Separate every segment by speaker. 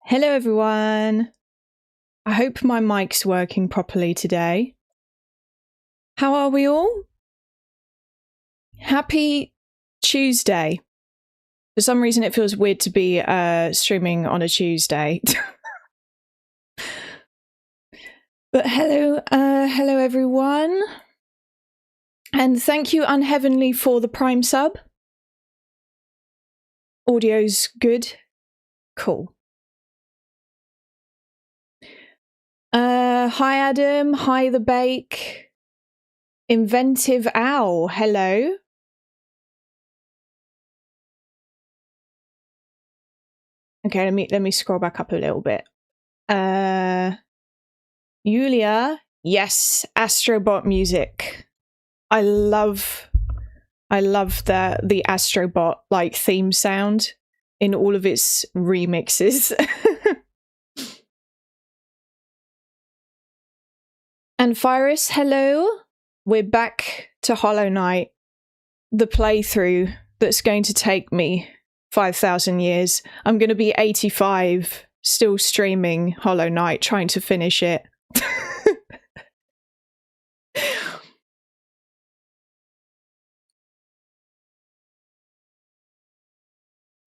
Speaker 1: Hello everyone. I hope my mic's working properly today. How are we all? Happy Tuesday. For some reason it feels weird to be streaming on a Tuesday. But hello everyone. And thank you Unheavenly for the Prime sub. Audio's good. Cool. Hi Adam, hi The Bake. Inventive Owl, hello. Okay, let me scroll back up a little bit. Yulia, yes, Astrobot music. I love the Astrobot like theme sound in all of its remixes. And Virus, hello. We're back to Hollow Knight, the playthrough that's going to take me 5,000 years. I'm going to be 85, still streaming Hollow Knight, trying to finish it.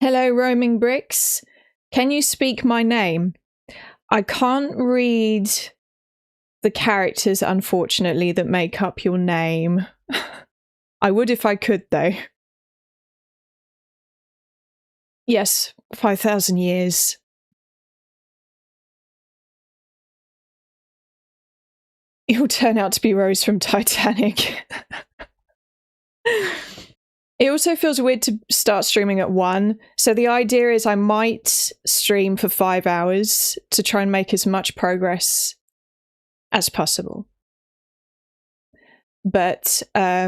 Speaker 1: Hello, Roaming Bricks. Can you speak my name? I can't read the characters, unfortunately, that make up your name. I would if I could, though. Yes, 5,000 years. You'll turn out to be Rose from Titanic. It also feels weird to start streaming at 1. So the idea is I might stream for 5 hours to try and make as much progress as possible. But I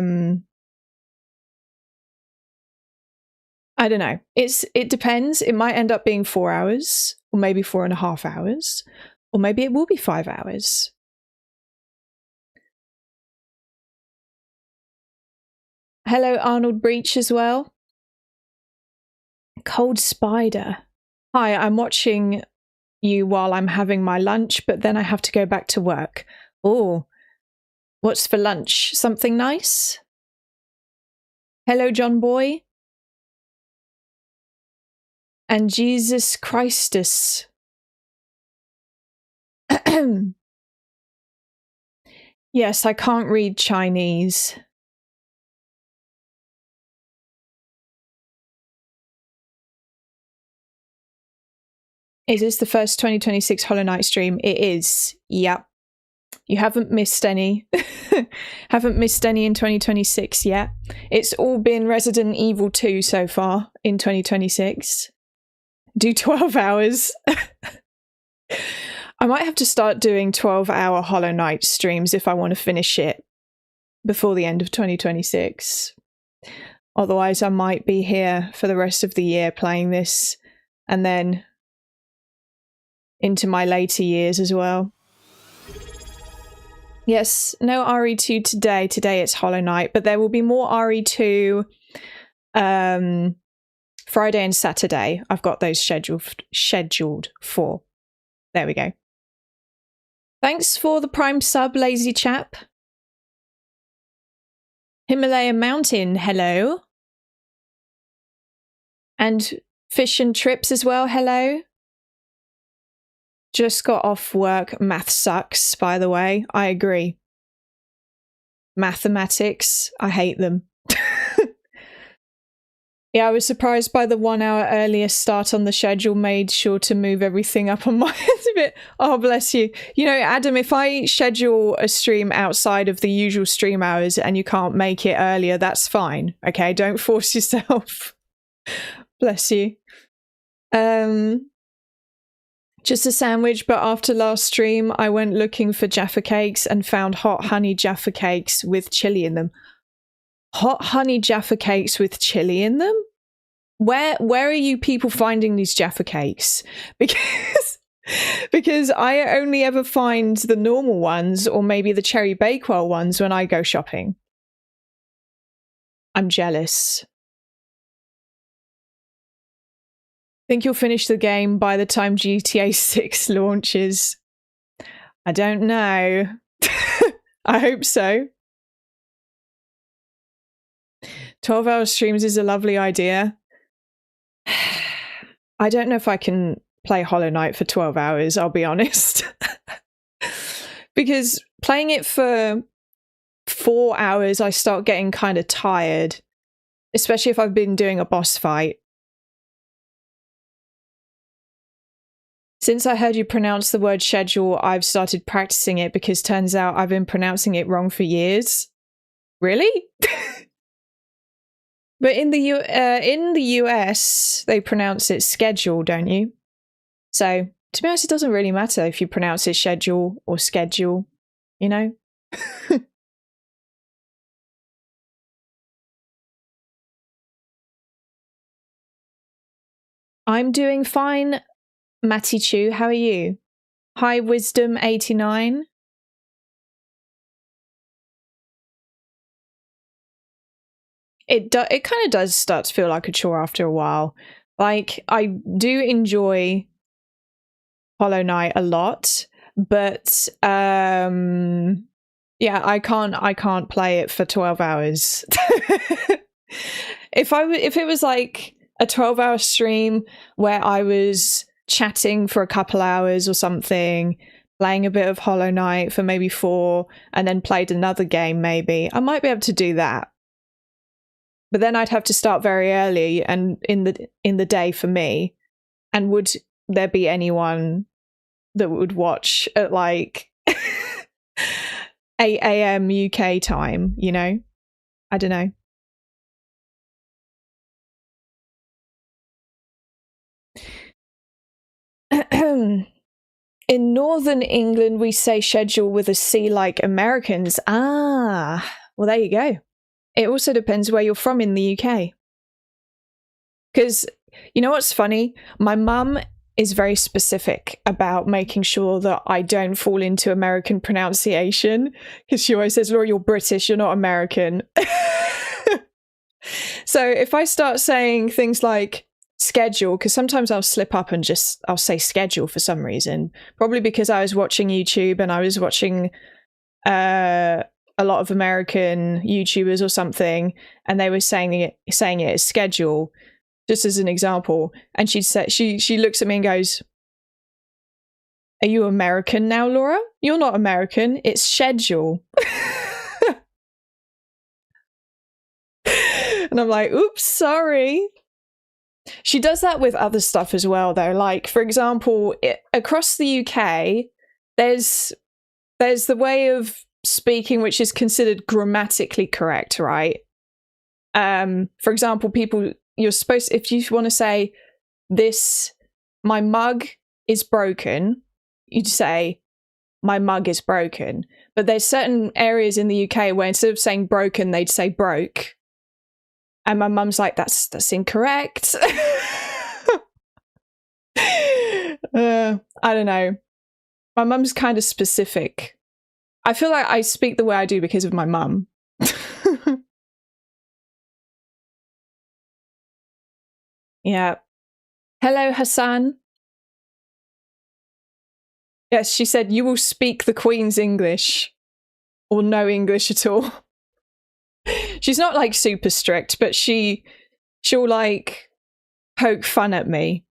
Speaker 1: don't know. It depends. It might end up being 4 hours, or maybe 4.5 hours, or maybe it will be 5 hours. Hello, Arnold Breach as well. Cold Spider. Hi, I'm watching you while I'm having my lunch, but then I have to go back to work. Oh, what's for lunch? Something nice? Hello, John Boy. And Jesus Christus. Yes, I can't read Chinese. Is this the first 2026 Hollow Knight stream? It is. Yep. You haven't missed any. Haven't missed any in 2026 yet. It's all been Resident Evil 2 so far in 2026. Do 12 hours. I might have to start doing 12-hour Hollow Knight streams if I want to finish it before the end of 2026. Otherwise, I might be here for the rest of the year playing this and then into my later years as well. Yes, no RE2 today. Today it's Hollow Knight, but there will be more RE2 Friday and Saturday. I've got those scheduled for. There we go. Thanks for the Prime sub, lazy chap. Himalaya Mountain, hello. And Fish and Trips as well, hello. Just got off work. Math sucks, by the way. I agree. Mathematics, I hate them. Yeah, I was surprised by the 1 hour earlier start on the schedule. Made sure to move everything up on my end a bit. Oh, bless you. You know, Adam, if I schedule a stream outside of the usual stream hours and you can't make it earlier, that's fine. Okay, don't force yourself. Bless you. Just a sandwich, but after last stream, I went looking for Jaffa cakes and found hot honey Jaffa cakes with chili in them. Hot honey Jaffa cakes with chili in them? Where are you people finding these Jaffa cakes? Because I only ever find the normal ones or maybe the Cherry Bakewell ones when I go shopping. I'm jealous. Think you'll finish the game by the time GTA 6 launches? I don't know. I hope so. 12-hour streams is a lovely idea. I don't know if I can play Hollow Knight for 12 hours, I'll be honest. Because playing it for 4 hours, I start getting kind of tired. Especially if I've been doing a boss fight. Since I heard you pronounce the word schedule, I've started practicing it because turns out I've been pronouncing it wrong for years. Really? But in the US, they pronounce it schedule, don't you? So, to be honest, it doesn't really matter if you pronounce it schedule or schedule, you know? I'm doing fine, Matty Chu. How are you? Hi, Wisdom 89. It kind of does start to feel like a chore after a while. Like, I do enjoy Hollow Knight a lot, but yeah, I can't play it for 12 hours. If it was like a 12-hour stream where I was chatting for a couple hours or something, playing a bit of Hollow Knight for maybe 4, and then played another game maybe, I might be able to do that. But then I'd have to start very early and in the day for me. And would there be anyone that would watch at like 8 AM UK time, you know? I don't know. In Northern England, we say schedule with a C like Americans. Ah, well, there you go. It also depends where you're from in the UK. Because, you know what's funny? My mum is very specific about making sure that I don't fall into American pronunciation. Because she always says, Laura, you're British, you're not American. So if I start saying things like schedule, because sometimes I'll slip up and I'll say schedule for some reason. Probably because I was watching YouTube and I was watching a lot of American YouTubers or something, and they were saying it as schedule, just as an example. And she looks at me and goes, "Are you American now, Laura? You're not American. It's schedule." And I'm like, "Oops, sorry." She does that with other stuff as well, though. Like, for example, across the UK, there's the way of speaking which is considered grammatically correct, right? For example, you're supposed, if you want to say this, my mug is broken, you'd say my mug is broken. But there's certain areas in the UK where instead of saying broken, they'd say broke. And my mum's like, that's incorrect. I don't know. My mum's kind of specific. I feel like I speak the way I do because of my mum. Yeah. Hello, Hassan. Yes, she said, you will speak the Queen's English. Or no English at all. She's not like super strict, but she'll like poke fun at me.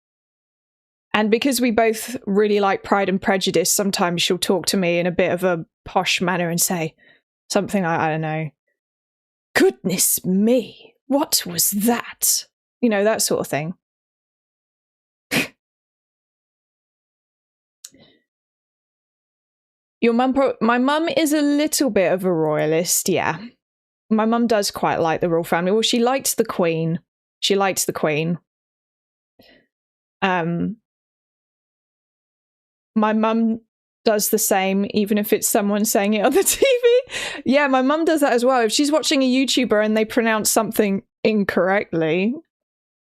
Speaker 1: And because we both really like Pride and Prejudice, sometimes she'll talk to me in a bit of a posh manner and say something like, I don't know, goodness me, what was that? You know, that sort of thing. My mum is a little bit of a royalist, yeah. My mum does quite like the royal family. Well, she likes the Queen. She likes the Queen. My mum does the same, even if it's someone saying it on the TV. Yeah, my mum does that as well. If she's watching a YouTuber and they pronounce something incorrectly,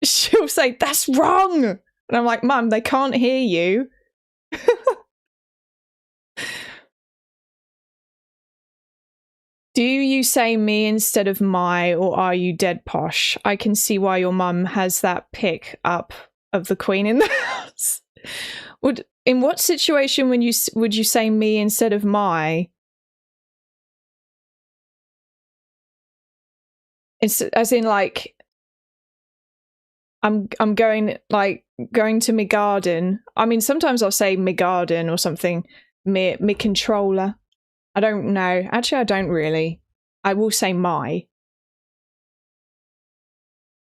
Speaker 1: she'll say, that's wrong! And I'm like, Mum, they can't hear you. Do you say me instead of my, or are you dead posh? I can see why your mum has that pick up of the Queen in the house. In what situation would you say me instead of my? As in, like, I'm going to my garden. I mean, sometimes I'll say my garden or something. Me controller. I don't know. Actually, I don't really. I will say my.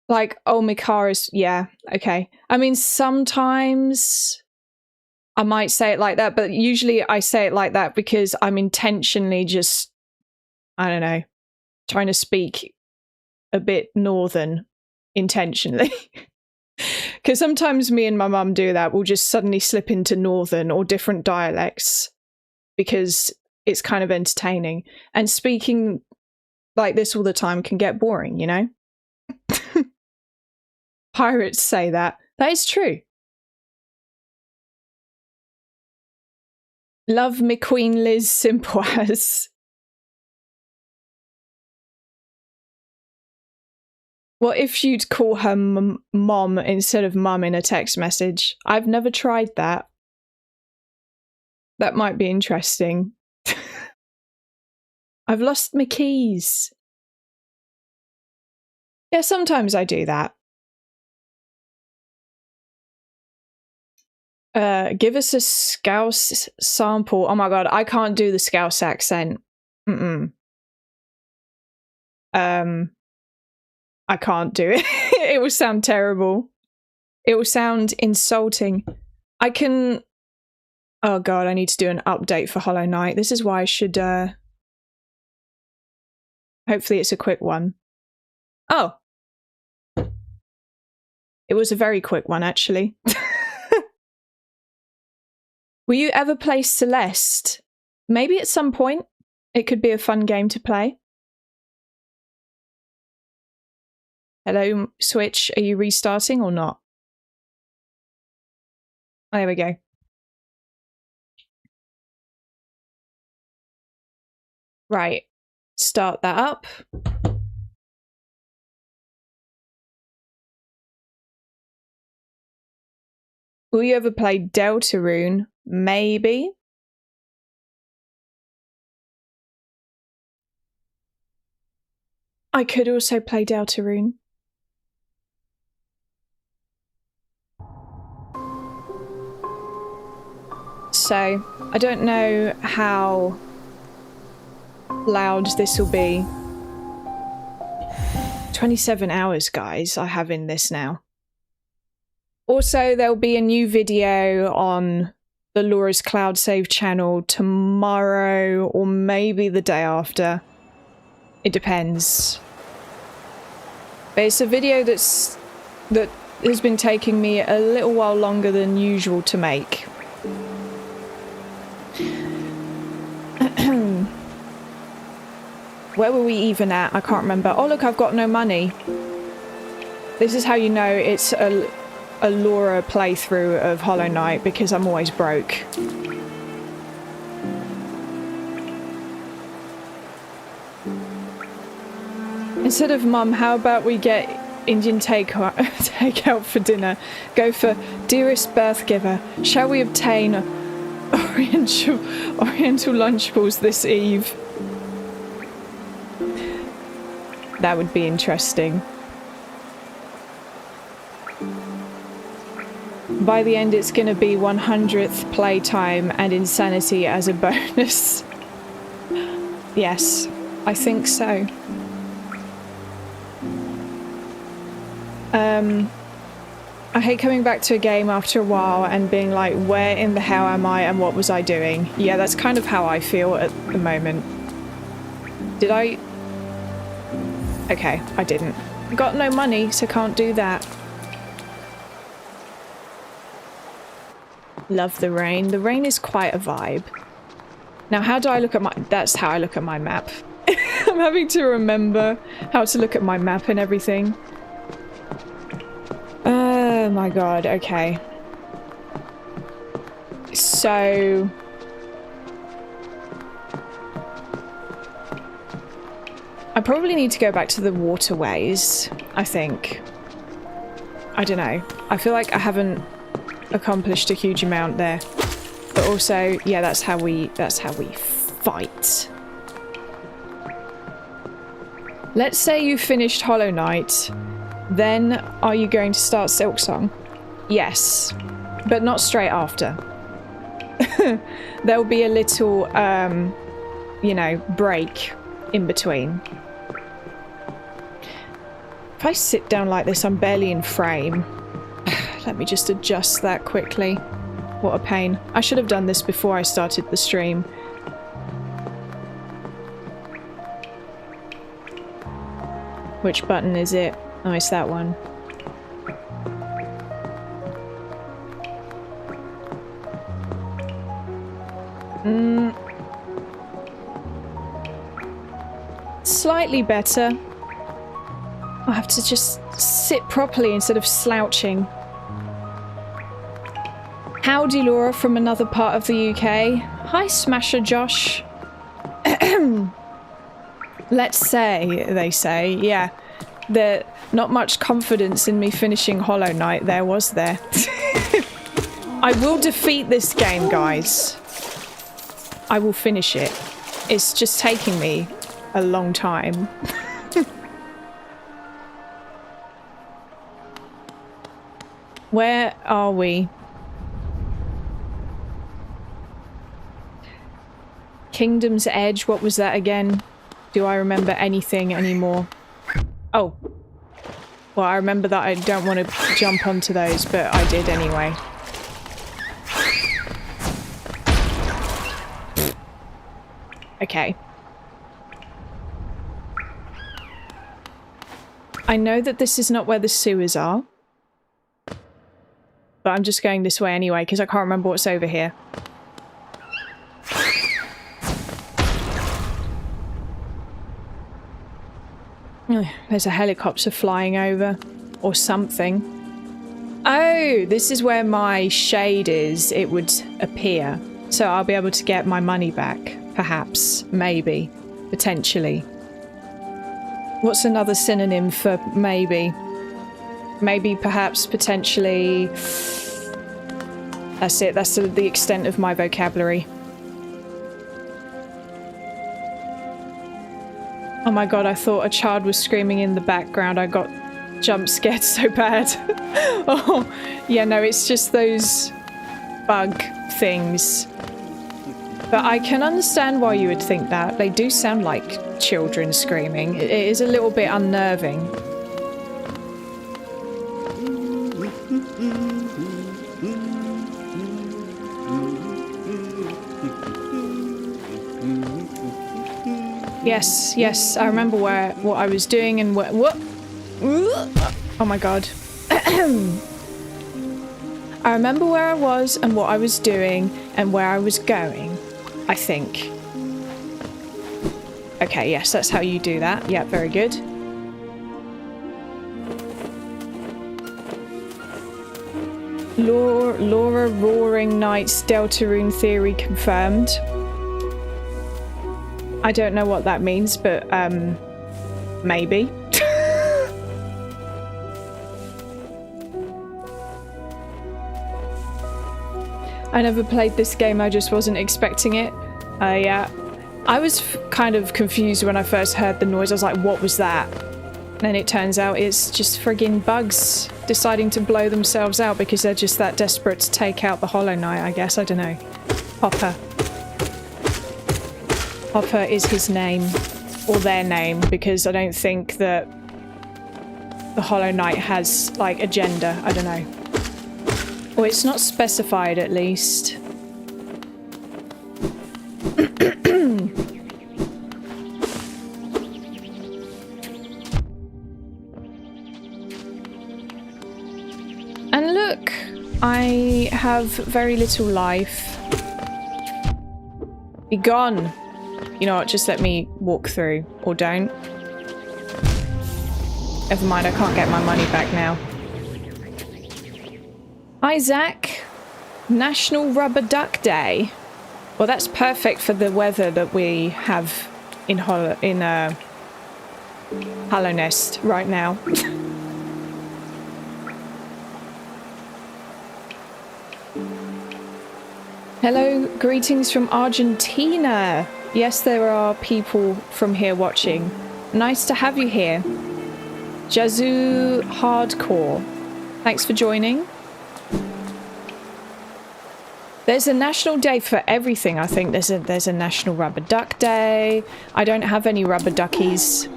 Speaker 1: Like, oh, my car is, yeah, okay. I mean, sometimes I might say it like that, but usually I say it like that because I'm intentionally just, I don't know, trying to speak a bit northern intentionally. Because sometimes me and my mum do that. We'll just suddenly slip into northern or different dialects because it's kind of entertaining. And speaking like this all the time can get boring, you know? Pirates say that. That is true. Love me Queen Liz simple as. What if you'd call her mom instead of mum in a text message? I've never tried that. That might be interesting. I've lost my keys. Yeah, sometimes I do that. Give us a Scouse sample. Oh my god, I can't do the Scouse accent. I can't do it. It will sound terrible. It will sound insulting. I can... Oh god, I need to do an update for Hollow Knight. This is why I should... Hopefully it's a quick one. Oh! It was a very quick one, actually. Will you ever play Celeste? Maybe at some point. It could be a fun game to play. Hello, Switch. Are you restarting or not? Oh, there we go. Right. Start that up. Will you ever play Deltarune? Maybe. I could also play Deltarune. So, I don't know how loud this will be. 27 hours, guys, I have in this now. Also, there'll be a new video on the laurascloudsave channel tomorrow or maybe the day after. It depends. But it's a video that has been taking me a little while longer than usual to make. Where were we even at? I can't remember. Oh look, I've got no money. This is how you know it's a Laura playthrough of Hollow Knight, because I'm always broke. Instead of mum, how about we get Indian takeout for dinner? Go for dearest birth giver. Shall we obtain oriental lunchables this eve? That would be interesting. By the end, it's going to be 100th playtime and insanity as a bonus. Yes, I think so. I hate coming back to a game after a while and being like, where in the hell am I and what was I doing? Yeah, that's kind of how I feel at the moment. Did I? Okay, I didn't. Got no money, so can't do that. Love the rain. The rain is quite a vibe. Now, how do I look at my... That's how I look at my map. I'm having to remember how to look at my map and everything. Oh my god, okay. So... I probably need to go back to the waterways, I think. I don't know. I feel like I haven't accomplished a huge amount there. But also, yeah, that's how we fight. Let's say you finished Hollow Knight. Then are you going to start Silksong? Yes. But not straight after. There'll be a little, you know, break in between. If I sit down like this, I'm barely in frame. Let me just adjust that quickly. What a pain. I should have done this before I started the stream. Which button is it? Oh, it's that one. Slightly better. I have to just sit properly instead of slouching. Howdy, Laura from another part of the UK. Hi, Smasher Josh. Let's say, they say, yeah. There's not much confidence in me finishing Hollow Knight there, was there? I will defeat this game, guys. I will finish it. It's just taking me a long time. Where are we? Kingdom's Edge, what was that again? Do I remember anything anymore? Oh. Well, I remember that I don't want to jump onto those, but I did anyway. Okay. I know that this is not where the sewers are. But I'm just going this way anyway, because I can't remember what's over here. There's a helicopter flying over. Or something. Oh, this is where my shade is. It would appear. So I'll be able to get my money back. Perhaps. Maybe. Potentially. What's another synonym for maybe? Maybe, perhaps, potentially... That's it. That's the extent of my vocabulary. Oh my god, I thought a child was screaming in the background. I got jump scared so bad. Oh, yeah, no, it's just those bug things. But I can understand why you would think that. They do sound like children screaming. It is a little bit unnerving. Yes, yes, I remember what I was doing and what... Oh my god. I remember where I was and what I was doing and where I was going, I think. Okay, yes, that's how you do that. Yeah, very good. Laura Roaring Knights Deltarune theory confirmed. I don't know what that means, but, maybe. I never played this game, I just wasn't expecting it. Yeah. I was kind of confused when I first heard the noise. I was like, what was that? And it turns out it's just friggin' bugs deciding to blow themselves out because they're just that desperate to take out the Hollow Knight, I guess. I don't know. Hopper. Hopper is his name. Or their name, because I don't think that the Hollow Knight has, like, a gender. I don't know. Or it's not specified, at least. And look! I have very little life. Be gone! You know what, just let me walk through. Or don't. Never mind, I can't get my money back now. Hi, Zach. National Rubber Duck Day. Well, that's perfect for the weather that we have in Hollow Nest right now. Hello, greetings from Argentina. Yes, there are people from here watching. Nice to have you here. Jazoo Hardcore, thanks for joining. There's a national day for everything, I think. There's a National Rubber Duck Day. I don't have any rubber duckies.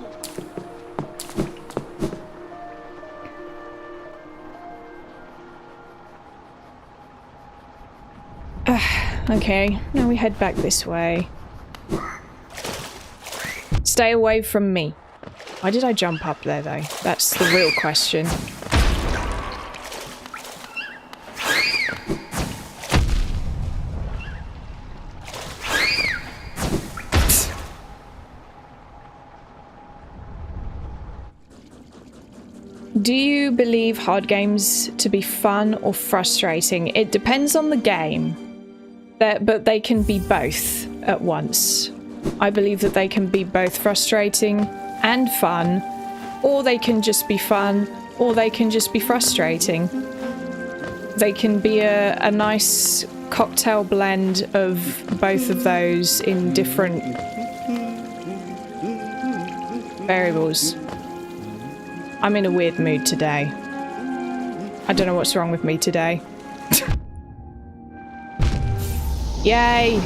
Speaker 1: Okay, now we head back this way. Stay away from me. Why did I jump up there, though? That's the real question. Do you believe hard games to be fun or frustrating? It depends on the game. But they can be both at once. I believe that they can be both frustrating and fun, or they can just be fun, or they can just be frustrating. They can be a nice cocktail blend of both of those in different variables. I'm in a weird mood today. I don't know what's wrong with me today. Yay!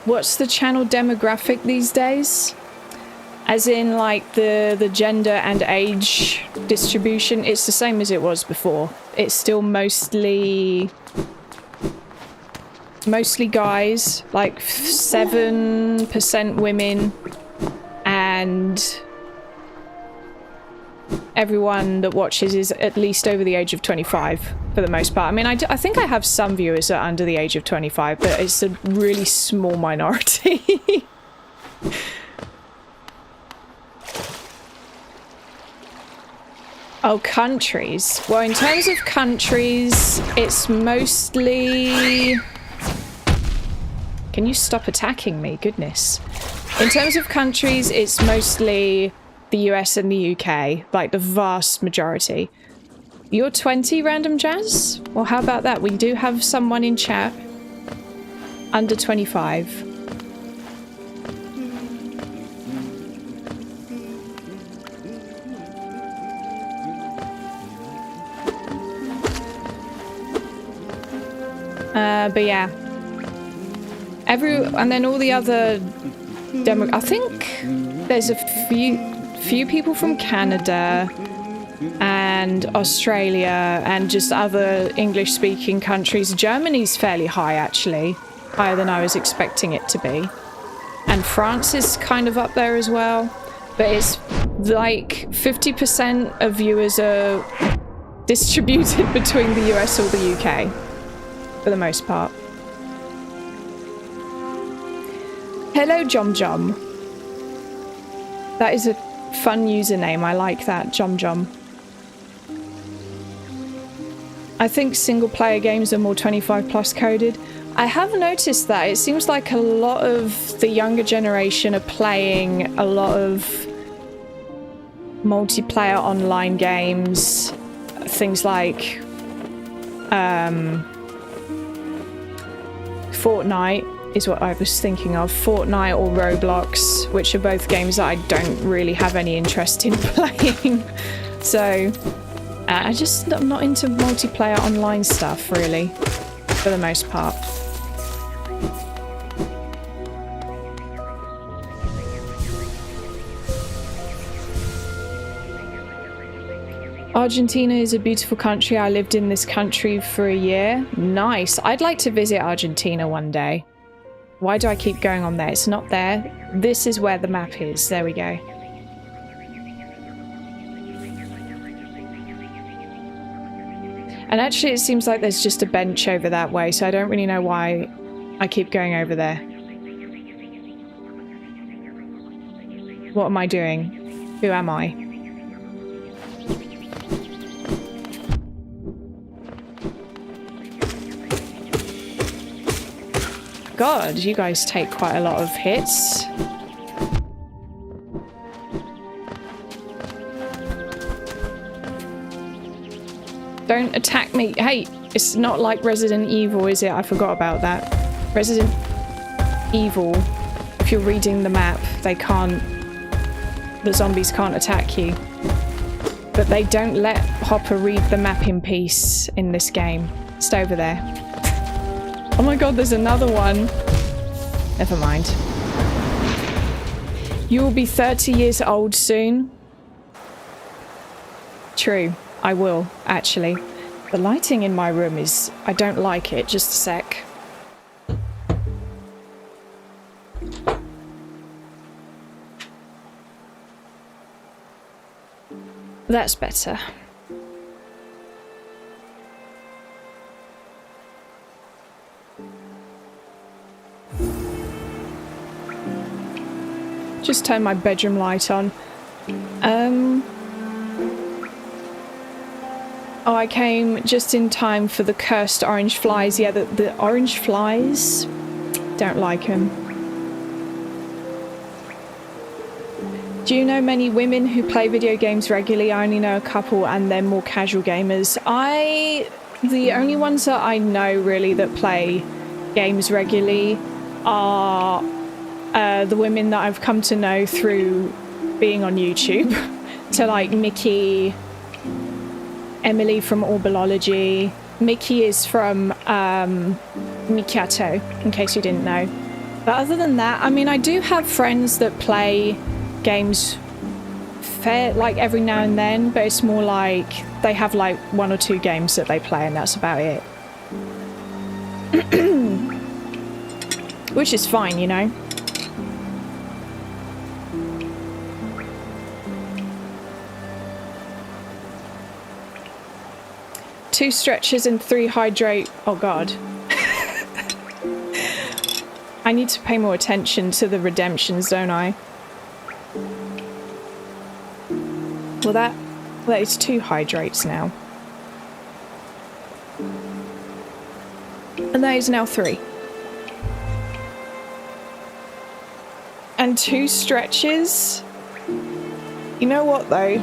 Speaker 1: What's the channel demographic these days? As in, like, the gender and age distribution? It's the same as it was before. It's still mostly guys, like 7% women, and everyone that watches is at least over the age of 25 for the most part. I mean, I think I have some viewers that are under the age of 25, but it's a really small minority. Oh, countries. Well, in terms of countries, it's mostly... Can you stop attacking me? Goodness. In terms of countries, it's mostly the US and the UK, like the vast majority. You're 20, Random Jazz? Well, how about that? We do have someone in chat under 25. But yeah. And then all the other I think there's a few people from Canada and Australia and just other English-speaking countries. Germany's fairly high, actually. Higher than I was expecting it to be. And France is kind of up there as well. But it's like 50% of viewers are distributed between the US or the UK. For the most part. Hello, Jom Jom. That is a fun username. I like that, Jom Jom. I think single-player games are more 25+ coded. I have noticed that. It seems like a lot of the younger generation are playing a lot of multiplayer online games. Things like Fortnite is what I was thinking of. Fortnite or Roblox, which are both games that I don't really have any interest in playing. So, I'm not into multiplayer online stuff, really, for the most part. Argentina is a beautiful country. I lived in this country for a year. Nice. I'd like to visit Argentina one day. Why do I keep going on there? It's not there. This is where the map is. There we go. And actually it seems like there's just a bench over that way, so I don't really know why I keep going over there. What am I doing? Who am I? God, you guys take quite a lot of hits. Don't attack me. Hey, it's not like Resident Evil, is it? I forgot about that. Resident Evil, if you're reading the map, they can't... the zombies can't attack you. But they don't let Hopper read the map in peace in this game. Stay over there. Oh my god, there's another one. Never mind. You will be 30 years old soon. True, I will, actually. The lighting in my room is... I don't like it. Just a sec. That's better. Just turn my bedroom light on. Oh, I came just in time for the cursed orange flies. Yeah, the orange flies. Don't like them. Do you know many women who play video games regularly? I only know a couple, and they're more casual gamers. The only ones that I know really that play games regularly are the women that I've come to know through being on YouTube. So like Mickey, Emily from Orbology. Mickey is from Mikato, in case you didn't know. But other than that, I mean, I do have friends that play games like every now and then, but it's more like they have like 1 or 2 games that they play and that's about it. Which is fine, you know. Two stretches and 3 hydrate. Oh god. I need to pay more attention to the redemptions, don't I? Well, that is 2 hydrates now. And that is now 3. And 2 stretches? You know what, though?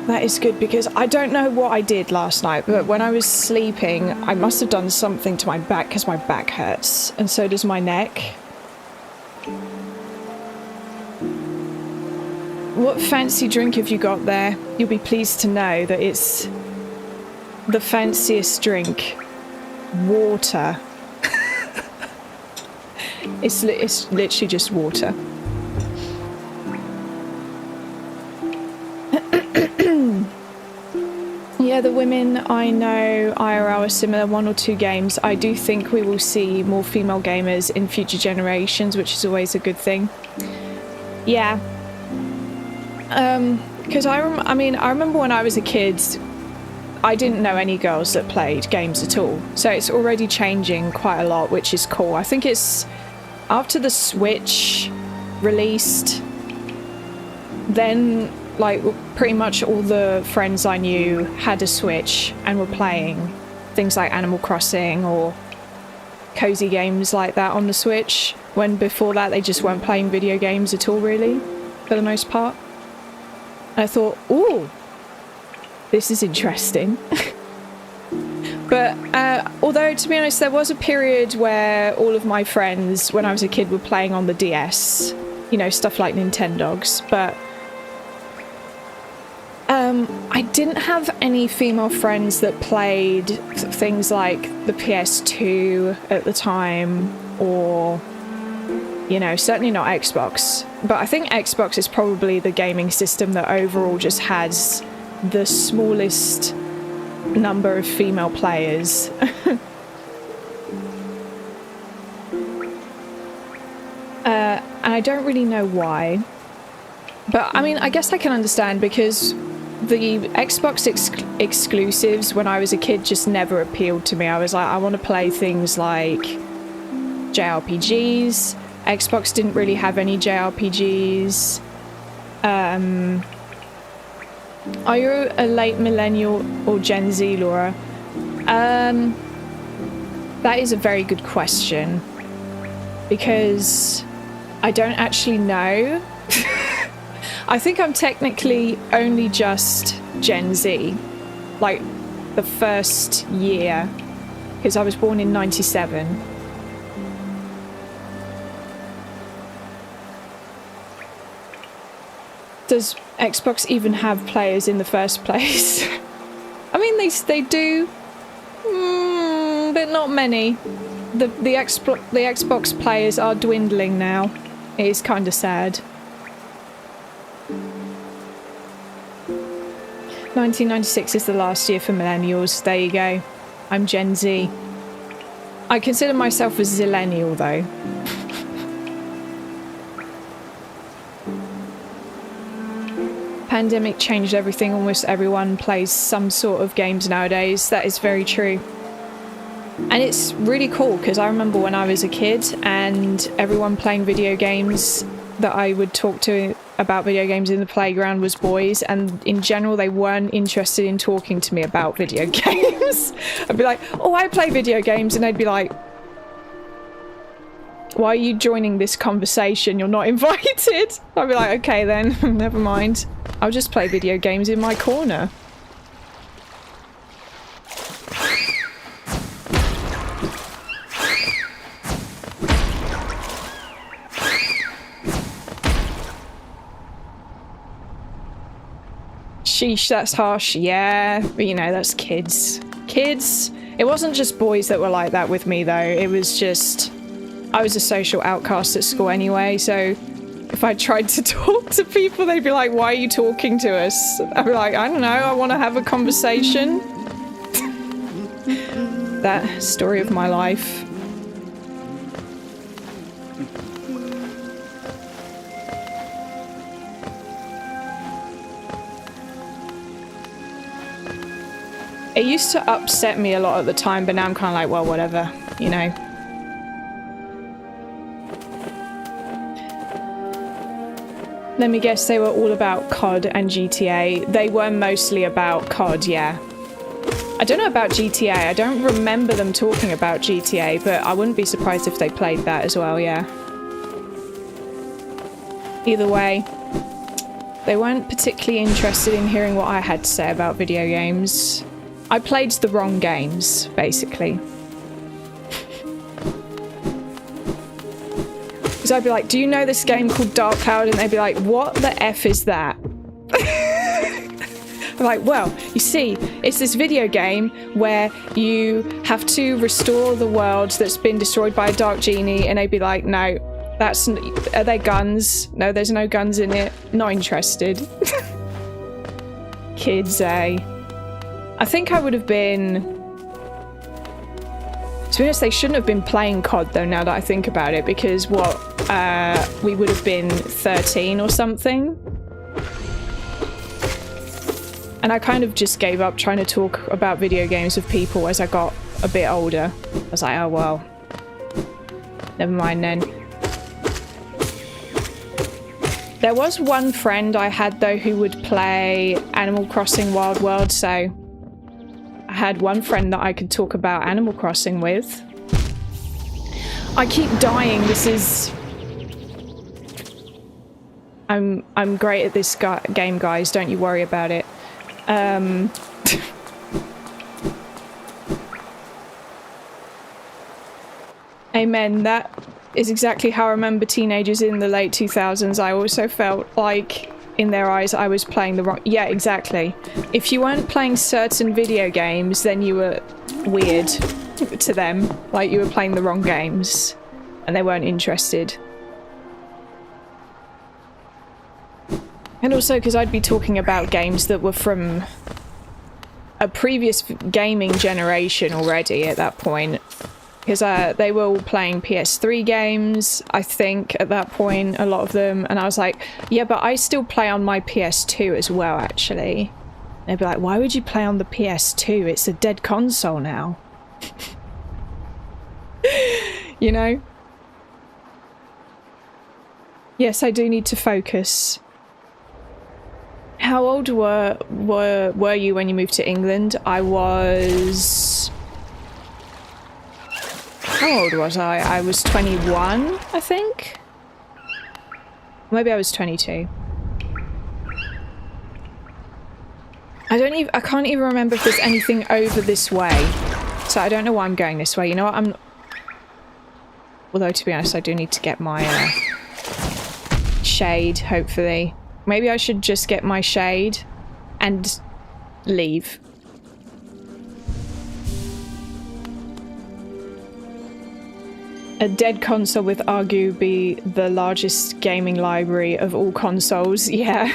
Speaker 1: That is good, because I don't know what I did last night, but when I was sleeping, I must have done something to my back, because my back hurts, and so does my neck. What fancy drink have you got there? You'll be pleased to know that it's the fanciest drink. Water. It's literally just water. Yeah, the women I know IRL are similar, 1 or 2 games. I do think we will see more female gamers in future generations, which is always a good thing. Yeah. Because I remember when I was a kid, I didn't know any girls that played games at all. So it's already changing quite a lot, which is cool. I think it's after the Switch released, then like pretty much all the friends I knew had a Switch and were playing things like Animal Crossing or cozy games like that on the Switch, when before that they just weren't playing video games at all, really, for the most part. And I thought, ooh, this is interesting. But although, to be honest, there was a period where all of my friends, when I was a kid, were playing on the DS, you know, stuff like Nintendogs, but I didn't have any female friends that played things like the PS2 at the time, or, you know, certainly not Xbox. But I think Xbox is probably the gaming system that overall just has the smallest number of female players. And I don't really know why. But, I mean, I guess I can understand, because the Xbox exclusives when I was a kid just never appealed to me. I was like, I want to play things like JRPGs. Xbox didn't really have any JRPGs. Are you a late millennial or Gen Z, Laura? That is a very good question, because I don't actually know. I think I'm technically only just Gen Z. Like, the first year, because I was born in 97. Does Xbox even have players in the first place? I mean, they do, but not many. The Xbox players are dwindling now. It is kind of sad. 1996 is the last year for millennials. There you go. I'm Gen Z. I consider myself a zillennial though. Pandemic changed everything. Almost everyone plays some sort of games nowadays. That is very true. And it's really cool because I remember when I was a kid and everyone playing video games that I would talk to about video games in the playground was boys, and in general they weren't interested in talking to me about video games. I'd be like, oh, I play video games, and they'd be like, why are you joining this conversation? You're not invited. I'd be like, okay then, never mind. I'll just play video games in my corner. Sheesh, that's harsh. Yeah, but you know, that's kids. Kids. It wasn't just boys that were like that with me though. It was just, I was a social outcast at school anyway, so if I tried to talk to people, they'd be like, why are you talking to us? I'd be like, I don't know, I want to have a conversation. That story of my life. It used to upset me a lot at the time, but now I'm kind of like, well, whatever, you know. Let me guess, they were all about COD and GTA. They were mostly about COD, yeah. I don't know about GTA. I don't remember them talking about GTA, but I wouldn't be surprised if they played that as well, yeah. Either way, they weren't particularly interested in hearing what I had to say about video games. I played the wrong games, basically. Because I'd be like, do you know this game called Dark Cloud? And they'd be like, what the F is that? I'm like, well, you see, it's this video game where you have to restore the world that's been destroyed by a dark genie. And they'd be like, no, that's... Are there guns? No, there's no guns in it. Not interested. Kids, eh? I think I would have been... To be honest, they shouldn't have been playing COD though, now that I think about it, because what, we would have been 13 or something. And I kind of just gave up trying to talk about video games with people as I got a bit older. I was like, oh well, never mind then. There was one friend I had though who would play Animal Crossing Wild World, so I had one friend that I could talk about Animal Crossing with. I keep dying. This is... I'm great at this game, guys. Don't you worry about it. Amen. That is exactly how I remember teenagers in the late 2000s. I also felt like in their eyes I was playing the wrong... Yeah, exactly. If you weren't playing certain video games, then you were weird to them. Like you were playing the wrong games and they weren't interested. And also because I'd be talking about games that were from a previous gaming generation already at that point. Because they were all playing PS3 games, I think, at that point, a lot of them. And I was like, yeah, but I still play on my PS2 as well, actually. And they'd be like, why would you play on the PS2? It's a dead console now. You know? Yes, I do need to focus. How old were you when you moved to England? I was... How old was I? I was 21, I think? Maybe I was 22. I can't even remember if there's anything over this way. So I don't know why I'm going this way. You know what? Although, to be honest, I do need to get my shade, hopefully. Maybe I should just get my shade and leave. A dead console with arguably the largest gaming library of all consoles. Yeah.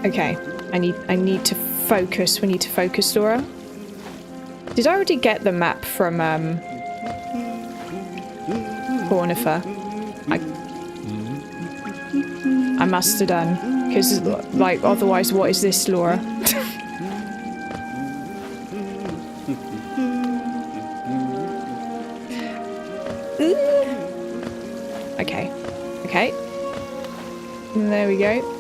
Speaker 1: Okay. I need to focus. We need to focus, Laura. Did I already get the map from Cornifer? I must have done. Because, like, otherwise, what is this, Laura? Okay. Okay. There we go.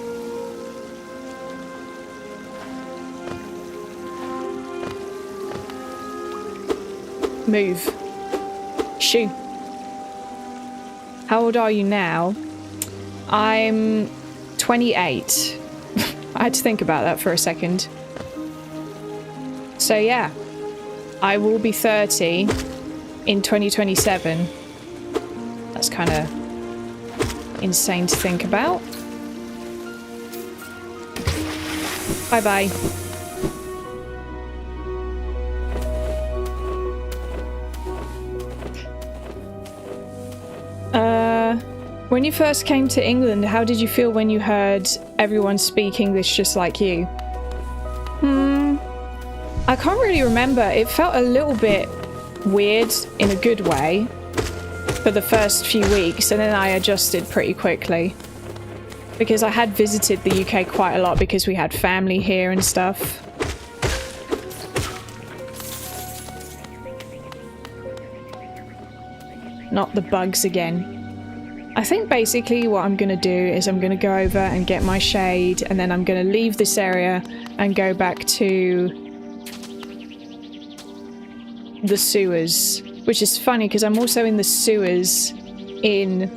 Speaker 1: Move. Shoo. How old are you now? I'm 28. I had to think about that for a second. So yeah, I will be 30 in 2027. That's kind of insane to think about. Bye-bye. When you first came to England, how did you feel when you heard everyone speak English just like you? I can't really remember. It felt a little bit weird in a good way for the first few weeks, and then I adjusted pretty quickly. Because I had visited the UK quite a lot because we had family here and stuff. Not the bugs again. I think basically what I'm going to do is I'm going to go over and get my shade, and then I'm going to leave this area and go back to the sewers. Which is funny because I'm also in the sewers in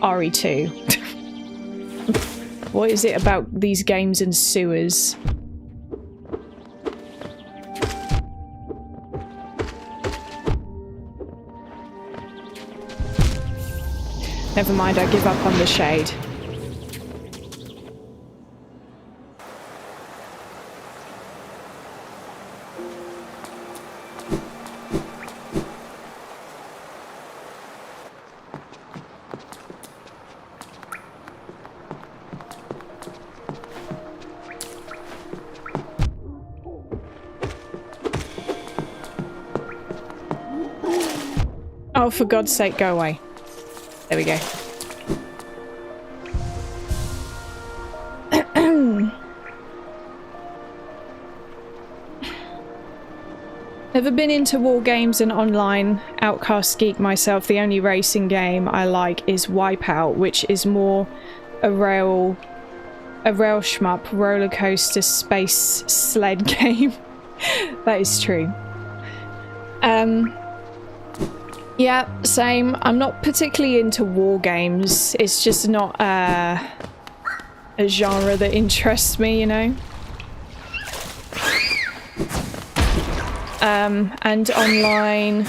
Speaker 1: RE2. What is it about these games and sewers? Never mind, I give up on the shade. Oh, for God's sake, go away. There we go. Never been into war games and online. Outcast geek myself. The only racing game I like is Wipeout, which is more a rail shmup, roller coaster space sled game. That is true. Yeah, same. I'm not particularly into war games. It's just not a genre that interests me, you know? And online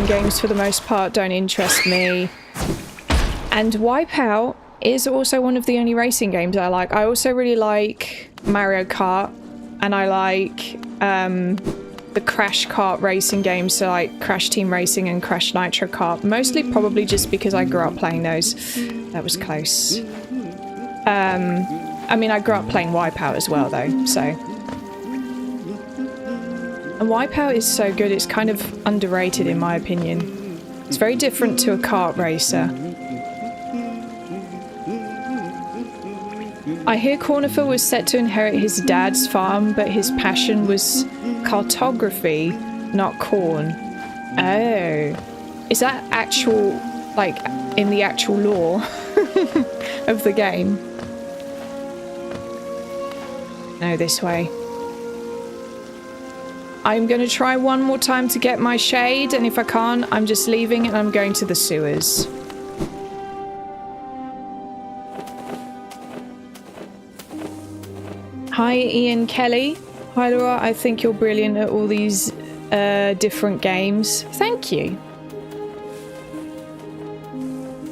Speaker 1: games for the most part don't interest me. And Wipeout is also one of the only racing games I like. I also really like Mario Kart, and I like the Crash Kart racing games, so like Crash Team Racing and Crash Nitro Kart. Mostly probably just because I grew up playing those. That was close. I mean, I grew up playing Wipeout as well though, so. And Wipeout is so good, it's kind of underrated in my opinion. It's very different to a kart racer. I hear Cornifer was set to inherit his dad's farm, but his passion was cartography, not corn. Oh. Is that actual, like, in the actual lore of the game? No, this way. I'm going to try one more time to get my shade, and if I can't, I'm just leaving and I'm going to the sewers. Hi, Ian Kelly. Hi, Laura. I think you're brilliant at all these different games. Thank you.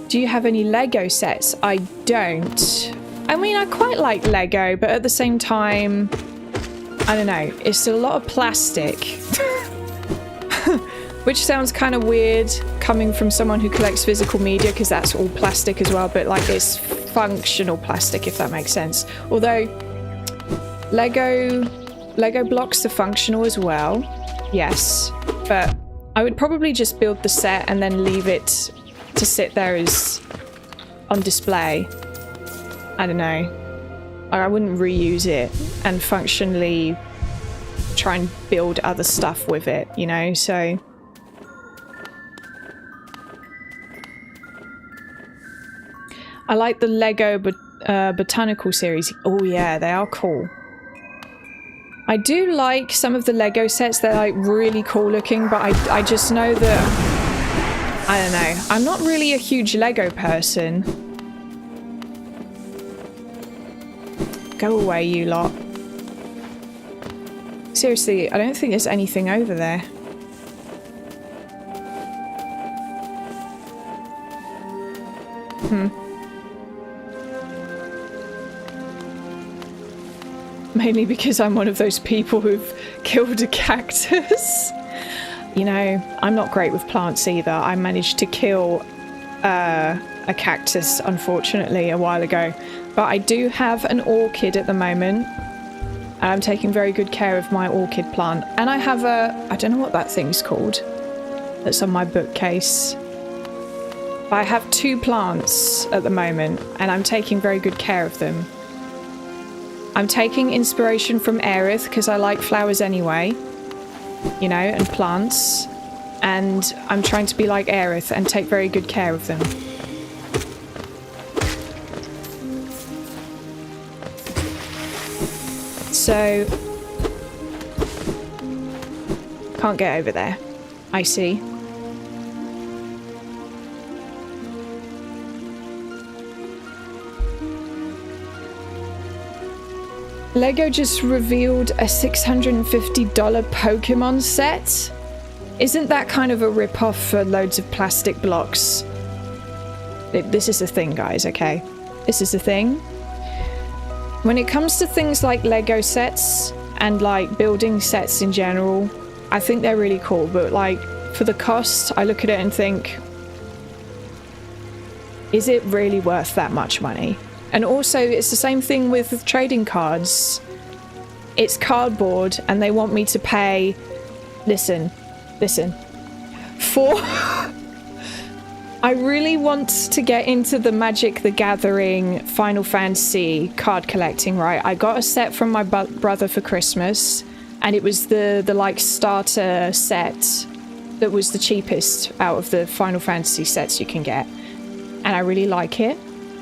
Speaker 1: Do you have any Lego sets? I don't. I mean, I quite like Lego, but at the same time, I don't know. It's a lot of plastic. Which sounds kind of weird coming from someone who collects physical media, because that's all plastic as well, but like it's functional plastic, if that makes sense. Although Lego blocks are functional as well, yes, but I would probably just build the set and then leave it to sit there as on display. I don't know. I wouldn't reuse it and functionally try and build other stuff with it, you know, so... I like the Lego botanical series. Oh yeah, they are cool. I do like some of the Lego sets. They're like really cool looking, but I just know that... I don't know. I'm not really a huge Lego person. Go away, you lot. Seriously, I don't think there's anything over there. Mainly because I'm one of those people who've killed a cactus. You know, I'm not great with plants either. I managed to kill a cactus, unfortunately, a while ago. But I do have an orchid at the moment. And I'm taking very good care of my orchid plant. And I have I don't know what that thing's called. That's on my bookcase. But I have 2 plants at the moment, and I'm taking very good care of them. I'm taking inspiration from Aerith because I like flowers anyway, you know, and plants. And I'm trying to be like Aerith and take very good care of them. So... can't get over there. I see. Lego just revealed a $650 Pokemon set? Isn't that kind of a rip-off for loads of plastic blocks? This is a thing, guys, okay? This is a thing. When it comes to things like Lego sets and like building sets in general, I think they're really cool, but like for the cost, I look at it and think, is it really worth that much money? And also, it's the same thing with trading cards. It's cardboard, and they want me to pay... Listen. For... I really want to get into the Magic the Gathering Final Fantasy card collecting, right? I got a set from my brother for Christmas, and it was the like starter set that was the cheapest out of the Final Fantasy sets you can get. And I really like it.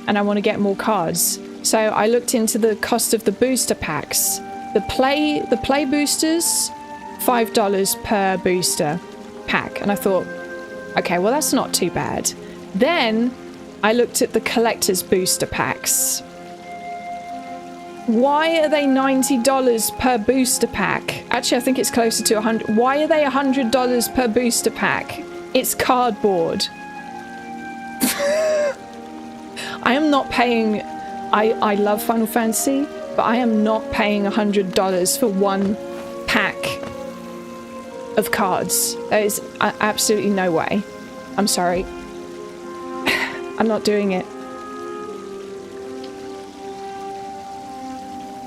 Speaker 1: And I want to get more cards. So I looked into the cost of the booster packs. The play boosters, $5 per booster pack. And I thought, okay, well that's not too bad. Then I looked at the collector's booster packs. Why are they $90 per booster pack? Actually, I think it's closer to $100. Why are they $100 per booster pack? It's cardboard. I am not paying... I love Final Fantasy, but I am not paying $100 for one pack of cards. There is absolutely no way. I'm sorry. I'm not doing it.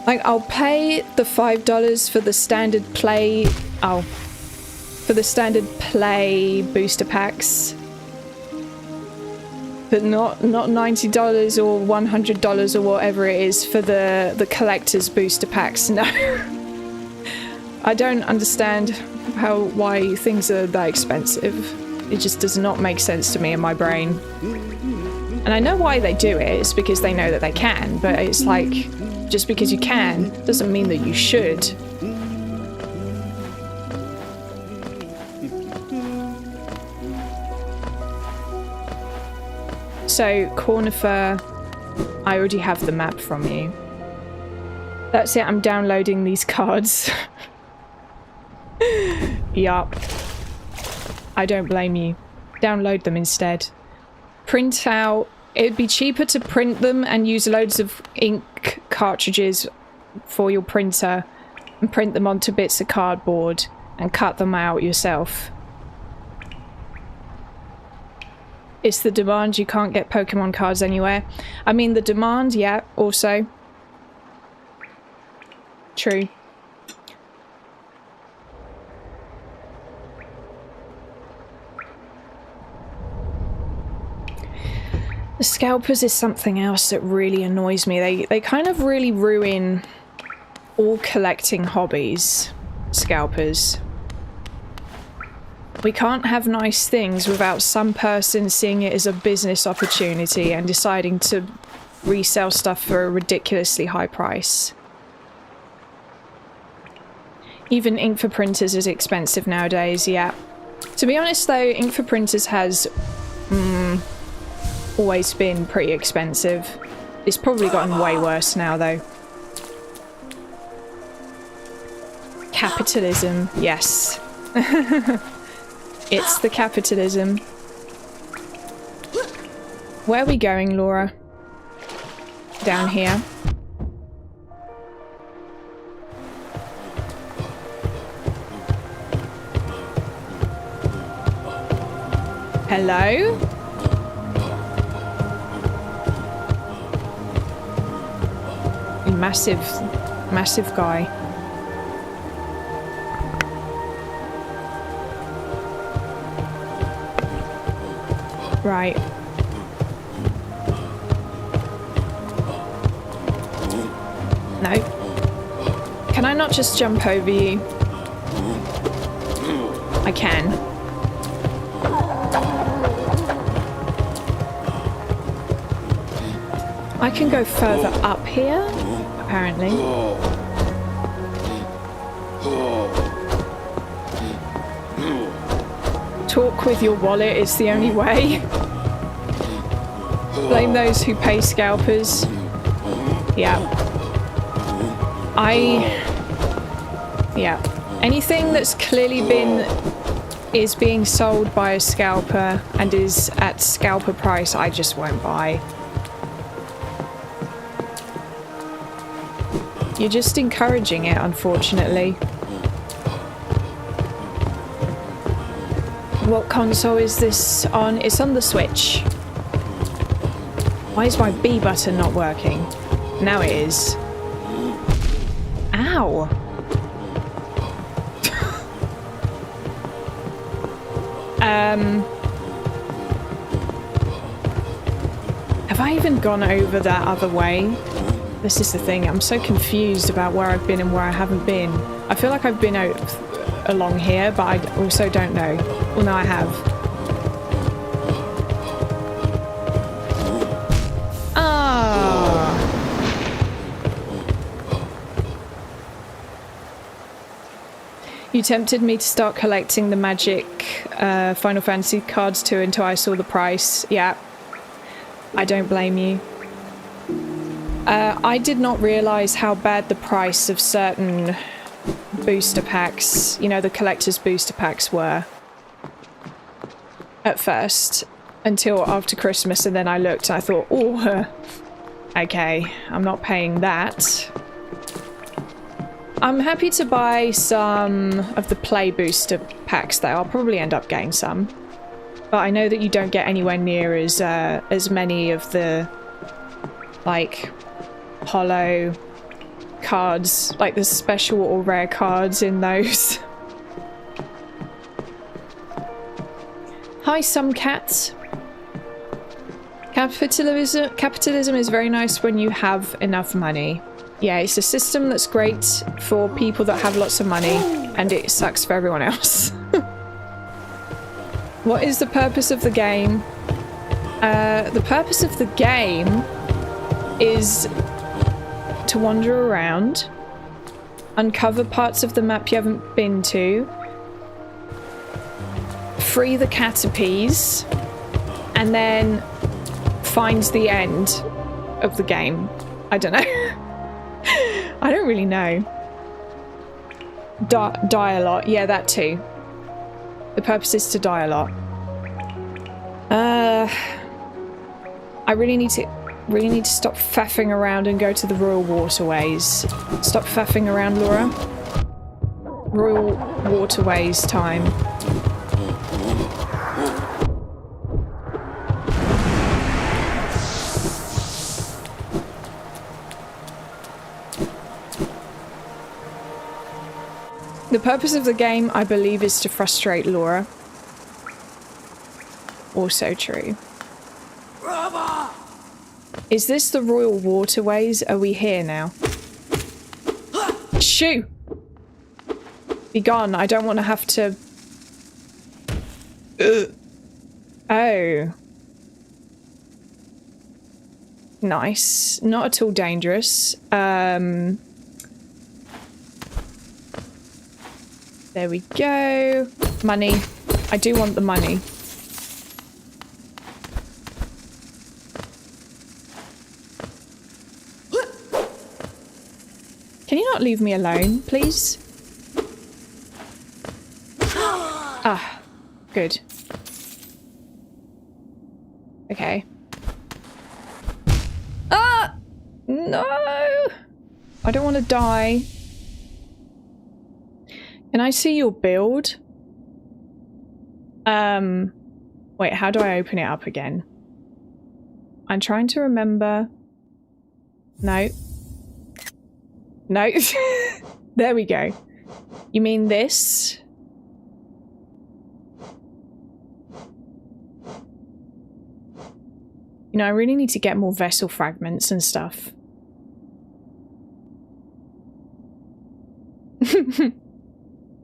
Speaker 1: Like, I'll pay the $5 for the standard play... Oh. For the standard play booster packs. But not $90 or $100 or whatever it is for the collector's booster packs. No. I don't understand why things are that expensive. It just does not make sense to me in my brain. And I know why they do it. It's because they know that they can. But it's like, just because you can doesn't mean that you should. So, Cornifer, I already have the map from you. That's it, I'm downloading these cards. Yup. I don't blame you. Download them instead. Print out. It'd be cheaper to print them and use loads of ink cartridges for your printer and print them onto bits of cardboard and cut them out yourself. It's the demand, you can't get Pokemon cards anywhere. I mean, the demand, yeah, also. True. The scalpers is something else that really annoys me. They kind of really ruin all collecting hobbies. Scalpers. We can't have nice things without some person seeing it as a business opportunity and deciding to resell stuff for a ridiculously high price. Even ink for printers is expensive nowadays, yeah. To be honest though, ink for printers has always been pretty expensive. It's probably gotten way worse now though. Capitalism, yes. It's the capitalism. Where are we going, Laura? Down here. Hello? Massive guy. Right. No. Can I not just jump over you? I can. I can go further up here, apparently. Talk with your wallet is the only way. Blame those who pay scalpers. Yeah. Yeah. Anything that's clearly is being sold by a scalper and is at scalper price, I just won't buy. You're just encouraging it, unfortunately. What console is this on? It's on the Switch. Why is my B button not working? Now it is. Ow! Have I even gone over that other way? This is the thing, I'm so confused about where I've been and where I haven't been. I feel like I've been along here, but I also don't know. Well, no, I have. Ah! You tempted me to start collecting the Magic Final Fantasy cards too until I saw the price. Yeah. I don't blame you. I did not realise how bad the price of certain booster packs, you know, the collector's booster packs were at first, until after Christmas, and then I looked and I thought, oh, okay, I'm not paying that. I'm happy to buy some of the Play booster packs though. I'll probably end up getting some. But I know that you don't get anywhere near as many of the, like, holo cards, like the special or rare cards in those. Hi, some cats. Capitalism is very nice when you have enough money. Yeah, it's a system that's great for people that have lots of money, and it sucks for everyone else. What is the purpose of the game? The purpose of the game is to wander around, uncover parts of the map you haven't been to, free the Caterpies, and then find the end of the game. I don't know. I don't really know. Die a lot. Yeah, that too. The purpose is to die a lot. I really need to stop faffing around and go to the Royal Waterways. Stop faffing around, Laura. Royal Waterways time. The purpose of the game, I believe, is to frustrate Laura. Also true. Is this the Royal Waterways? Are we here now? Shoo! Be gone. I don't want to have to... Oh. Nice. Not at all dangerous. There we go. Money. I do want the money. Can you not leave me alone, please? Ah, good. Okay. Ah! No! I don't want to die. Can I see your build? Wait, how do I open it up again? I'm trying to remember. No. No. There we go. You mean this? You know, I really need to get more vessel fragments and stuff.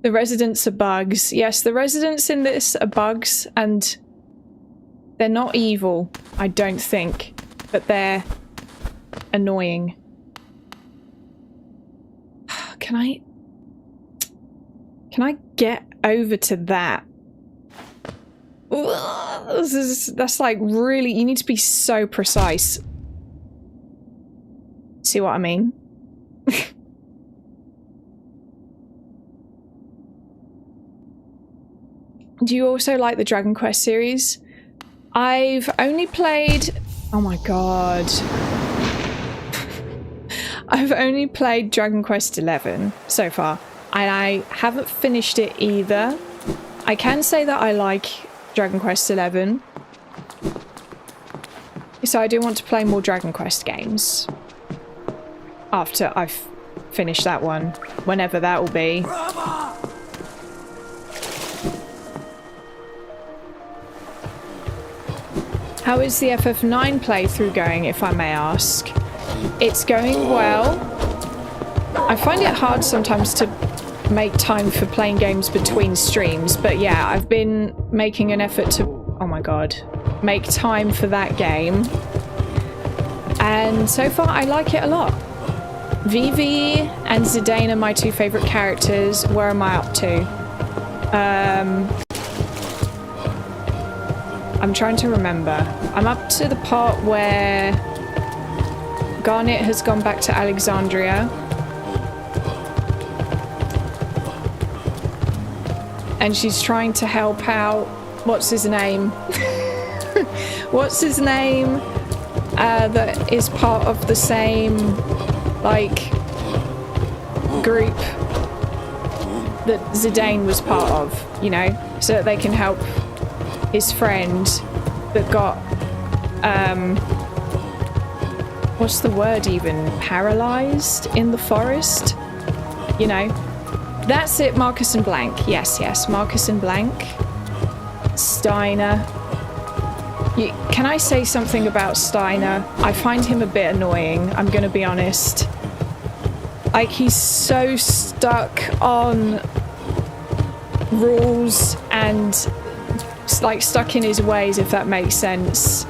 Speaker 1: The residents are bugs. Yes, the residents in this are bugs, and they're not evil, I don't think, but they're annoying. Can I get over to that? That's like really, you need to be so precise. See what I mean? Do you also like the Dragon Quest series? I've only played... Oh my god. I've only played Dragon Quest XI so far, and I haven't finished it either. I can say that I like Dragon Quest XI. So I do want to play more Dragon Quest games. After I've finished that one. Whenever that will be. How is the FF9 playthrough going, if I may ask? It's going well. I find it hard sometimes to make time for playing games between streams, but yeah, I've been making an effort to, oh my god, make time for that game. And so far, I like it a lot. Vivi and Zidane are my two favourite characters. Where am I up to? I'm trying to remember. I'm up to the part where Garnet has gone back to Alexandria. And she's trying to help out... What's his name? What's his name? That is part of the same, like, group that Zidane was part of, you know? So that they can help his friend that got, what's the word even? Paralyzed in the forest? You know? That's it, Marcus and Blank. Yes, yes, Marcus and Blank. Steiner. Can I say something about Steiner? I find him a bit annoying, I'm gonna be honest. Like, he's so stuck on rules and like stuck in his ways, if that makes sense.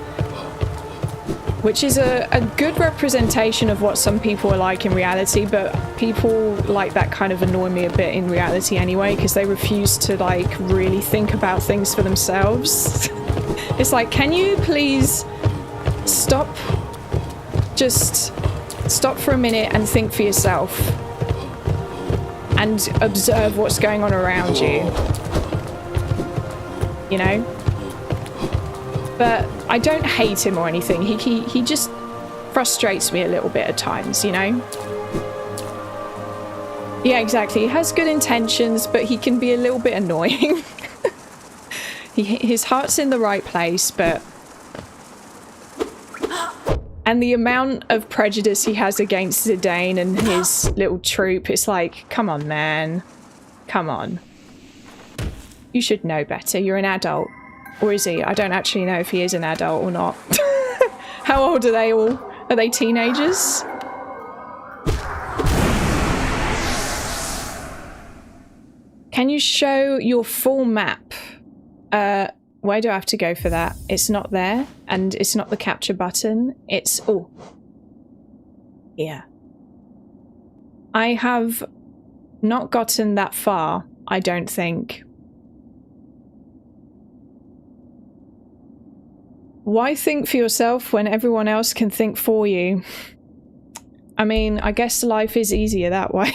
Speaker 1: Which is a good representation of what some people are like in reality, but people like that kind of annoy me a bit in reality anyway, because they refuse to like really think about things for themselves. It's like, can you please stop just Stop for a minute and think for yourself. And observe what's going on around you. You know? But I don't hate him or anything. He just frustrates me a little bit at times, you know? Yeah, exactly. He has good intentions, but he can be a little bit annoying. His heart's in the right place, but... And the amount of prejudice he has against Zidane and his little troop, it's like, come on, man. Come on. You should know better. You're an adult. Or is he? I don't actually know if he is an adult or not. How old are they all? Are they teenagers? Can you show your full map? Where do I have to go for that? It's not there, and it's not the capture button. It's... oh. Yeah. I have not gotten that far, I don't think. Why think for yourself when everyone else can think for you? I mean, I guess life is easier that way.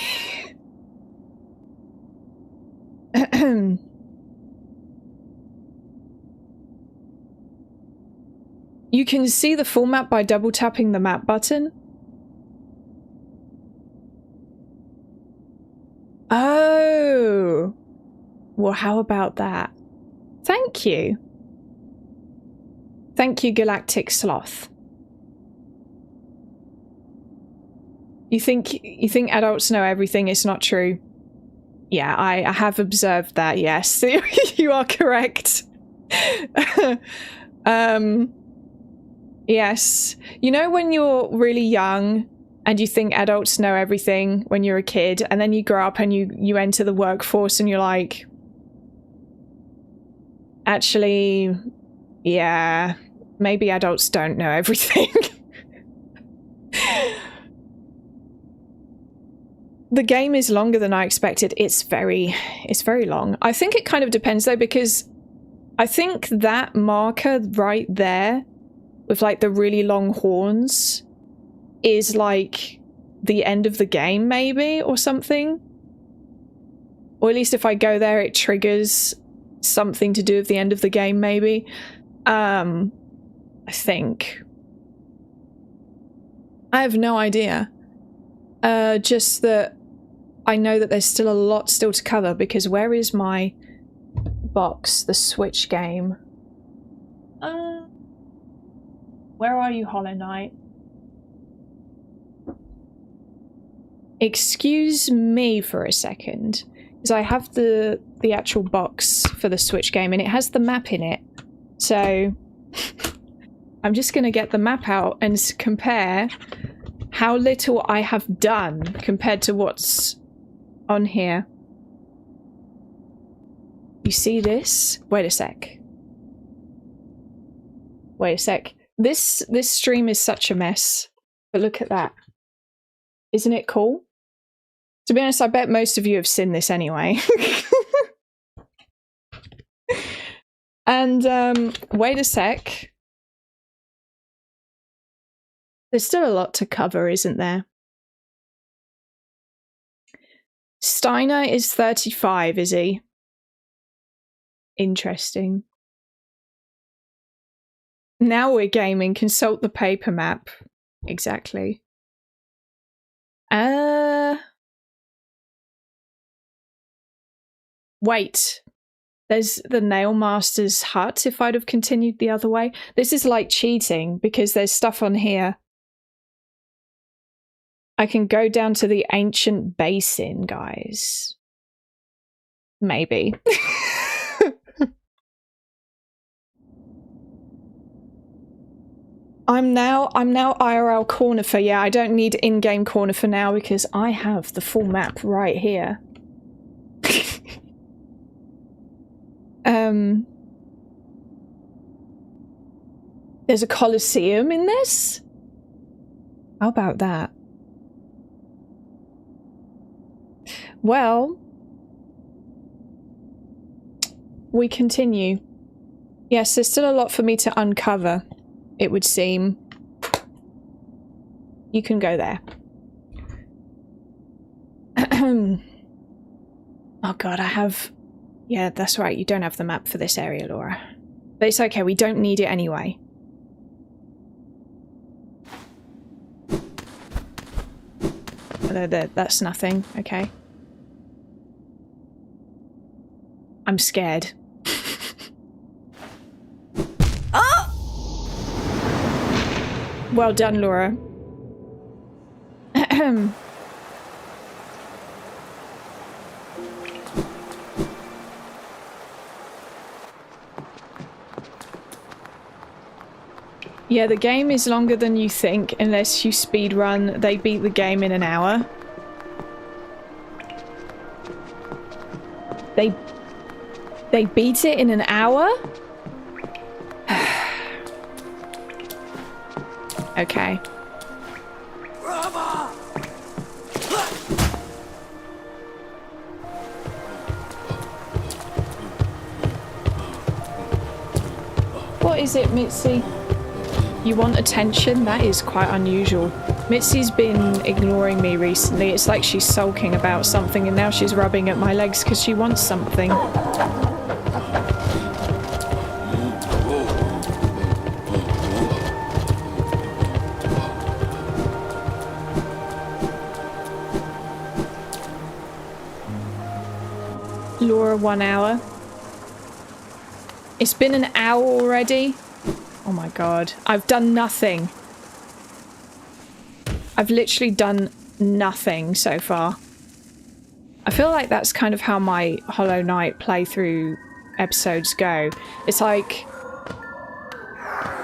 Speaker 1: You can see the full map by double tapping the map button. Oh. Well, how about that? Thank you. Thank you, Galactic Sloth. You think adults know everything? It's not true. Yeah, I have observed that, yes. You are correct. Yes. You know when you're really young and you think adults know everything when you're a kid, and then you grow up and you enter the workforce and you're like, actually, yeah, maybe adults don't know everything. The game is longer than I expected. It's very long. I think it kind of depends though, because I think that marker right there with like the really long horns is like the end of the game maybe, or something. Or at least if I go there it triggers something to do with the end of the game maybe. I think. I have no idea. Just that I know that there's still a lot still to cover, because where is my box? The Switch game. Where are you, Hollow Knight? Excuse me for a second, because I have the actual box for the Switch game and it has the map in it. So I'm just going to get the map out and compare how little I have done compared to what's on here. You see this? Wait a sec. Wait a sec. This stream is such a mess. But look at that. Isn't it cool? To be honest, I bet most of you have seen this anyway. And wait a sec. There's still a lot to cover, isn't there? Steiner is 35, is he? Interesting. Now we're gaming. Consult the paper map. Exactly. Wait. There's the Nailmaster's hut if I'd have continued the other way. This is like cheating because there's stuff on here. I can go down to the ancient basin, guys. Maybe. I'm now IRL corner for, yeah, I don't need in-game corner for now because I have the full map right here. There's a Colosseum in this? How about that? Well, we continue. Yes, there's still a lot for me to uncover, it would seem. You can go there. Oh god, I have... Yeah, that's right, you don't have the map for this area, Laura. But it's okay, we don't need it anyway. That's nothing, okay. I'm scared. Oh! Well done, Laura. Yeah, the game is longer than you think unless you speedrun. They beat the game in an hour. They beat it in an hour? Okay. What is it, Mitzi? You want attention? That is quite unusual. Mitzi's been ignoring me recently. It's like she's sulking about something and now she's rubbing at my legs because she wants something. Laura, 1 hour. It's been an hour already. Oh my god. I've done nothing. I've literally done nothing so far. I feel like that's kind of how my Hollow Knight playthrough episodes go. It's like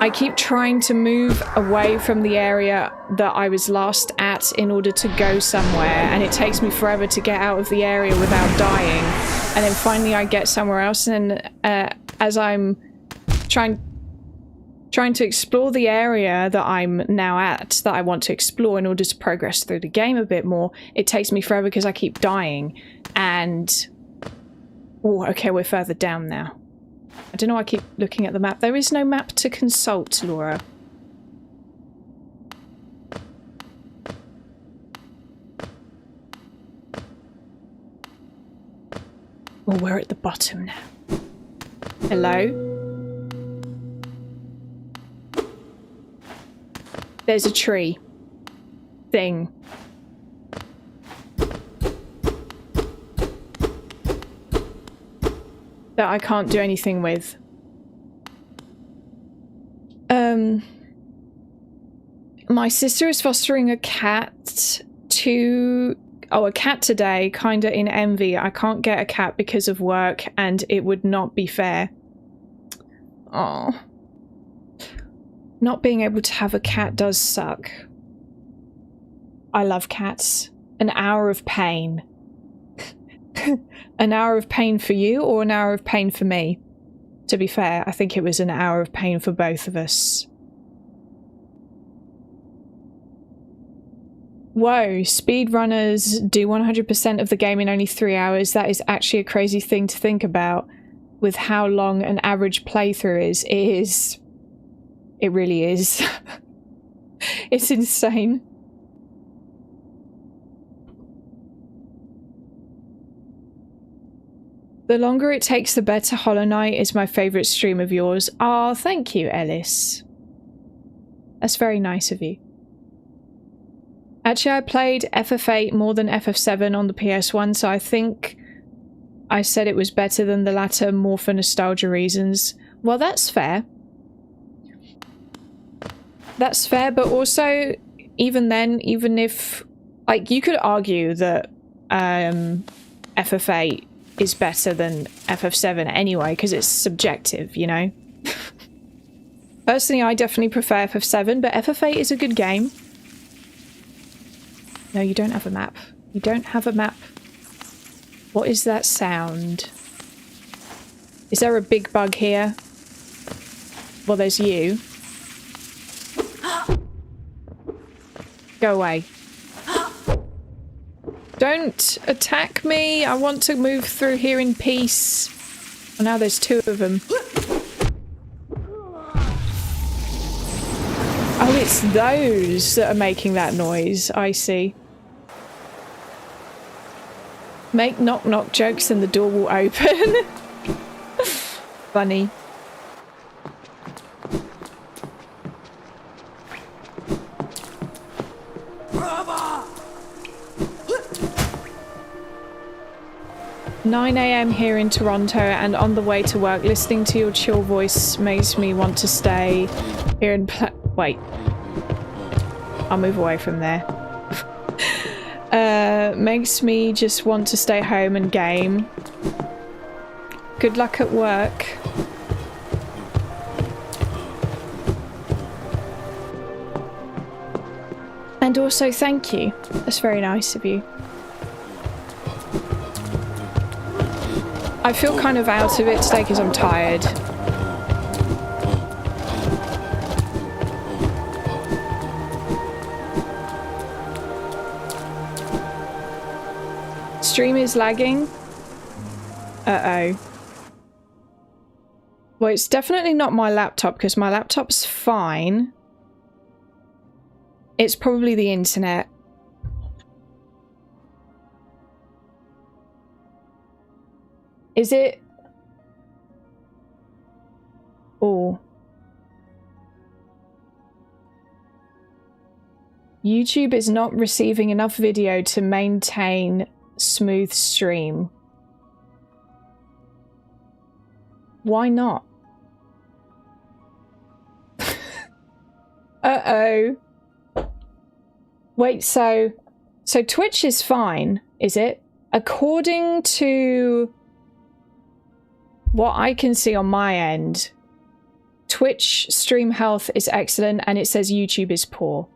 Speaker 1: I keep trying to move away from the area that I was last at in order to go somewhere, and it takes me forever to get out of the area without dying. And then finally I get somewhere else, and as I'm trying to explore the area that I'm now at, that I want to explore in order to progress through the game a bit more, it takes me forever because I keep dying. And... oh, okay, we're further down now. I don't know why I keep looking at the map. There is no map to consult, Laura. Oh, we're at the bottom now. Hello? There's a tree thing. That I can't do anything with. My sister is fostering a cat a cat today, kinda in envy. I can't get a cat because of work and it would not be fair. Oh. Not being able to have a cat does suck. I love cats. An hour of pain. An hour of pain for you or an hour of pain for me? To be fair, I think it was an hour of pain for both of us. Whoa, speedrunners do 100% of the game in only 3 hours. That is actually a crazy thing to think about with how long an average playthrough is. It is. It really is. It's insane. The longer it takes, the better. Hollow Knight is my favourite stream of yours. Ah, thank you, Ellis. That's very nice of you. Actually, I played FF8 more than FF7 on the PS1, so I think I said it was better than the latter more for nostalgia reasons. Well, that's fair. That's fair, but also, even then, even if... like, you could argue that FF8 is better than FF7 anyway, because it's subjective, you know? Personally, I definitely prefer FF7, but FF8 is a good game. No, you don't have a map. You don't have a map. What is that sound? Is there a big bug here? Well, there's you. Go away. Don't attack me. I want to move through here in peace. Oh, now there's two of them. Oh, it's those that are making that noise. I see. Make knock knock jokes and the door will open. Funny. Brava! 9 AM here in Toronto and on the way to work. Listening to your chill voice makes me want to stay here and wait. I'll move away from there. Makes me just want to stay home and game. Good luck at work. And also thank you. That's very nice of you. I feel kind of out of it today because I'm tired. Stream is lagging. Uh-oh. Well, it's definitely not my laptop because my laptop's fine. It's probably the internet. Is it? Oh. YouTube is not receiving enough video to maintain smooth stream. Why not? Uh-oh. Wait, so Twitch is fine, is it? According to what I can see on my end, Twitch stream health is excellent and it says YouTube is poor.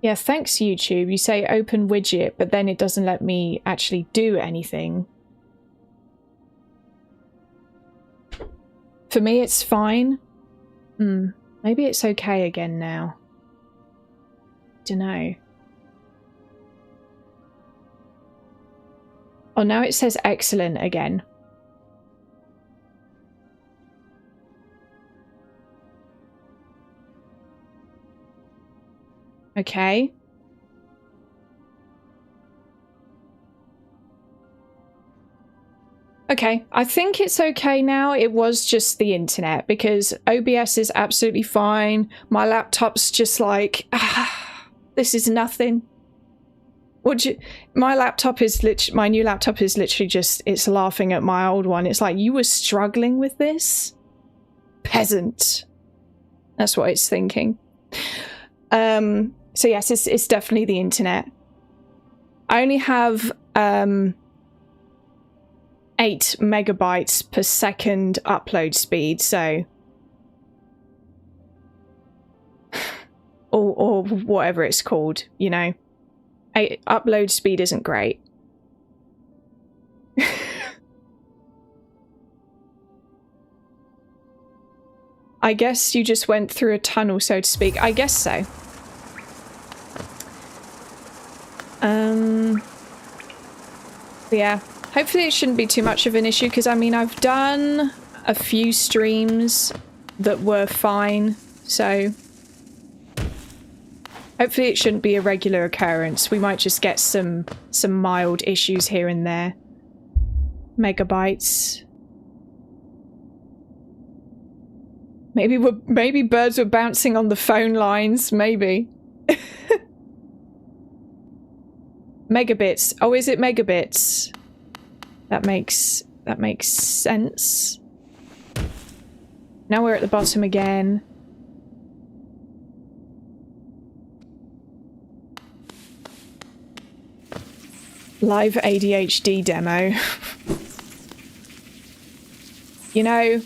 Speaker 1: Yeah, thanks YouTube. You say open widget, but then it doesn't let me actually do anything. For me, it's fine. Maybe it's okay again now. Dunno. Oh, now it says excellent again. Okay. Okay, I think it's okay now. It was just the internet because OBS is absolutely fine. My laptop's just like, this is nothing. My laptop is my new laptop is literally just, it's laughing at my old one. It's like, you were struggling with this? Peasant. That's what it's thinking. So yes, it's definitely the internet. I only have 8 megabytes per second upload speed, so or whatever it's called, you know. Upload speed isn't great. I guess you just went through a tunnel, so to speak. I guess so. Yeah, hopefully it shouldn't be too much of an issue because I mean I've done a few streams that were fine, so hopefully it shouldn't be a regular occurrence. We might just get some mild issues here and there. Megabytes. Maybe birds were bouncing on the phone lines, maybe. Megabits. Oh, is it megabits? That makes sense. Now we're at the bottom again. Live ADHD demo. You know,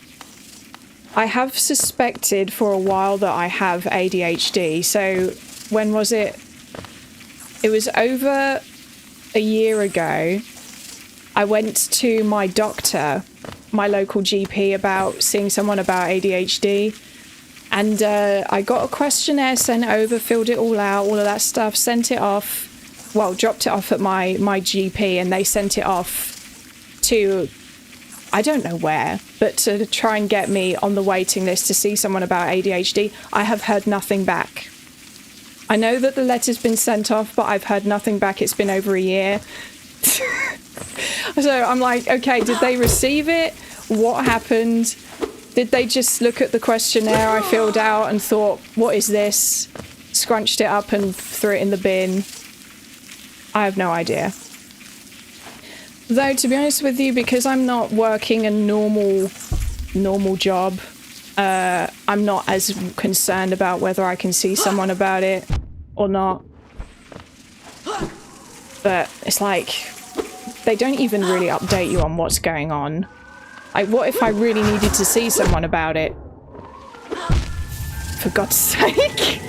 Speaker 1: I have suspected for a while that I have ADHD. So when was it? It was over a year ago. I went to my doctor, my local GP, about seeing someone about ADHD, And I got a questionnaire sent over, filled it all out, all of that stuff, sent it off. Well, dropped it off at my GP, and they sent it off to, I don't know where, but to try and get me on the waiting list to see someone about ADHD. I have heard nothing back. I know that the letter's been sent off, but I've heard nothing back. It's been over a year. So I'm like, okay, did they receive it? What happened? Did they just look at the questionnaire I filled out and thought, what is this? Scrunched it up and threw it in the bin? I have no idea. Though, to be honest with you, because I'm not working a normal job, I'm not as concerned about whether I can see someone about it or not. But it's like, they don't even really update you on what's going on. Like, what if I really needed to see someone about it? For God's sake.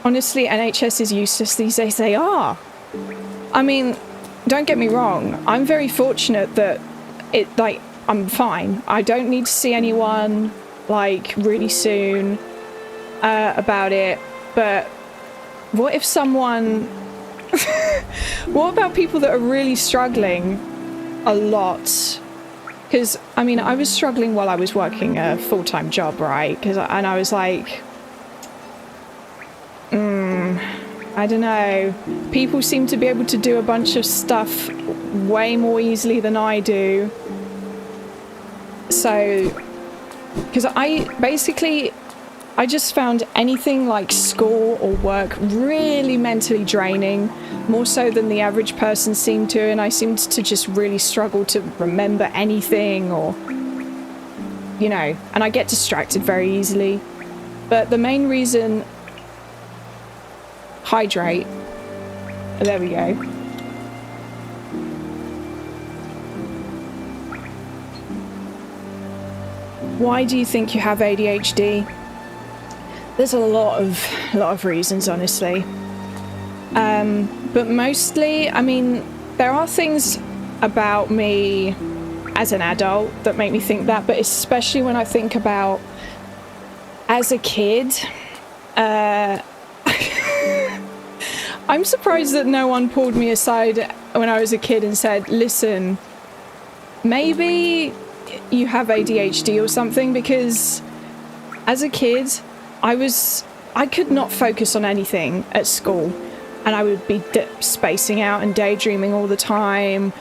Speaker 1: Honestly, NHS is useless these days. They are. I mean, don't get me wrong. I'm very fortunate that I'm fine. I don't need to see anyone, like, really soon about it. But what if someone... What about people that are really struggling a lot? Because, I mean, I was struggling while I was working a full-time job, right? And I was like... I don't know. People seem to be able to do a bunch of stuff way more easily than I do. So... Because I just found anything like school or work really mentally draining, more so than the average person seemed to, and I seemed to just really struggle to remember anything, or, you know, and I get distracted very easily. But the main reason... Hydrate. There we go. Why do you think you have ADHD? There's a lot of reasons, honestly. But mostly, I mean, there are things about me as an adult that make me think that, but especially when I think about as a kid, I'm surprised that no one pulled me aside when I was a kid and said, listen, maybe you have ADHD or something, because as a kid, I could not focus on anything at school, and I would be spacing out and daydreaming all the time.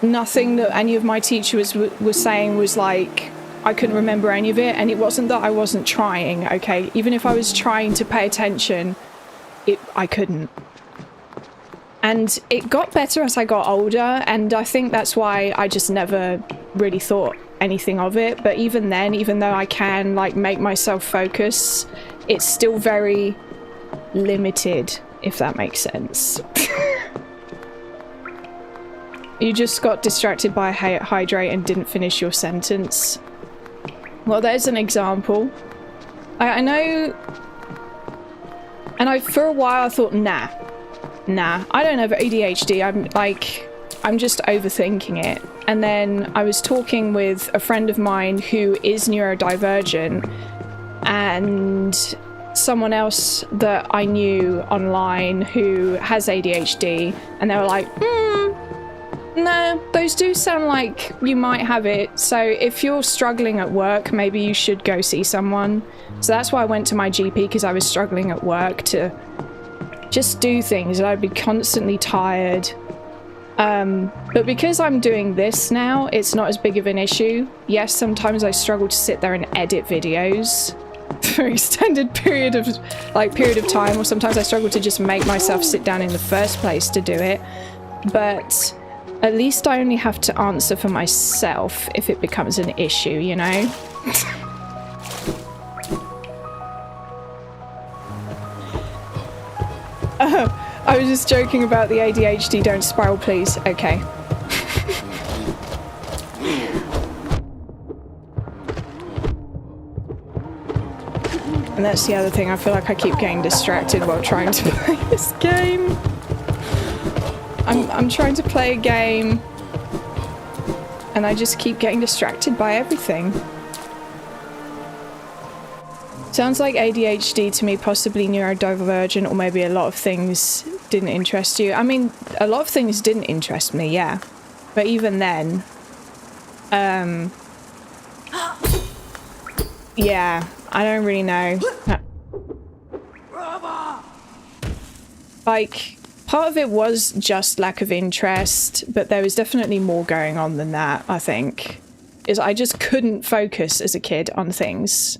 Speaker 1: Nothing that any of my teachers was saying was like, I couldn't remember any of it, and it wasn't that I wasn't trying, okay? Even if I was trying to pay attention, I couldn't. And it got better as I got older, and I think that's why I just never really thought anything of it. But even then, even though I can like make myself focus, it's still very limited, if that makes sense. You just got distracted by hydrate and didn't finish your sentence. Well, there's an example. I know, and for a while I thought, nah, I don't have ADHD. I'm just overthinking it. And then I was talking with a friend of mine who is neurodivergent, and someone else that I knew online who has ADHD, and they were like, no, those do sound like you might have it. So if you're struggling at work, maybe you should go see someone. So that's why I went to my GP, because I was struggling at work to just do things, and I'd be constantly tired. But because I'm doing this now, it's not as big of an issue. Yes, sometimes I struggle to sit there and edit videos for an extended period of time, or sometimes I struggle to just make myself sit down in the first place to do it. But at least I only have to answer for myself if it becomes an issue, you know? I was just joking about the ADHD. Don't spiral, please. Okay. And that's the other thing. I feel like I keep getting distracted while trying to play this game. I'm I'm trying to play a game and I just keep getting distracted by everything. Sounds like ADHD to me, possibly neurodivergent, or maybe a lot of things didn't interest you. I mean, a lot of things didn't interest me, yeah. But even then, yeah, I don't really know. Like, part of it was just lack of interest, but there was definitely more going on than that, I think. Is I just couldn't focus as a kid on things.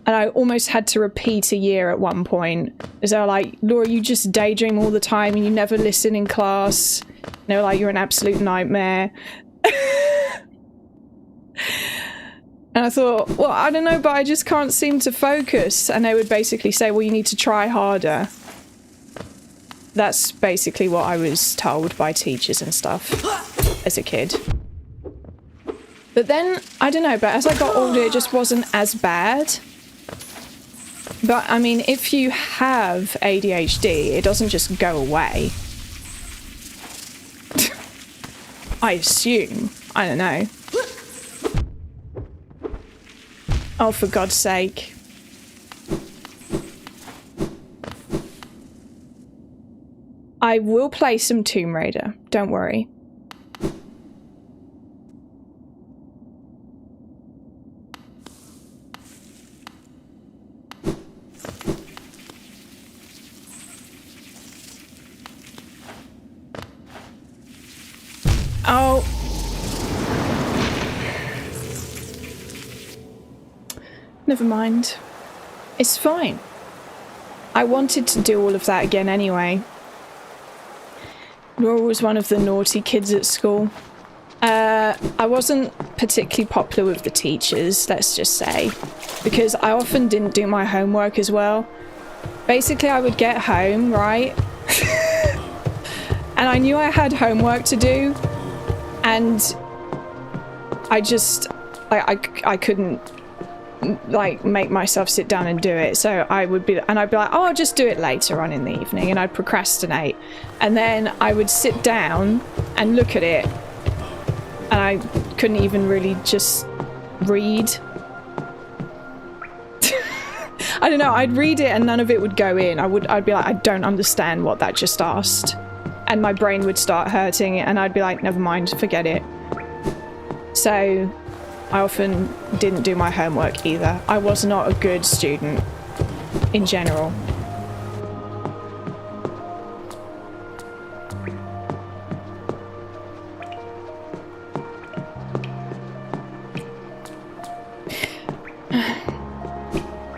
Speaker 1: And I almost had to repeat a year at one point. As they were like, Laura, you just daydream all the time and you never listen in class. And they were like, you're an absolute nightmare. And I thought, well, I don't know, but I just can't seem to focus. And they would basically say, well, you need to try harder. That's basically what I was told by teachers and stuff as a kid. But then, I don't know, but as I got older, it just wasn't as bad. But, I mean, if you have ADHD, it doesn't just go away. I assume. I don't know. Oh, for God's sake. I will play some Tomb Raider. Don't worry. Oh. Never mind. It's fine. I wanted to do all of that again anyway. Laura was one of the naughty kids at school. I wasn't particularly popular with the teachers, let's just say, because I often didn't do my homework as well. Basically, I would get home, right? And I knew I had homework to do, and I just, I couldn't, like, make myself sit down and do it. So I would be, and I'd be like, oh, I'll just do it later on in the evening, and I'd procrastinate. And then I would sit down and look at it, and I couldn't even really just read. I don't know, I'd read it and none of it would go in. I'd be like, I don't understand what that just asked. And my brain would start hurting, and I'd be like, never mind, forget it. So I often didn't do my homework either. I was not a good student in general.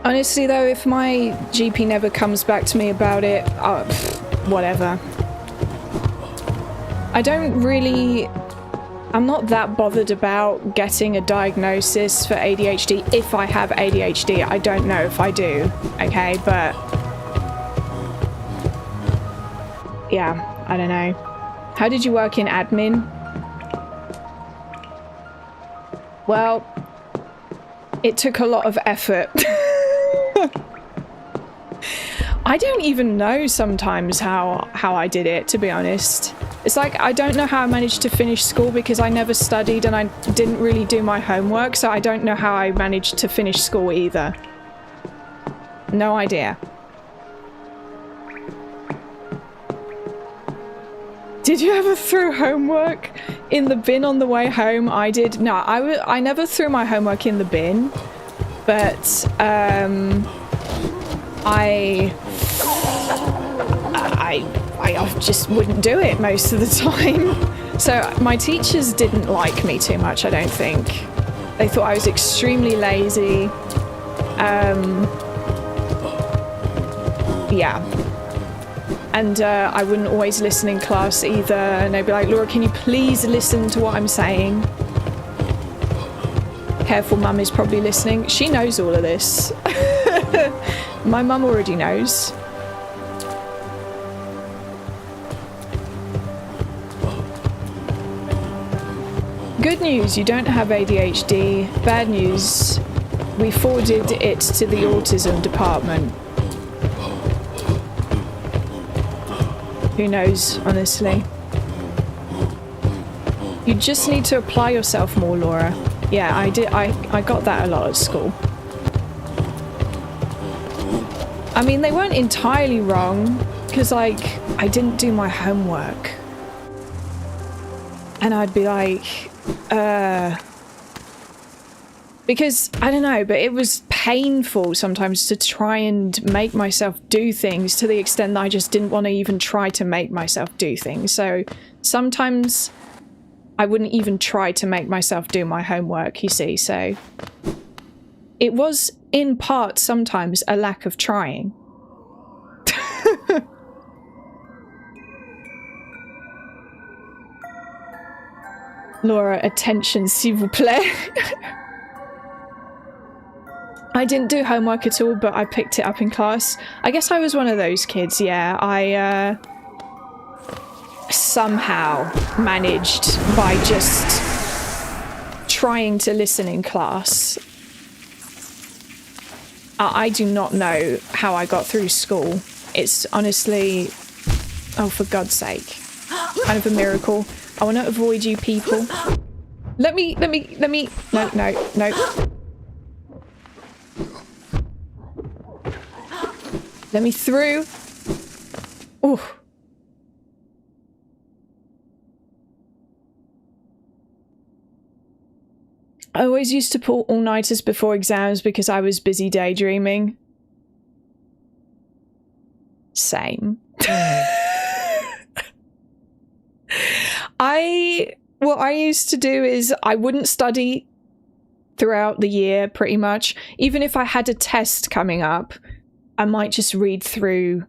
Speaker 1: Honestly though, if my GP never comes back to me about it, whatever. I'm not that bothered about getting a diagnosis for ADHD if I have ADHD. I don't know if I do, okay, but yeah, I don't know. How did you work in admin? Well, it took a lot of effort. I don't even know sometimes how I did it, to be honest. It's like, I don't know how I managed to finish school because I never studied and I didn't really do my homework, so I don't know how I managed to finish school either. No idea. Did you ever throw homework in the bin on the way home? I did. No, I never threw my homework in the bin, but I just wouldn't do it most of the time. So my teachers didn't like me too much, I don't think. They thought I was extremely lazy. Yeah. And I wouldn't always listen in class either. And they'd be like, Laura, can you please listen to what I'm saying? Careful, Mum is probably listening. She knows all of this. My mum already knows. Good news, you don't have ADHD. Bad news, we forwarded it to the autism department. Who knows, honestly. You just need to apply yourself more, Laura. Yeah, I did. I got that a lot at school. I mean, they weren't entirely wrong, because, like, I didn't do my homework. And I'd be like, because, I don't know, but it was painful sometimes to try and make myself do things to the extent that I just didn't want to even try to make myself do things. So sometimes I wouldn't even try to make myself do my homework, you see, so it was in part sometimes a lack of trying. Laura, attention, s'il vous plaît. I didn't do homework at all, but I picked it up in class. I guess I was one of those kids, yeah. I somehow managed by just trying to listen in class. I do not know how I got through school. It's honestly, oh, for God's sake, kind of a miracle. I want to avoid you people. Let me, no. Let me through. Ooh. I always used to pull all-nighters before exams because I was busy daydreaming. Same. What I used to do is I wouldn't study throughout the year, pretty much. Even if I had a test coming up, I might just read through,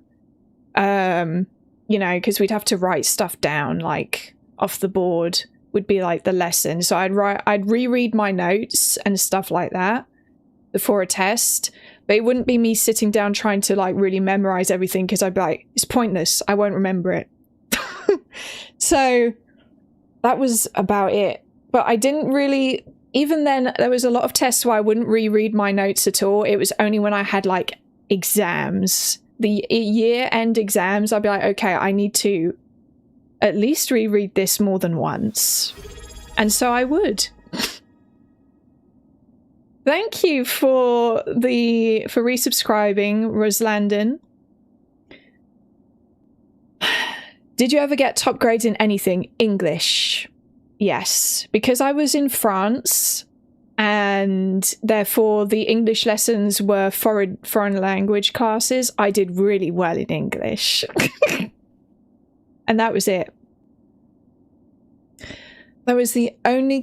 Speaker 1: you know, because we'd have to write stuff down, like, off the board would be, like, the lesson. So I'd reread my notes and stuff like that before a test. But it wouldn't be me sitting down trying to, like, really memorize everything, because I'd be like, it's pointless. I won't remember it. So that was about it. But I didn't really, even then, there was a lot of tests where I wouldn't reread my notes at all. It was only when I had, like, exams, the year-end exams, I'd be like, okay, I need to at least reread this more than once. And so I would. Thank you for resubscribing, Roslandon. Did you ever get top grades in anything? English. Yes, because I was in France and therefore the English lessons were foreign language classes. I did really well in English. And that was it. That was the only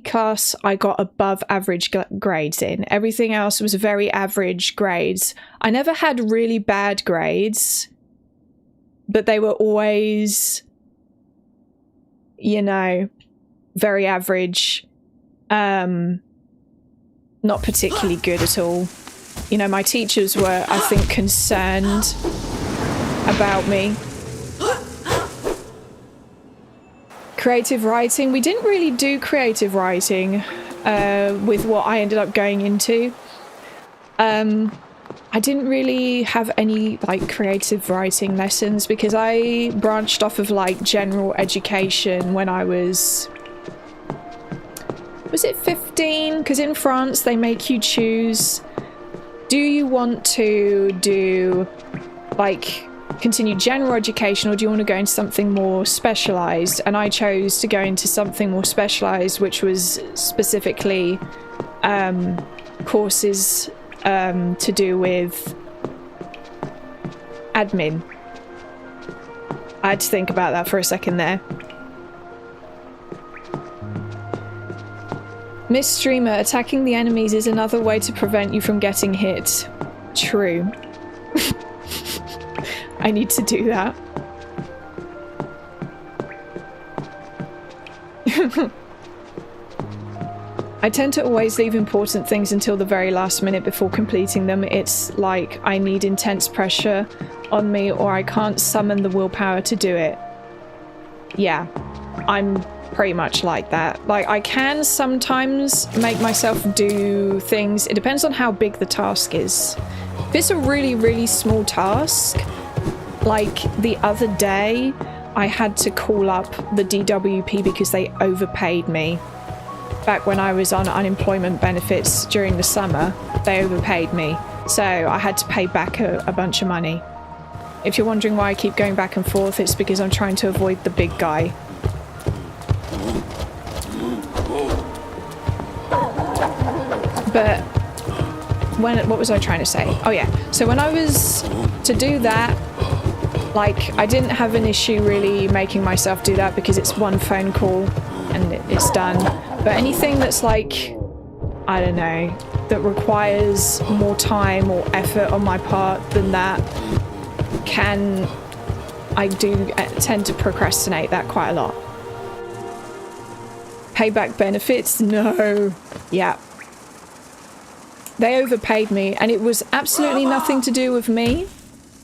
Speaker 1: class I got above average grades in. Everything else was very average grades. I never had really bad grades, but they were always, you know, very average. Not particularly good at all. You know, my teachers were, I think, concerned about me. Creative writing. We didn't really do creative writing with what I ended up going into. I didn't really have any, like, creative writing lessons because I branched off of, like, general education when I was it 15? Because in France they make you choose, do you want to do, like, continue general education, or do you want to go into something more specialized? And I chose to go into something more specialized, which was specifically courses to do with admin. I had to think about that for a second there. Miss Streamer, attacking the enemies is another way to prevent you from getting hit. True. I need to do that. I tend to always leave important things until the very last minute before completing them. It's like I need intense pressure on me or I can't summon the willpower to do it. Yeah, I'm pretty much like that. Like, I can sometimes make myself do things. It depends on how big the task is. If it's a really, really small task, Like the other day, I had to call up the DWP because they overpaid me. Back when I was on unemployment benefits during the summer, they overpaid me. So I had to pay back a bunch of money. If you're wondering why I keep going back and forth, it's because I'm trying to avoid the big guy. But what was I trying to say? Oh yeah, so when I was to do that, like, I didn't have an issue really making myself do that because it's one phone call and it's done. But anything that's like, I don't know, that requires more time or effort on my part than that, I do tend to procrastinate that quite a lot. Payback benefits? No. Yeah. They overpaid me and it was absolutely nothing to do with me.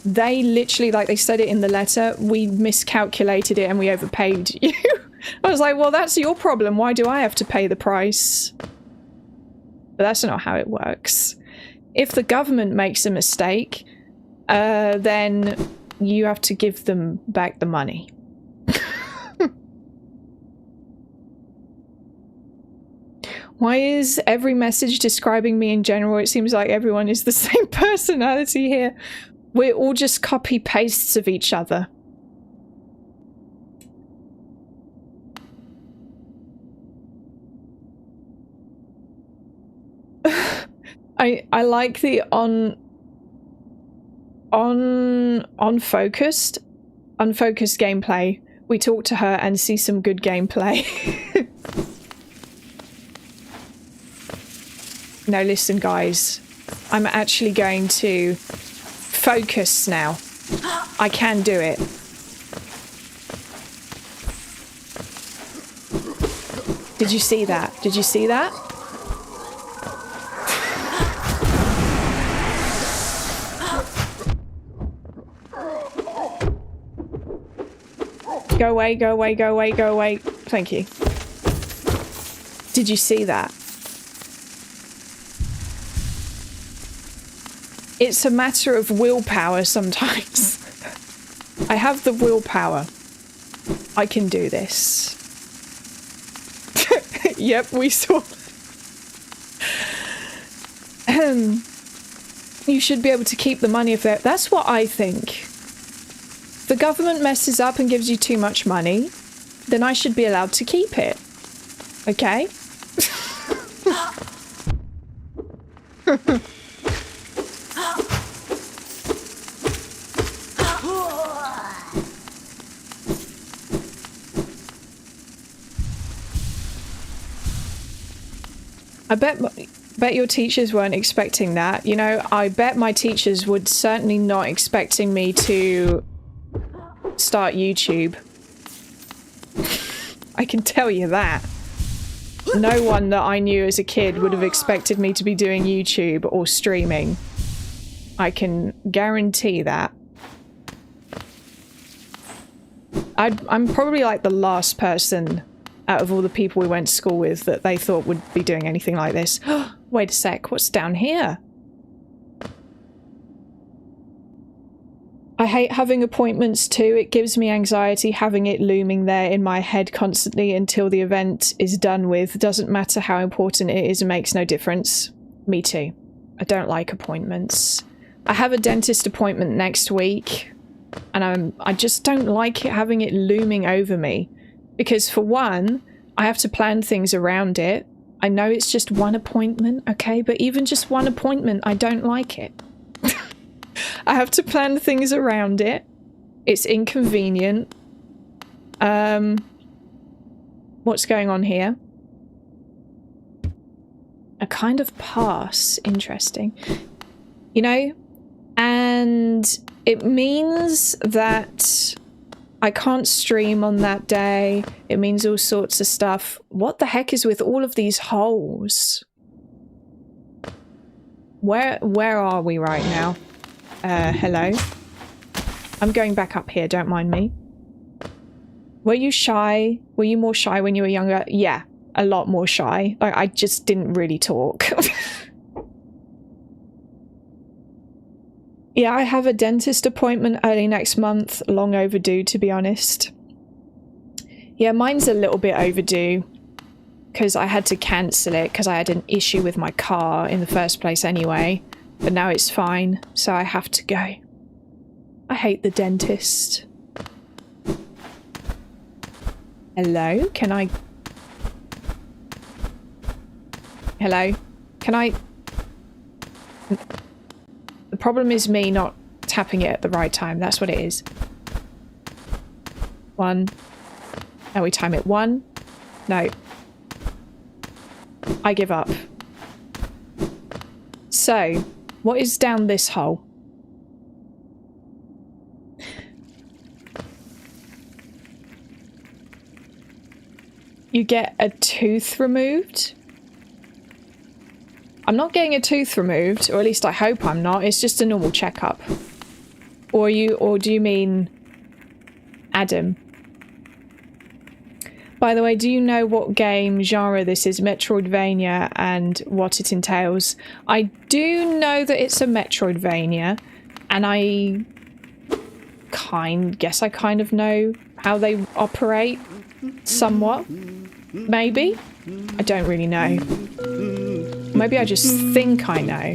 Speaker 1: They literally, like they said it in the letter, we miscalculated it and we overpaid you. I was like, well, that's your problem. Why do I have to pay the price? But that's not how it works. If the government makes a mistake, then you have to give them back the money. Why is every message describing me in general? It seems like everyone is the same personality here. We're all just copy-pastes of each other. I like the unfocused gameplay. We talk to her and see some good gameplay. No, listen, guys. I'm actually going to focus now. I can do it. Did you see that? Did you see that? Go away, go away, go away, go away. Thank you. Did you see that? It's a matter of willpower sometimes. I have the willpower. I can do this. Yep, we saw. You should be able to keep the money if they're... That's what I think. If the government messes up and gives you too much money, then I should be allowed to keep it. Okay? I bet your teachers weren't expecting that. You know, I bet my teachers would certainly not expecting me to start YouTube. I can tell you that. No one that I knew as a kid would have expected me to be doing YouTube or streaming. I can guarantee that. I'm probably like the last person out of all the people we went to school with that they thought would be doing anything like this. Wait a sec, what's down here? I hate having appointments too. It gives me anxiety having it looming there in my head constantly until the event is done with. Doesn't matter how important it is, it makes no difference. Me too. I don't like appointments. I have a dentist appointment next week and I just don't like having it looming over me. Because for one, I have to plan things around it. I know it's just one appointment, okay? But even just one appointment, I don't like it. I have to plan things around it. It's inconvenient. What's going on here? A kind of pass. Interesting. You know? And it means that I can't stream on that day. It means all sorts of stuff. What the heck is with all of these holes? Where are we right now? Hello? I'm going back up here, don't mind me. Were you shy? Were you more shy when you were younger? Yeah, a lot more shy. Like, I just didn't really talk. Yeah, I have a dentist appointment early next month. Long overdue, to be honest. Yeah, mine's a little bit overdue because I had to cancel it because I had an issue with my car in the first place anyway. But now it's fine, so I have to go. I hate the dentist. Hello? Can I... Hello? Can I... The problem is me not tapping it at the right time. That's what it is. 1. Now we time it 1. No. I give up. So, what is down this hole? You get a tooth removed? I'm not getting a tooth removed, or at least I hope I'm not. It's just a normal checkup. Or do you mean Adam? By the way, do you know what game genre this is? Metroidvania, and what it entails? I do know that it's a Metroidvania, and I guess I kind of know how they operate. Somewhat. Maybe? I don't really know. Maybe I just think I know.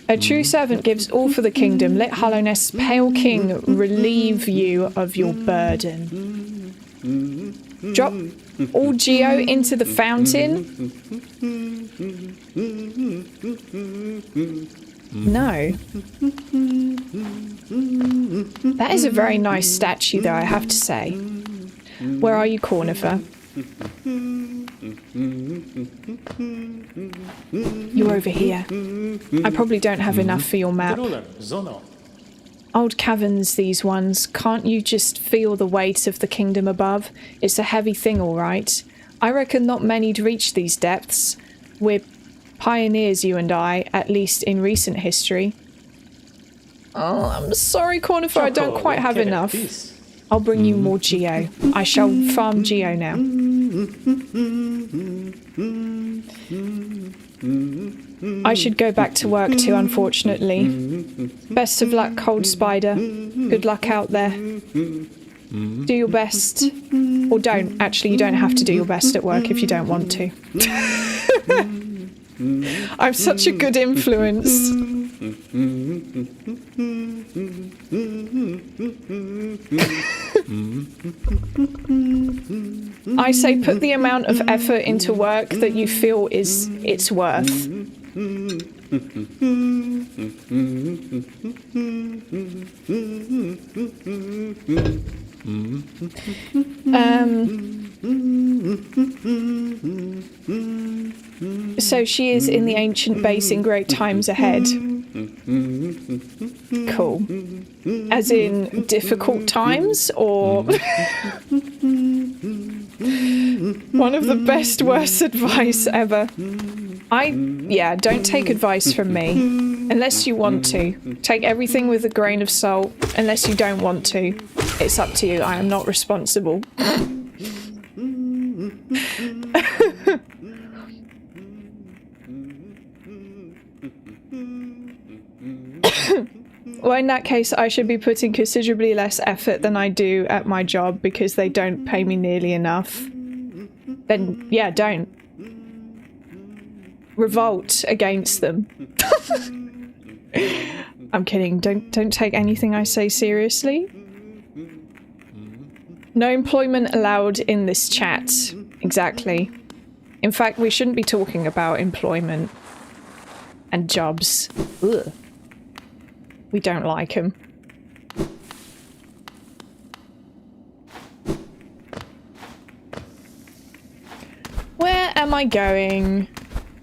Speaker 1: A true servant gives all for the kingdom. Let Hallownest's pale king relieve you of your burden. Drop all Geo into the fountain? No. That is a very nice statue though, I have to say. Where are you, Cornifer? You're over here. I probably don't have enough for your map. Old caverns, these ones. Can't you just feel the weight of the kingdom above? It's a heavy thing, all right. I reckon not many'd reach these depths. We're pioneers, you and I, at least in recent history. Oh, I'm sorry, Cornifer, I don't quite have enough. I'll bring you more Geo. I shall farm Geo now. I should go back to work too, unfortunately. Best of luck, Cold Spider. Good luck out there. Do your best. Or don't. Actually, you don't have to do your best at work if you don't want to. I'm such a good influence. I say put the amount of effort into work that you feel it's worth. So she is in the ancient base in great times ahead. Cool. As in difficult times, or one of the best worst advice ever. Yeah, don't take advice from me unless you want to. Take everything with a grain of salt unless you don't want to. It's up to you. I am not responsible. Well, in that case, I should be putting considerably less effort than I do at my job because they don't pay me nearly enough. Then, yeah, don't. Revolt against them. I'm kidding. Don't take anything I say seriously. No employment allowed in this chat. Exactly. In fact, we shouldn't be talking about employment and jobs. Ugh. We don't like them. Where am I going?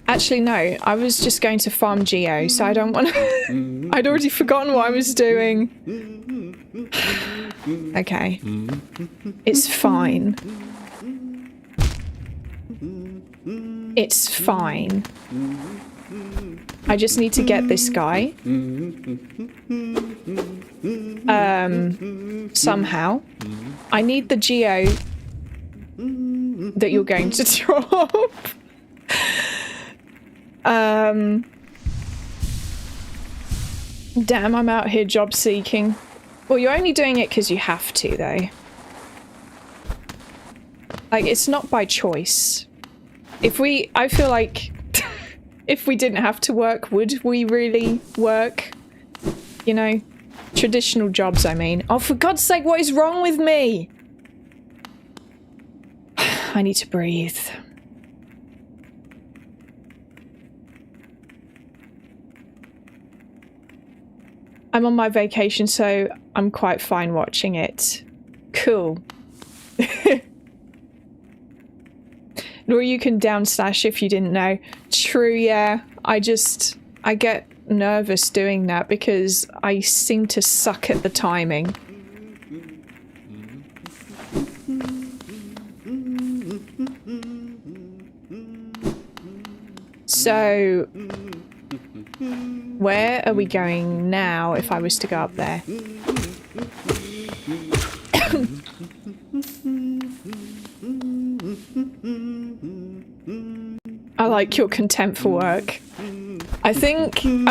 Speaker 1: Actually, no. I was just going to farm Geo, so I don't want to... I'd already forgotten what I was doing. Okay. It's fine. It's fine. I just need to get this guy. Somehow. I need the Geo that you're going to drop. Damn, I'm out here job seeking. Well, you're only doing it because you have to, though. Like, it's not by choice. I feel like if we didn't have to work, would we really work? You know? Traditional jobs, I mean. Oh, for God's sake, what is wrong with me? I need to breathe. I'm on my vacation, so I'm quite fine watching it. Cool. Or you can down slash if you didn't know. True, yeah. I get nervous doing that because I seem to suck at the timing. So, where are we going now if I was to go up there? I like your contempt for work. I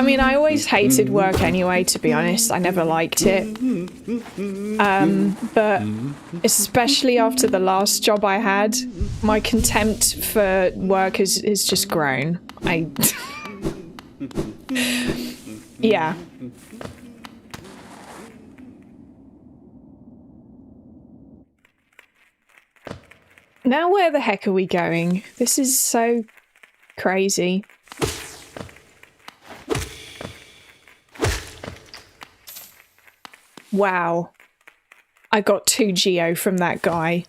Speaker 1: mean, I always hated work anyway, to be honest. I never liked it. But especially after the last job I had, my contempt for work has just grown. Yeah. Now where the heck are we going? This is so crazy. Wow. I got 2 geo from that guy.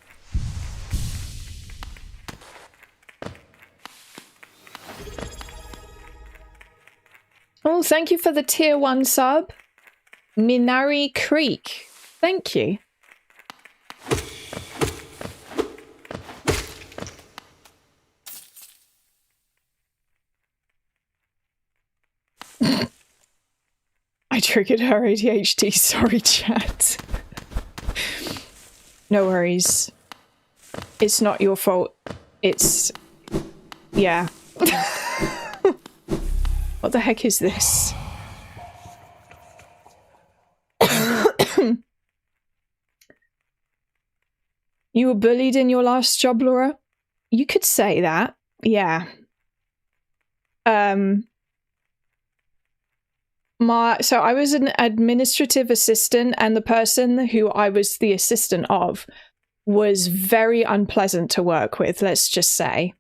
Speaker 1: Oh, thank you for the tier 1 sub. Minari Creek. Thank you. I triggered her ADHD, sorry chat. No worries. It's not your fault. It's... yeah. What the heck is this? You were bullied in your last job, Laura? You could say that. Yeah. So I was an administrative assistant, and the person who I was the assistant of was very unpleasant to work with, let's just say.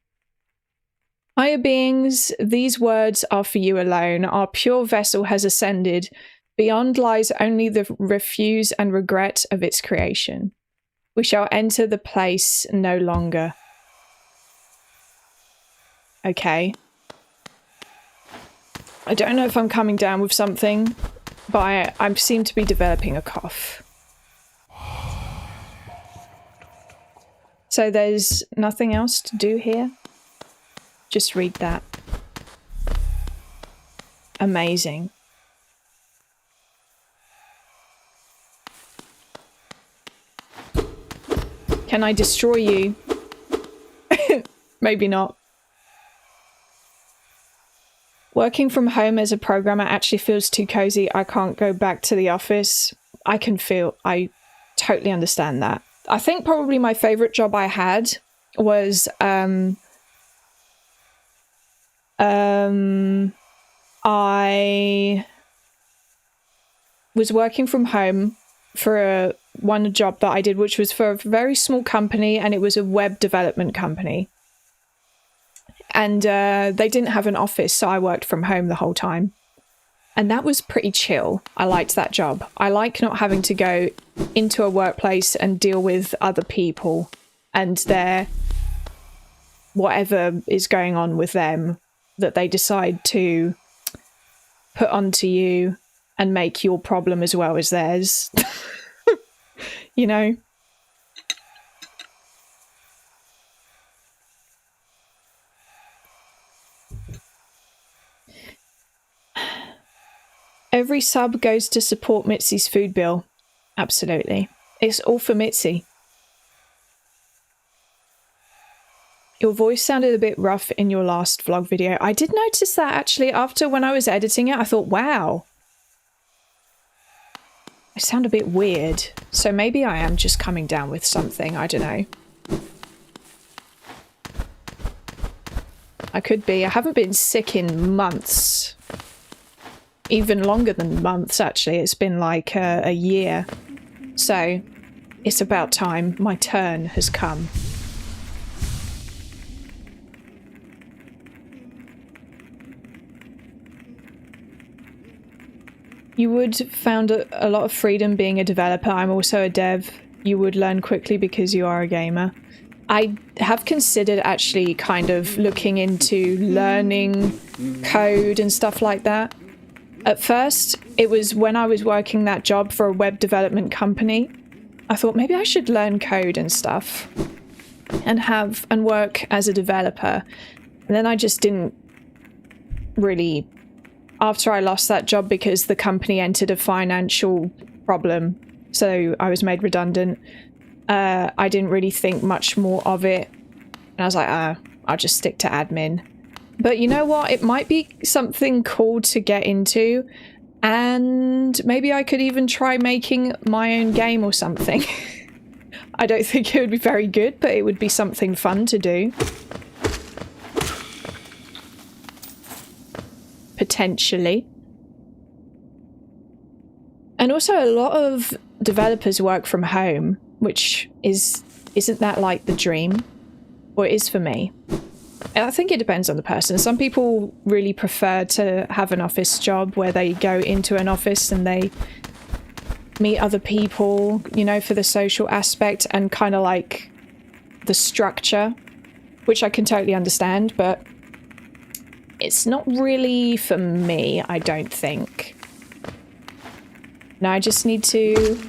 Speaker 1: Higher beings, these words are for you alone. Our pure vessel has ascended. Beyond lies only the refuse and regret of its creation. We shall enter the place no longer. Okay. I don't know if I'm coming down with something, but I seem to be developing a cough. So there's nothing else to do here? Just read that. Amazing. Can I destroy you? Maybe not. Working from home as a programmer actually feels too cozy. I can't go back to the office. I totally understand that. I think probably my favorite job I had was I was working from home for one job that I did, which was for a very small company, and it was a web development company. And they didn't have an office, so I worked from home the whole time. And that was pretty chill. I liked that job. I like not having to go into a workplace and deal with other people and their whatever is going on with them that they decide to put onto you and make your problem as well as theirs. You know? Every sub goes to support Mitzi's food bill. Absolutely. It's all for Mitzi. Your voice sounded a bit rough in your last vlog video. I did notice that actually after when I was editing it. I thought, wow. I sound a bit weird. So maybe I am just coming down with something. I don't know. I could be. I haven't been sick in months. Even longer than months, actually. It's been like a year. So it's about time. My turn has come. You would found a lot of freedom being a developer. I'm also a dev. You would learn quickly because you are a gamer. I have considered actually kind of looking into learning code and stuff like that. At first, it was when I was working that job for a web development company. I thought maybe I should learn code and stuff and work as a developer. And then I just didn't really, after I lost that job because the company entered a financial problem, so I was made redundant. I didn't really think much more of it. And I was like, I'll just stick to admin. But you know what? It might be something cool to get into. And maybe I could even try making my own game or something. I don't think it would be very good, but it would be something fun to do. Potentially. And also a lot of developers work from home, which isn't that like the dream? Or it is for me. And I think it depends on the person. Some people really prefer to have an office job where they go into an office and they meet other people, you know, for the social aspect and kind of like the structure, which I can totally understand, but it's not really for me, I don't think. No, I just need to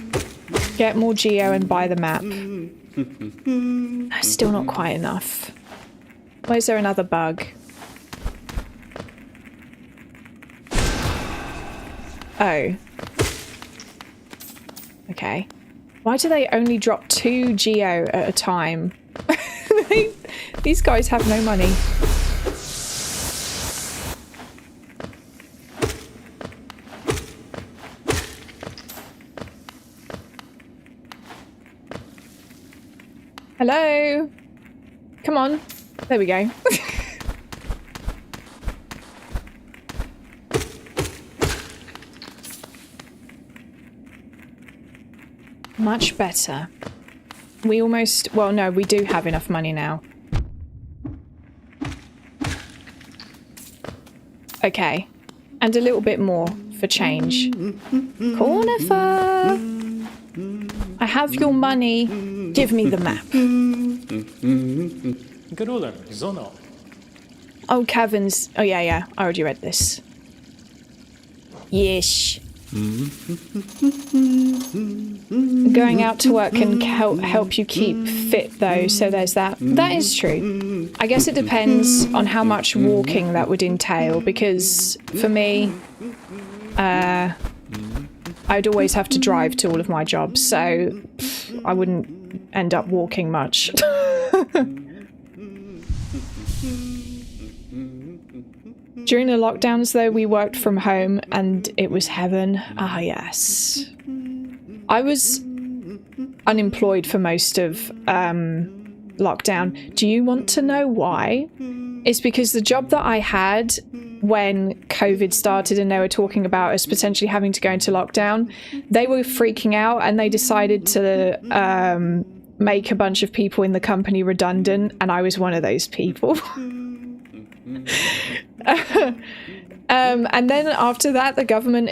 Speaker 1: get more geo and buy the map. Still not quite enough. Why is there another bug? Oh. Okay. Why do they only drop 2 geo at a time? These guys have no money. Hello? Come on. There we go. Much better. We almost... Well, no, we do have enough money now. Okay. And a little bit more for change. Cornifer! I have your money. Give me the map. Oh, Caverns. Oh, yeah. I already read this. Yes. Going out to work can help you keep fit, though, so there's that. That is true. I guess it depends on how much walking that would entail, because for me, I'd always have to drive to all of my jobs, so I wouldn't end up walking much. During the lockdowns, though, we worked from home and it was heaven. Ah, yes. I was unemployed for most of lockdown. Do you want to know why? It's because the job that I had when COVID started and they were talking about us potentially having to go into lockdown, they were freaking out and they decided to make a bunch of people in the company redundant, and I was one of those people. And then after that, the government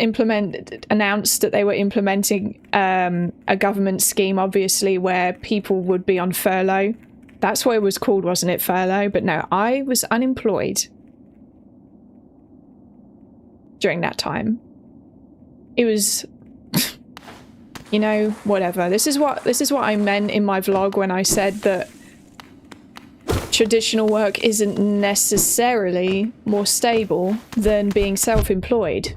Speaker 1: announced that they were implementing a government scheme, obviously, where people would be on furlough. That's what it was called, wasn't it? Furlough. But no, I was unemployed during that time. It was, you know, whatever. This is what I meant in my vlog when I said that traditional work isn't necessarily more stable than being self-employed.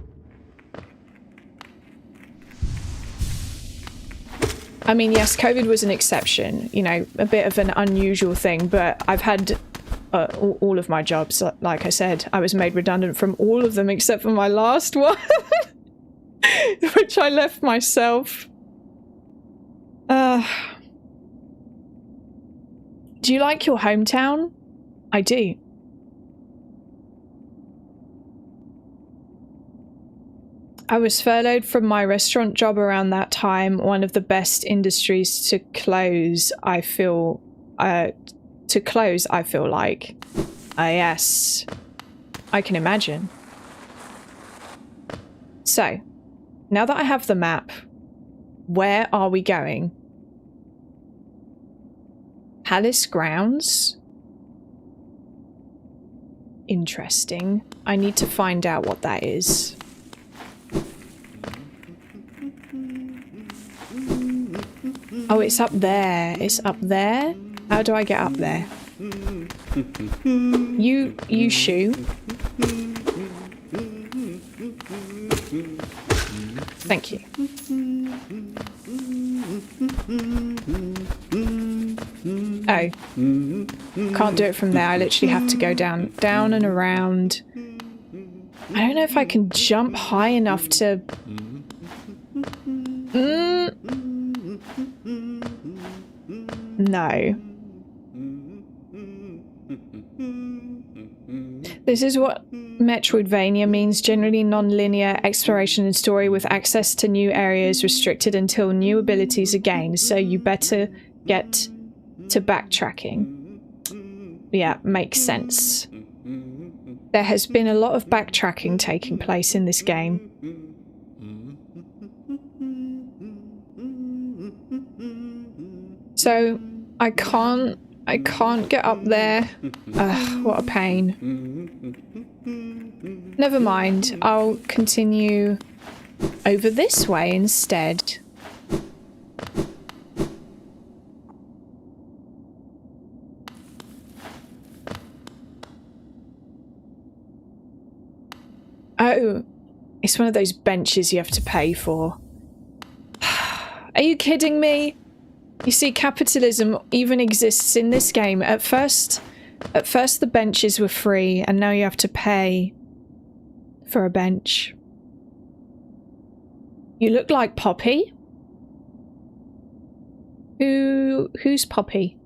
Speaker 1: I mean, yes, COVID was an exception, you know, a bit of an unusual thing, but I've had all of my jobs. Like I said, I was made redundant from all of them except for my last one, which I left myself. Do you like your hometown? I do. I was furloughed from my restaurant job around that time. One of the best industries to close, I feel like. Yes. I can imagine. So, now that I have the map, where are we going? Palace grounds? Interesting. I need to find out what that is. Oh, it's up there. It's up there? How do I get up there? You shoe. Thank you. Oh. Can't do it from there. I literally have to go down and around. I don't know if I can jump high enough to... No. This is what Metroidvania means, generally non-linear exploration and story with access to new areas restricted until new abilities are gained, so you better get to backtracking. Yeah, makes sense. There has been a lot of backtracking taking place in this game. So, I can't get up there. Ugh, what a pain. Never mind, I'll continue over this way instead. Oh, it's one of those benches you have to pay for. Are you kidding me? You see, capitalism even exists in this game. At first the benches were free, and now you have to pay for a bench. You look like Poppy? Who's Poppy?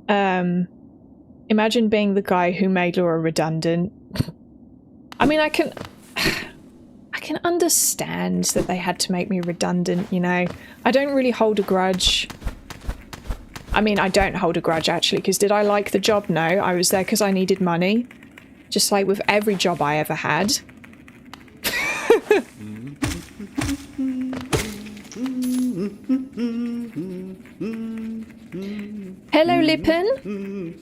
Speaker 1: Imagine being the guy who made Laura redundant. I mean, I can understand that they had to make me redundant, you know. I don't really hold a grudge. I mean, I don't hold a grudge, actually, because did I like the job? No, I was there because I needed money. Just like with every job I ever had. Hello, Lippen.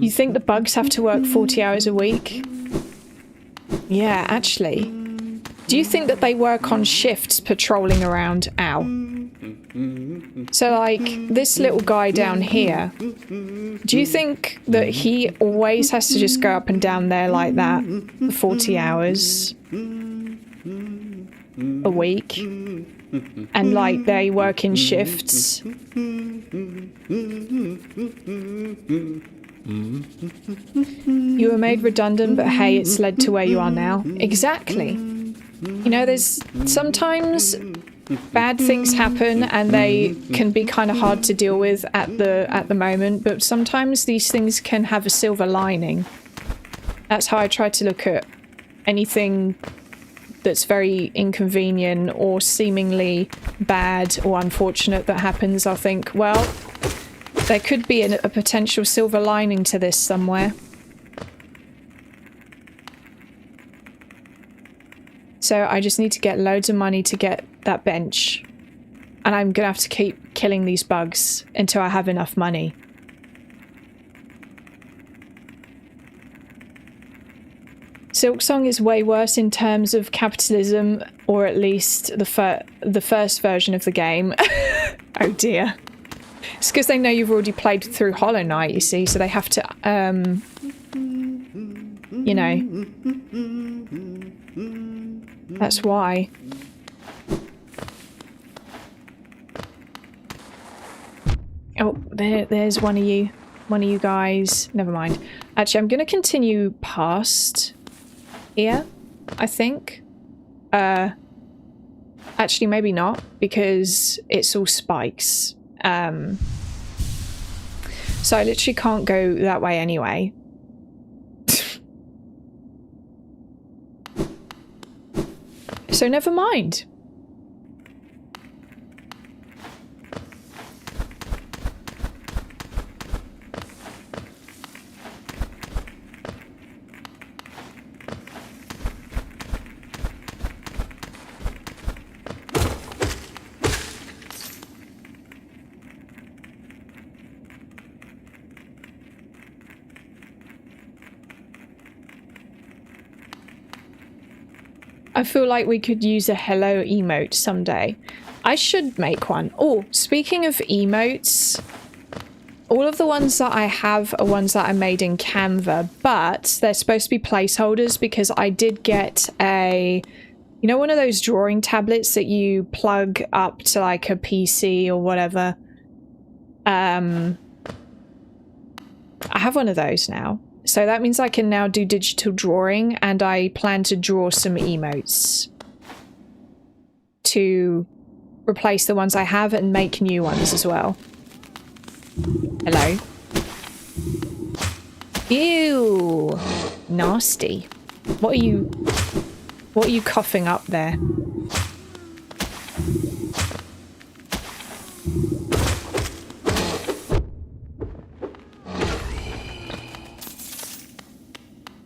Speaker 1: You think the bugs have to work 40 hours a week? Yeah, actually. Do you think that they work on shifts patrolling around? Ow. So, like, this little guy down here, do you think that he always has to just go up and down there like that for 40 hours a week? And, like, they work in shifts? You were made redundant, but hey, it's led to where you are now. Exactly. You know, there's sometimes bad things happen and they can be kind of hard to deal with at the moment, but sometimes these things can have a silver lining. That's how I try to look at anything that's very inconvenient or seemingly bad or unfortunate that happens. I'll think, well, there could be a potential silver lining to this somewhere. So I just need to get loads of money to get that bench. And I'm gonna have to keep killing these bugs until I have enough money. Silksong is way worse in terms of capitalism, or at least the first version of the game. Oh dear. It's because they know you've already played through Hollow Knight, you see, so they have to, you know. That's why. Oh, there's one of you. One of you guys. Never mind. Actually, I'm going to continue past here, I think. Actually, maybe not, because it's all spikes. So I literally can't go that way anyway. So never mind. I feel like we could use a hello emote someday. I should make one. Oh, speaking of emotes, all of the ones that I have are ones that I made in Canva, but they're supposed to be placeholders because I did get a, you know, one of those drawing tablets that you plug up to like a PC or whatever. I have one of those now. So that means I can now do digital drawing, and I plan to draw some emotes to replace the ones I have and make new ones as well. Hello. Ew. Nasty. What are you coughing up there?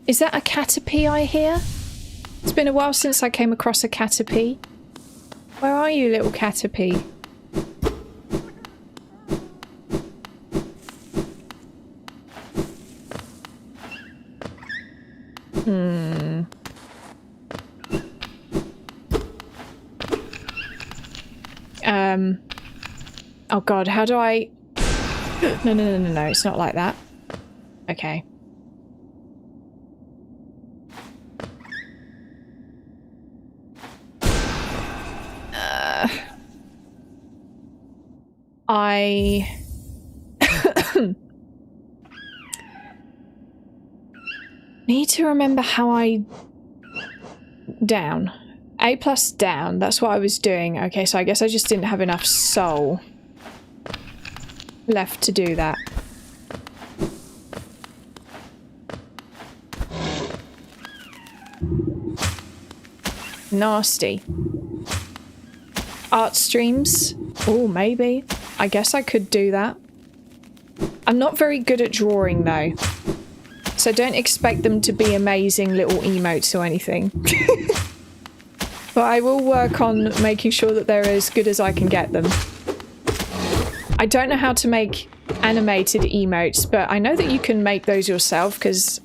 Speaker 1: Is that a caterpie I hear? It's been a while since I came across a caterpie. Where are you, little caterpie? Oh god, how do I... No, it's not like that. Okay. I need to remember how I... Down. A plus down, that's what I was doing. Okay, so I guess I just didn't have enough soul left to do that. Nasty. Art streams? Oh, maybe. I guess I could do that. I'm not very good at drawing though, so don't expect them to be amazing little emotes or anything. But I will work on making sure that they're as good as I can get them. I don't know how to make animated emotes, but I know that you can make those yourself because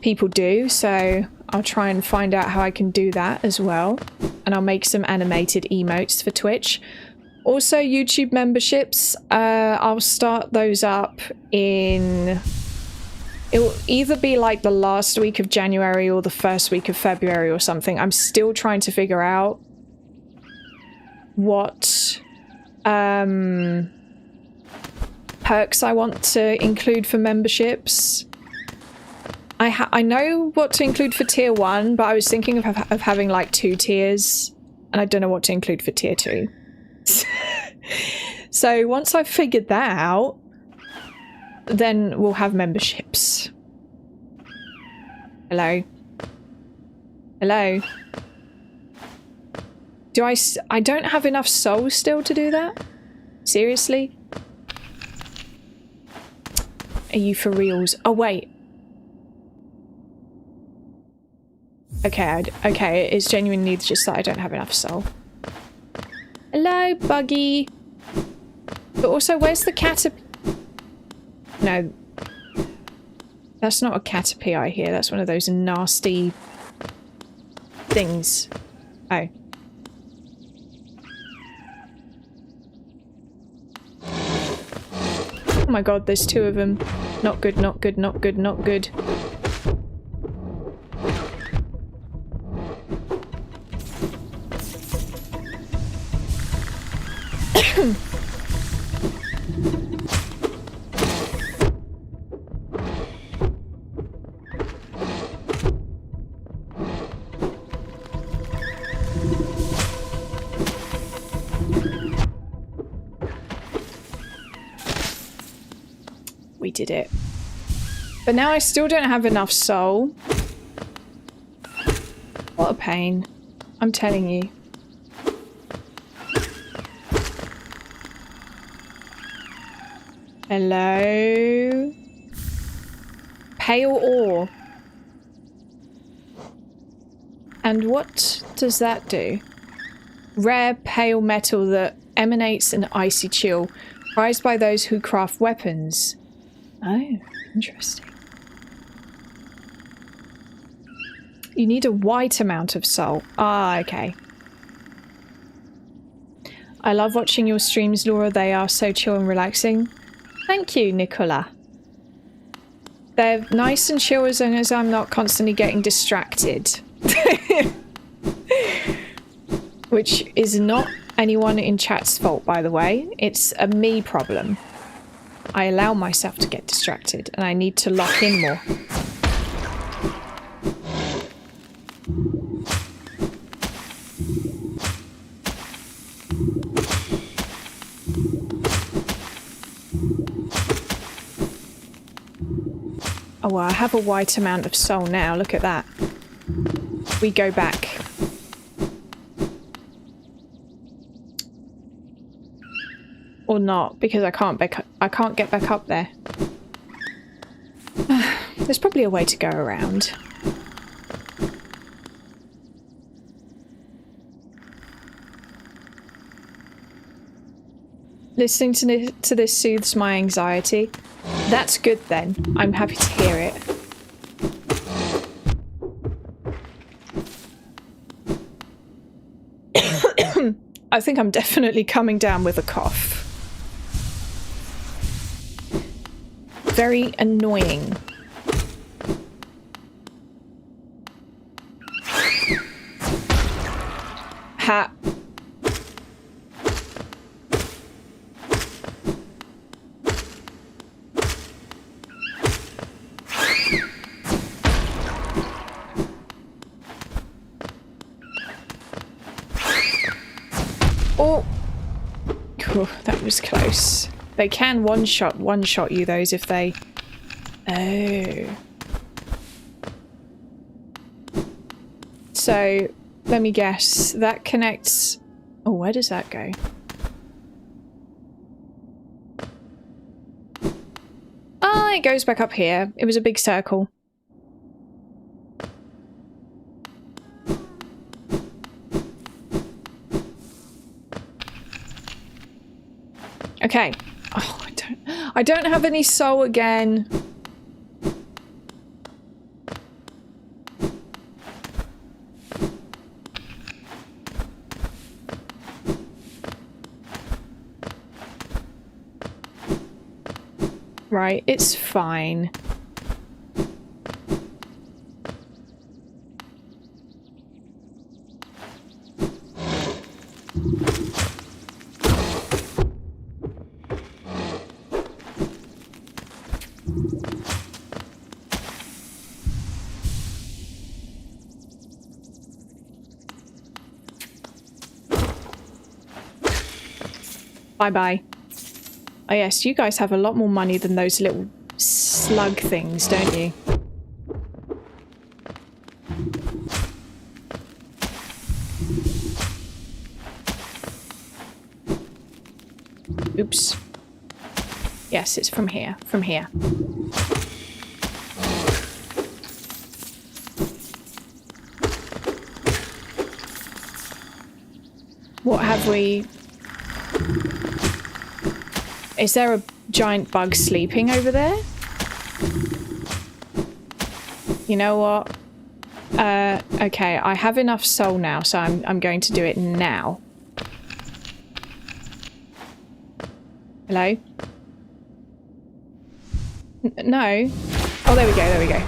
Speaker 1: people do, so I'll try and find out how I can do that as well. And I'll make some animated emotes for Twitch. Also, YouTube memberships, I'll start those up in... It will either be like the last week of January or the first week of February or something. I'm still trying to figure out what perks I want to include for memberships. I know what to include for tier 1, but I was thinking of having like 2 tiers, and I don't know what to include for tier 2. So once I've figured that out, then we'll have memberships. Hello? Hello? I don't have enough soul still to do that? Seriously? Are you for reals? Oh, wait. Okay, okay, it is genuinely just that I don't have enough soul. Hello, Buggy. But also, where's the caterpie? No. That's not a caterpie I hear. That's one of those nasty things. Oh. Oh my god, there's 2 of them. Not good, not good, not good, not good. we did it. But now I still don't have enough soul. What a pain. I'm telling you. Hello? Pale ore. And what does that do? Rare pale metal that emanates an icy chill, prized by those who craft weapons. Oh, interesting. You need a white amount of soul. Ah, okay. I love watching your streams, Laura. They are so chill and relaxing. Thank you, Nicola. They're nice and chill as long as I'm not constantly getting distracted. Which is not anyone in chat's fault, by the way. It's a me problem. I allow myself to get distracted and I need to lock in more. Oh, well, I have a white amount of soul now. Look at that. We go back. Or not, because I can't get back up there. There's probably a way to go around. Listening to this soothes my anxiety. That's good then. I'm happy to hear it. I think I'm definitely coming down with a cough. Very annoying. Ha. Oh. Cool, that was close. They can one-shot you, those, if they... Oh. So, let me guess. That connects... Oh, where does that go? Ah, it goes back up here. It was a big circle. Okay. Oh, I don't have any soul again. Right, it's fine. Bye-bye. Oh yes, you guys have a lot more money than those little slug things, don't you? Oops. Yes, it's from here. From here. What have we... Is there a giant bug sleeping over there? You know what? Okay, I have enough soul now, so I'm going to do it now. Hello? No? Oh, there we go, there we go.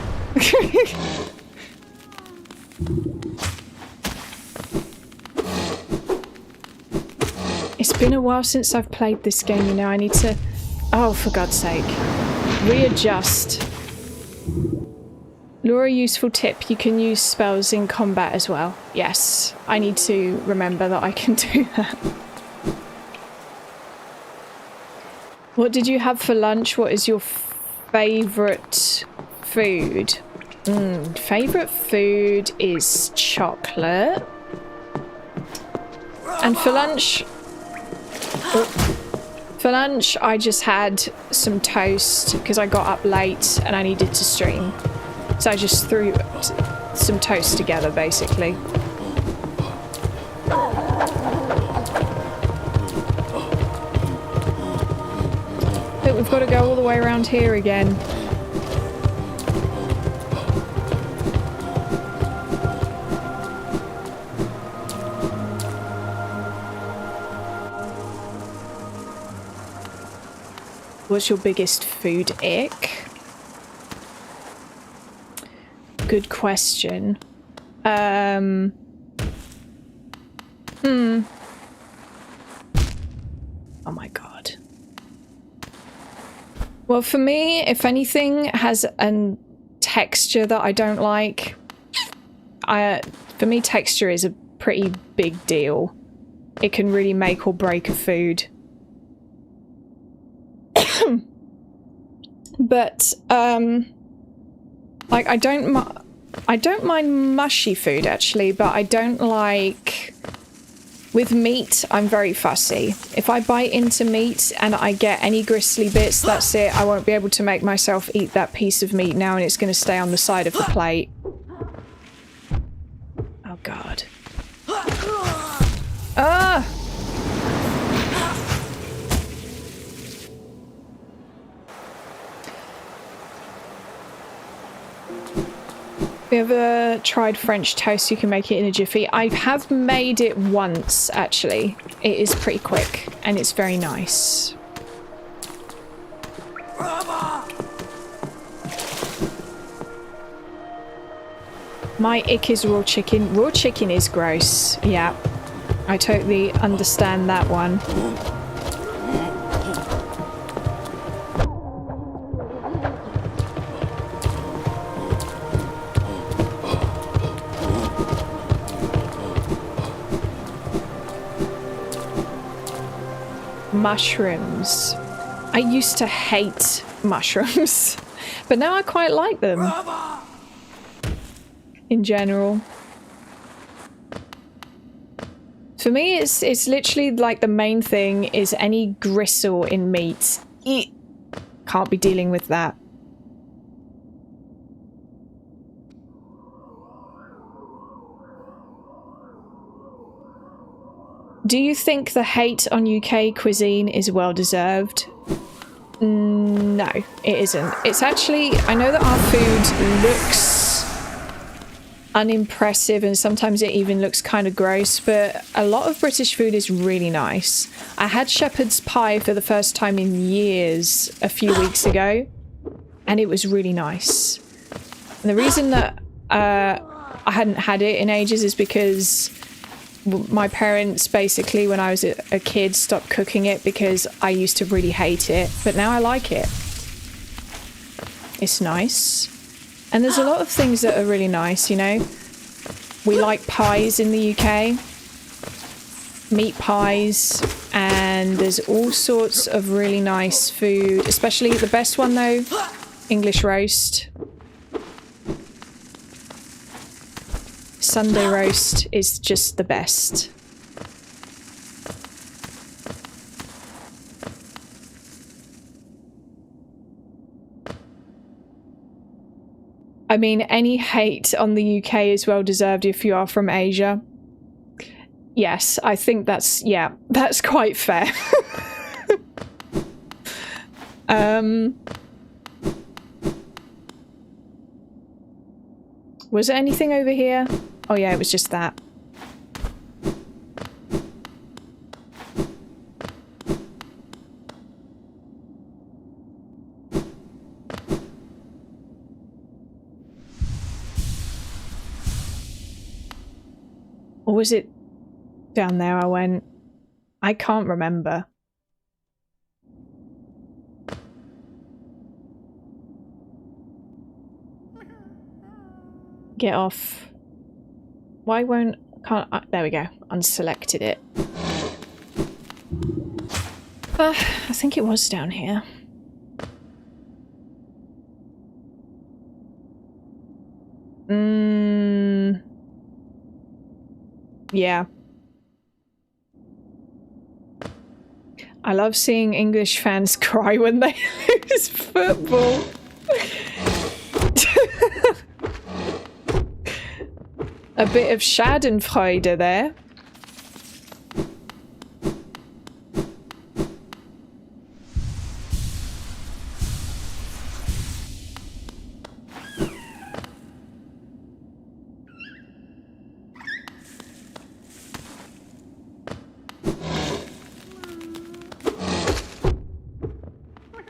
Speaker 1: It's been a while since I've played this game, you know, I need to... Oh, for God's sake. Readjust. Laura, useful tip, you can use spells in combat as well. Yes, I need to remember that I can do that. What did you have for lunch? What is your favourite food. Favourite food is chocolate. And for lunch... For lunch, I just had some toast because I got up late and I needed to stream. So I just threw some toast together, basically. Look, we've got to go all the way around here again. What's your biggest food ick? Good question. Oh my god. Well, for me, if anything has a texture that I don't like, for me, texture is a pretty big deal. It can really make or break a food. But like I don't mind mushy food actually, but I don't like, with meat I'm very fussy. If I bite into meat and I get any gristly bits, that's it. I won't be able to make myself eat that piece of meat now, and it's going to stay on the side of the plate. Oh god. Ah! Have you ever tried French toast? You can make it in a jiffy. I have made it once, actually. It is pretty quick, and it's very nice. My ick is raw chicken. Raw chicken is gross. Yeah, I totally understand that one. Mushrooms. I used to hate mushrooms, but now I quite like them. In general. For me, it's literally like the main thing is any gristle in meat. Can't be dealing with that. Do you think the hate on UK cuisine is well deserved? No, it isn't. It's actually, I know that our food looks unimpressive and sometimes it even looks kind of gross, but a lot of British food is really nice. I had shepherd's pie for the first time in years a few weeks ago, and it was really nice. And the reason that I hadn't had it in ages is because my parents basically, when I was a kid, stopped cooking it because I used to really hate it, but now I like it. It's nice. And there's a lot of things that are really nice, you know? We like pies in the UK. Meat pies. And there's all sorts of really nice food. Especially the best one though, English roast. Sunday roast is just the best. I mean, any hate on the UK is well deserved if you are from Asia. Yes, I think that's, yeah, that's quite fair. Was there anything over here? Oh yeah, it was just that. Or was it down there I went? I can't remember. Get off. Why won't... Can't... there we go. Unselected it. I think it was down here. Yeah. I love seeing English fans cry when they lose football. A bit of Schadenfreude there.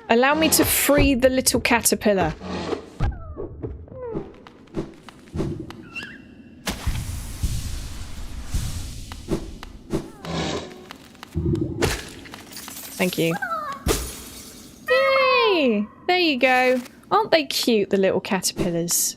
Speaker 1: Allow me to free the little caterpillar. Thank you. Yay! There you go. Aren't they cute, the little caterpillars?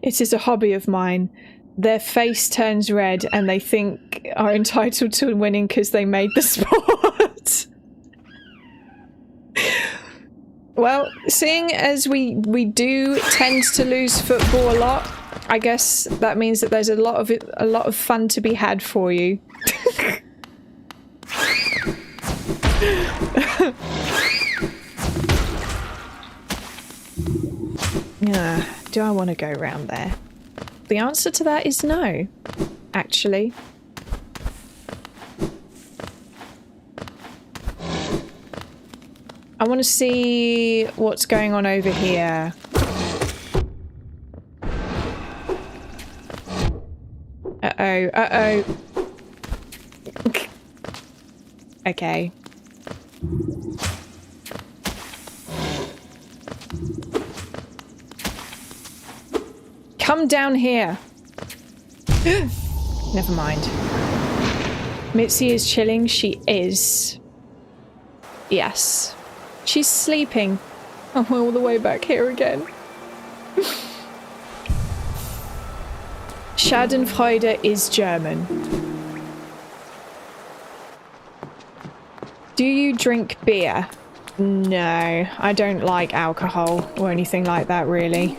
Speaker 1: It is a hobby of mine. Their face turns red and they think are entitled to winning because they made the sport. Well, seeing as we do tend to lose football a lot, I guess that means that there's a lot of fun to be had for you. Yeah, do I want to go round there? The answer to that is no, actually. I want to see what's going on over here. Uh-oh, uh-oh. Okay. Come down here. Never mind. Mitzi is chilling. She is. Yes. She's sleeping. I'm all the way back here again. Schadenfreude is German. Do you drink beer? No, I don't like alcohol or anything like that, really.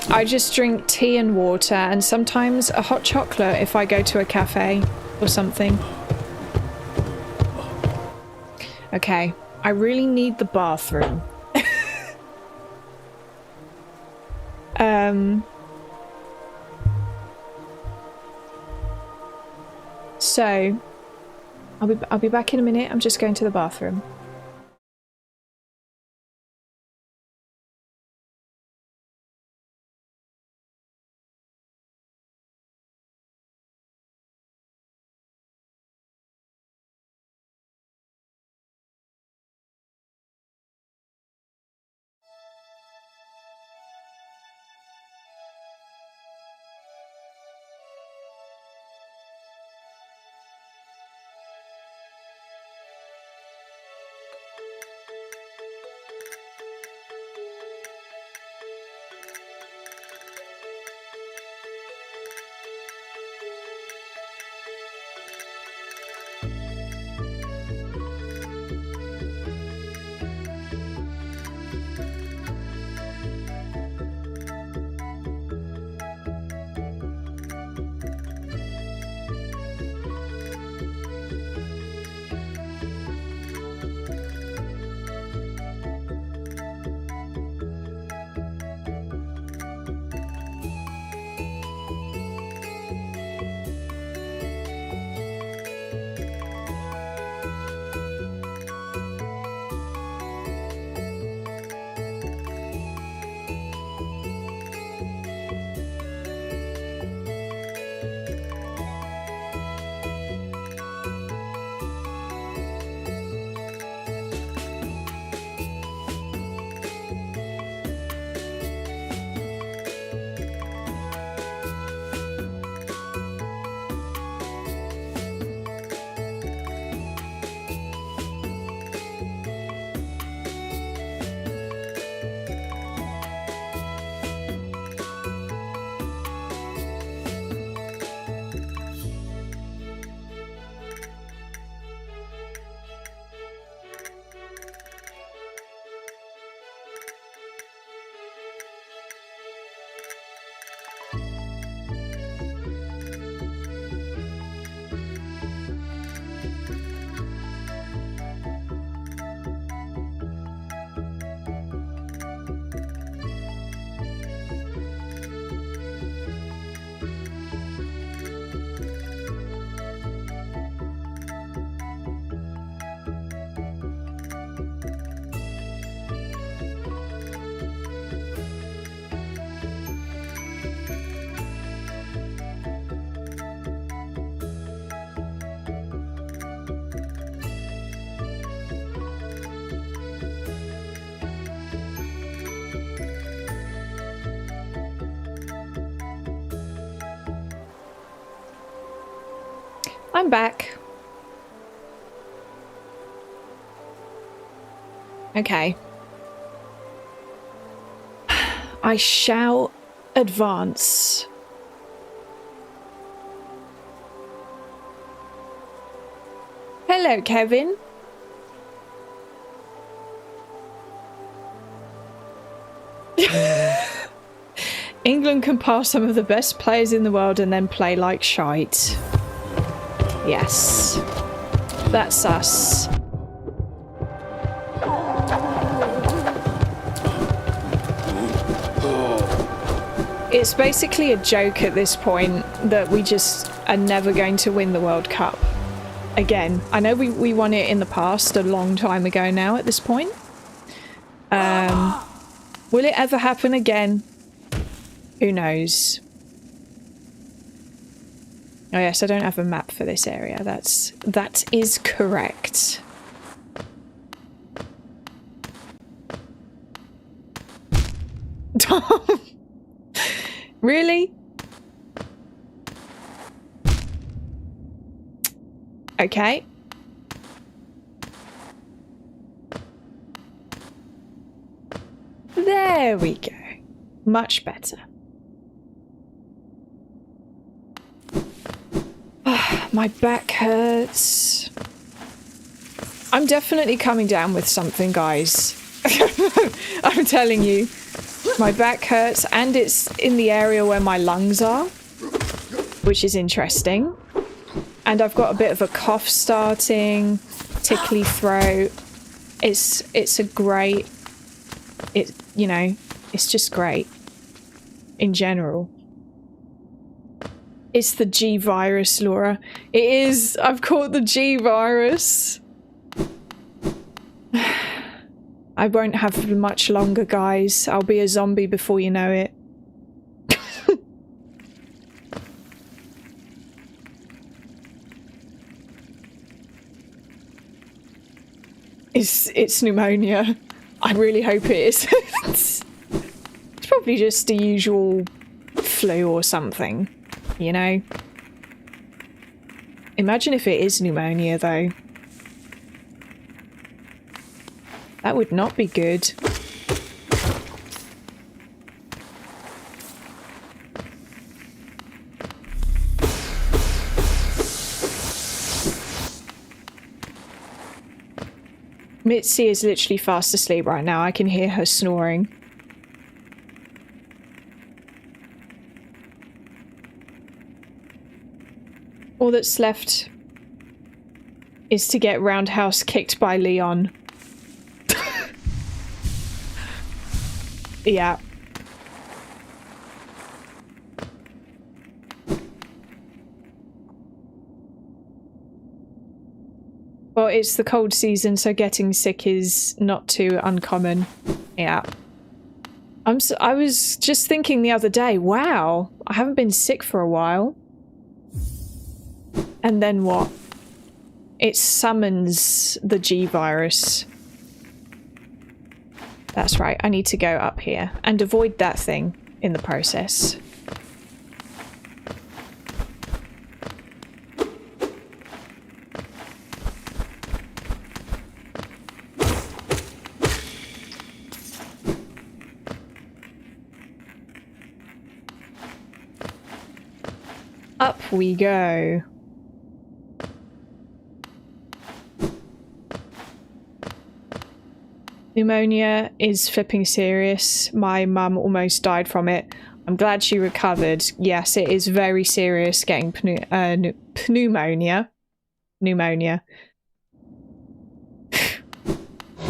Speaker 1: I just drink tea and water and sometimes a hot chocolate if I go to a cafe or something. Okay, I really need the bathroom. So I'll be back in a minute. I'm just going to the bathroom. I'm back. Okay. I shall advance. Hello, Kevin. England can pass some of the best players in the world and then play like shite. Yes. That's us. It's basically a joke at this point that we just are never going to win the World Cup. Again, I know we won it in the past a long time ago now at this point. Will it ever happen again? Who knows? Oh yes, I don't have a map for this area. That is correct. Really? Okay. There we go. Much better. My back hurts. I'm definitely coming down with something, guys. I'm telling you. My back hurts, and it's in the area where my lungs are, which is interesting. And I've got a bit of a cough starting, tickly throat. It's a great, you know, it's just great in general. It's the G virus, Laura. It is. I've caught the G virus. I won't have much longer, guys. I'll be a zombie before you know it. It's pneumonia. I really hope it is. It's probably just the usual flu or something, you know? Imagine if it is pneumonia, though. That would not be good. Mitzi is literally fast asleep right now. I can hear her snoring. All that's left is to get roundhouse kicked by Leon. Yeah. Well, it's the cold season, so getting sick is not too uncommon. Yeah. I was just thinking the other day, wow, I haven't been sick for a while. And then what? It summons the G virus. That's right, I need to go up here and avoid that thing in the process. Up we go. Pneumonia is flipping serious. My mum almost died from it. I'm glad she recovered. Yes, it is very serious getting pneumonia. Pneumonia.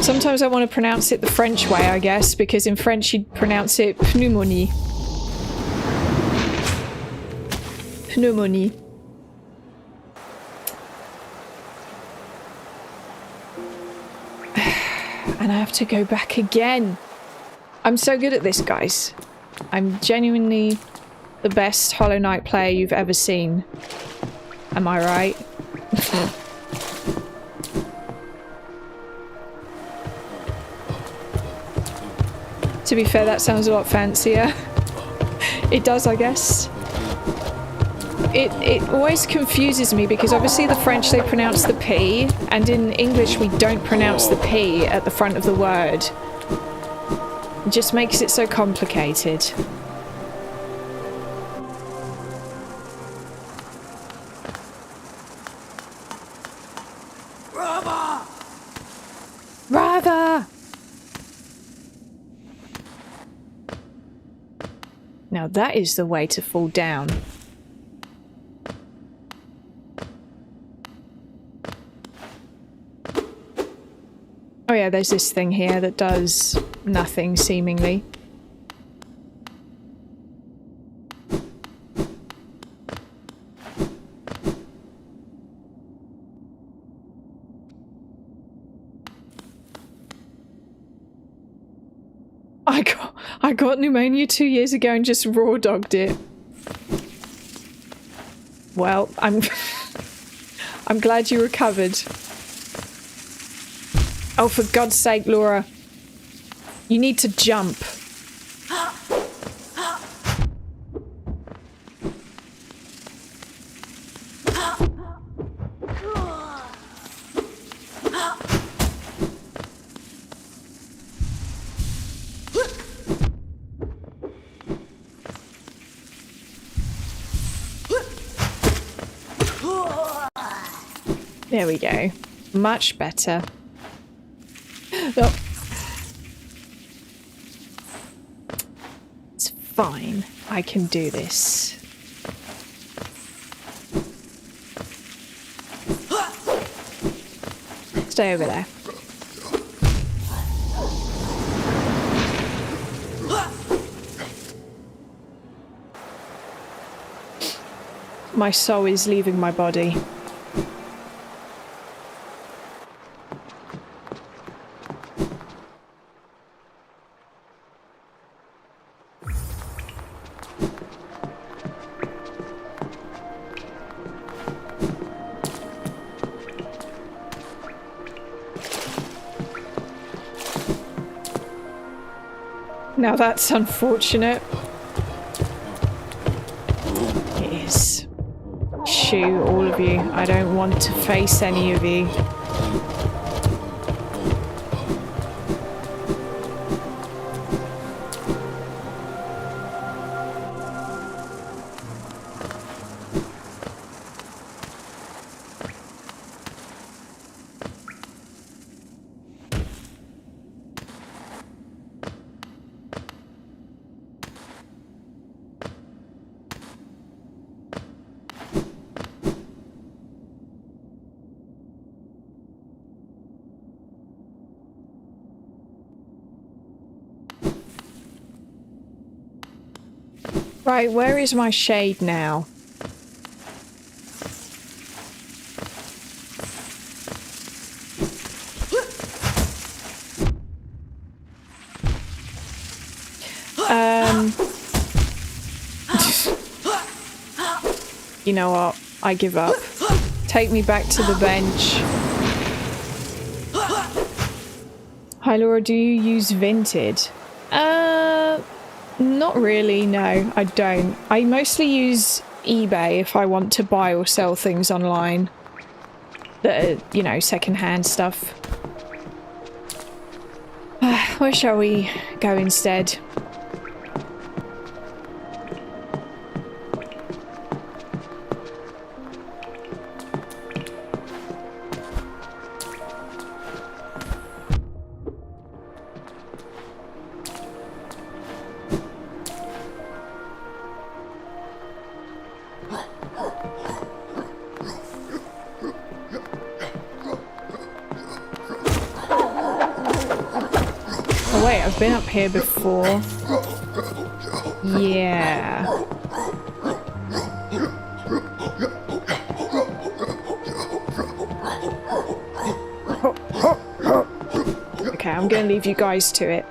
Speaker 1: Sometimes I want to pronounce it the French way, I guess, because in French you'd pronounce it pneumonie. Pneumonie. And I have to go back again. I'm so good at this, guys. I'm genuinely the best Hollow Knight player you've ever seen. Am I right? To be fair, that sounds a lot fancier. It does, I guess. it always confuses me because obviously the French, they pronounce the P, and in English we don't pronounce the P at the front of the word. It just makes it so complicated. Rather! Now that is the way to fall down. Oh yeah, there's this thing here that does nothing, seemingly. I got pneumonia 2 years ago and just raw dogged it. Well, I'm glad you recovered. Oh, for God's sake, Laura. You need to jump. There we go. Much better. Oh. It's fine. I can do this. Stay over there. My soul is leaving my body. Now that's unfortunate. It is. Shoo, all of you. I don't want to face any of you. Right, where is my shade now? You know what? I give up. Take me back to the bench. Hi Laura, do you use Vinted? Not really, no, I don't. I mostly use eBay if I want to buy or sell things online that are, you know, secondhand stuff. Where shall we go instead? I've been up here before. Yeah. Okay, I'm gonna leave you guys to it.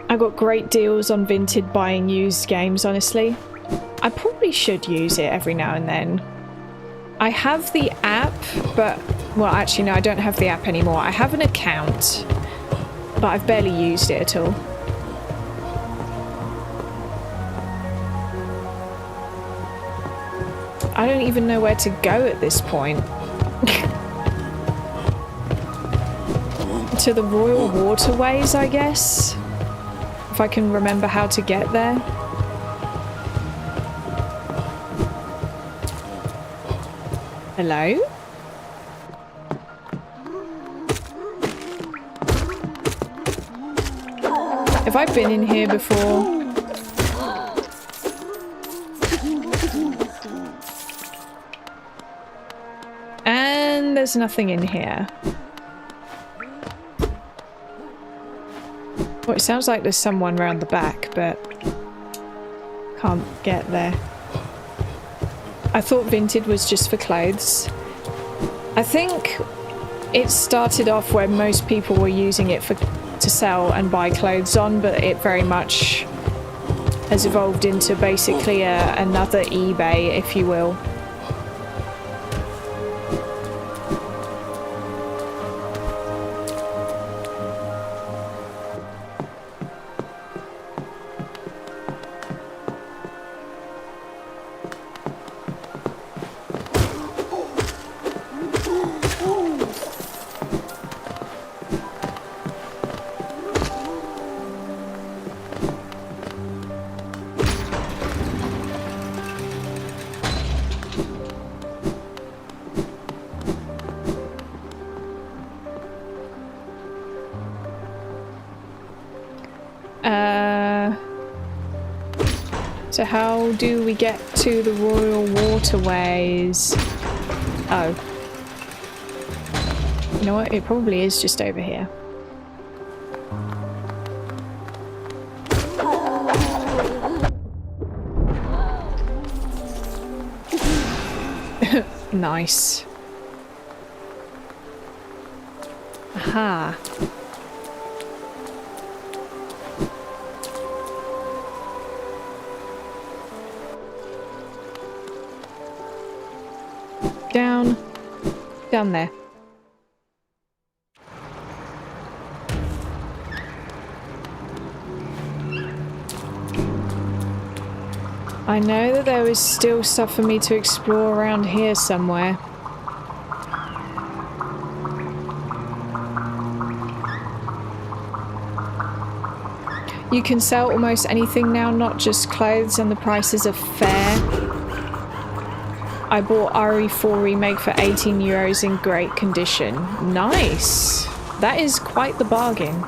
Speaker 1: I got great deals on Vinted buying used games, honestly. I probably should use it every now and then. I have the app, but... Well, actually, no, I don't have the app anymore. I have an account, but I've barely used it at all. I don't even know where to go at this point. To the Royal Waterways, I guess? If I can remember how to get there. Hello? Have I been in here before? And there's nothing in here. Well, it sounds like there's someone round the back, but can't get there. I thought Vinted was just for clothes. I think it started off where most people were using it to sell and buy clothes on, but it very much has evolved into basically another eBay, if you will. So how do we get to the Royal Waterways? Oh. You know what? It probably is just over here. Nice. Aha. Down there. I know that there is still stuff for me to explore around here somewhere. You can sell almost anything now, not just clothes, and the prices are fair. I bought RE4 Remake for 18 euros in great condition. Nice! That is quite the bargain.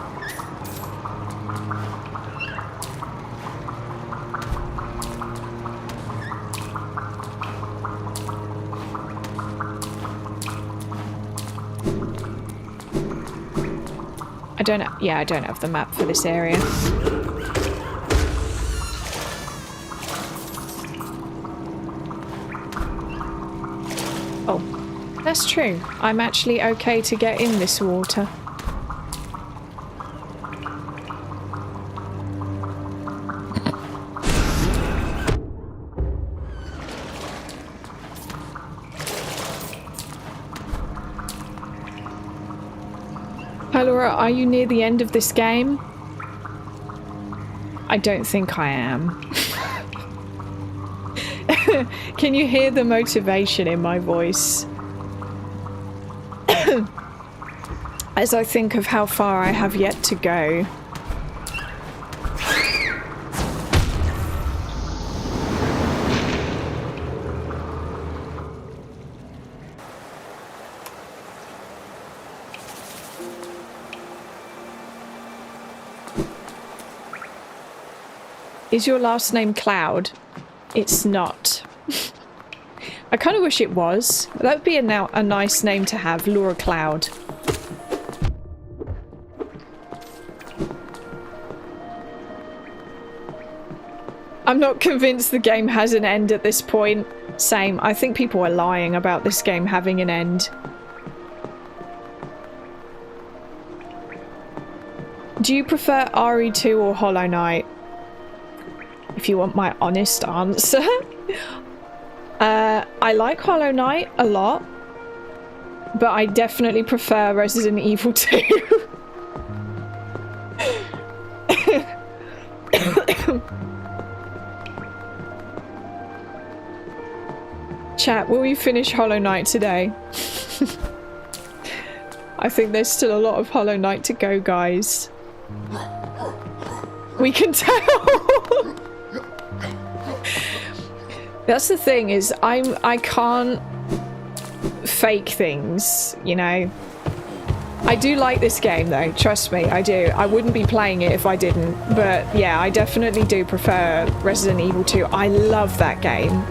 Speaker 1: I don't have the map for this area. Oh, that's true. I'm actually okay to get in this water. Hi Laura, are you near the end of this game? I don't think I am. Can you hear the motivation in my voice? As I think of how far I have yet to go. Is your last name Cloud? It's not. I kind of wish it was. That would be a nice name to have, Laura Cloud. I'm not convinced the game has an end at this point. Same. I think people are lying about this game having an end. Do you prefer RE2 or Hollow Knight? If you want my honest answer. I like Hollow Knight a lot, but I definitely prefer Resident Evil 2. Chat, will we finish Hollow Knight today? I think there's still a lot of Hollow Knight to go, guys. We can tell. That's the thing, is I can't fake things, you know. I do like this game though, trust me, I do. I wouldn't be playing it if I didn't, but yeah, I definitely do prefer Resident Evil 2. I love that game.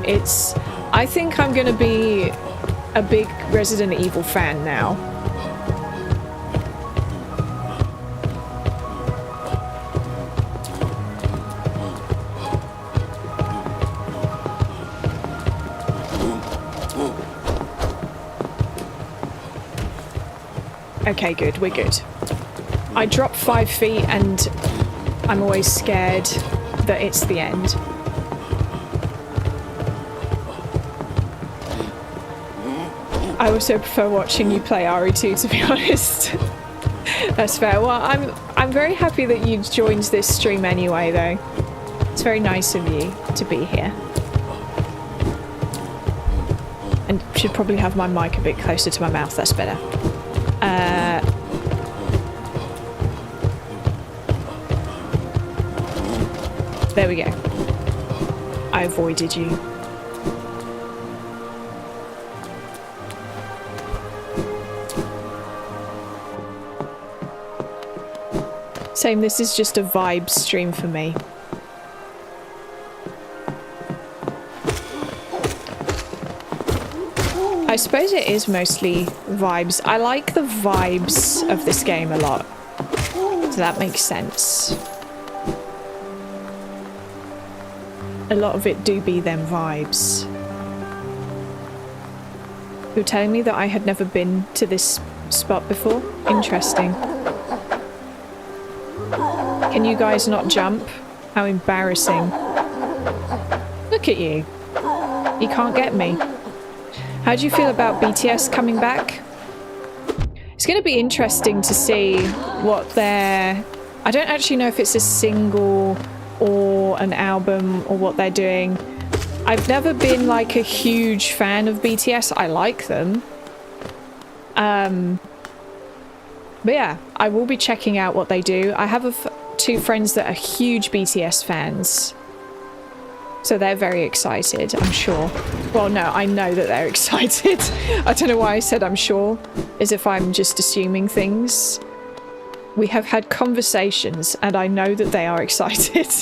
Speaker 1: I think I'm gonna be a big Resident Evil fan now. Okay, good, we're good. I dropped 5 feet and I'm always scared that it's the end. I also prefer watching you play RE2, to be honest. That's fair. Well, I'm very happy that you joined this stream anyway, though. It's very nice of you to be here. And should probably have my mic a bit closer to my mouth, that's better. There we go. I avoided you. Same, this is just a vibe stream for me. I suppose it is mostly vibes. I like the vibes of this game a lot. So that makes sense. A lot of it do be them vibes. You're telling me that I had never been to this spot before? Interesting. Can you guys not jump? How embarrassing. Look at you. You can't get me. How do you feel about BTS coming back? It's going to be interesting to see what their... I don't actually know if it's a single or an album or what they're doing. I've never been like a huge fan of BTS. I like them. But yeah, I will be checking out what they do. I have two friends that are huge BTS fans. So they're very excited, I'm sure. Well, no, I know that they're excited. I don't know why I said I'm sure, as if I'm just assuming things. We have had conversations, and I know that they are excited.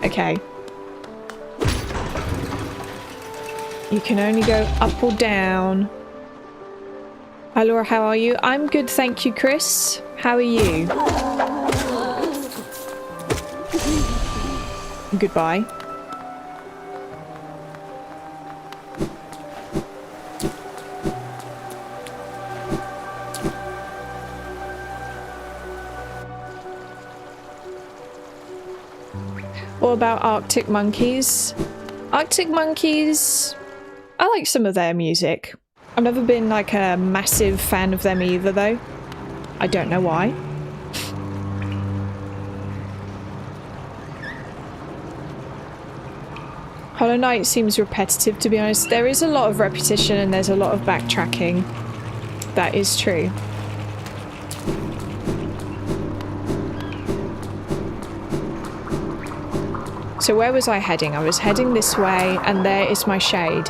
Speaker 1: Okay. You can only go up or down. Hi Laura, how are you? I'm good, thank you, Chris. How are you? Goodbye. What about Arctic Monkeys? Arctic Monkeys... I like some of their music. I've never been like a massive fan of them either though. I don't know why. Hollow Knight seems repetitive, to be honest. There is a lot of repetition and there's a lot of backtracking. That is true. So where was I heading? I was heading this way, and there is my shade.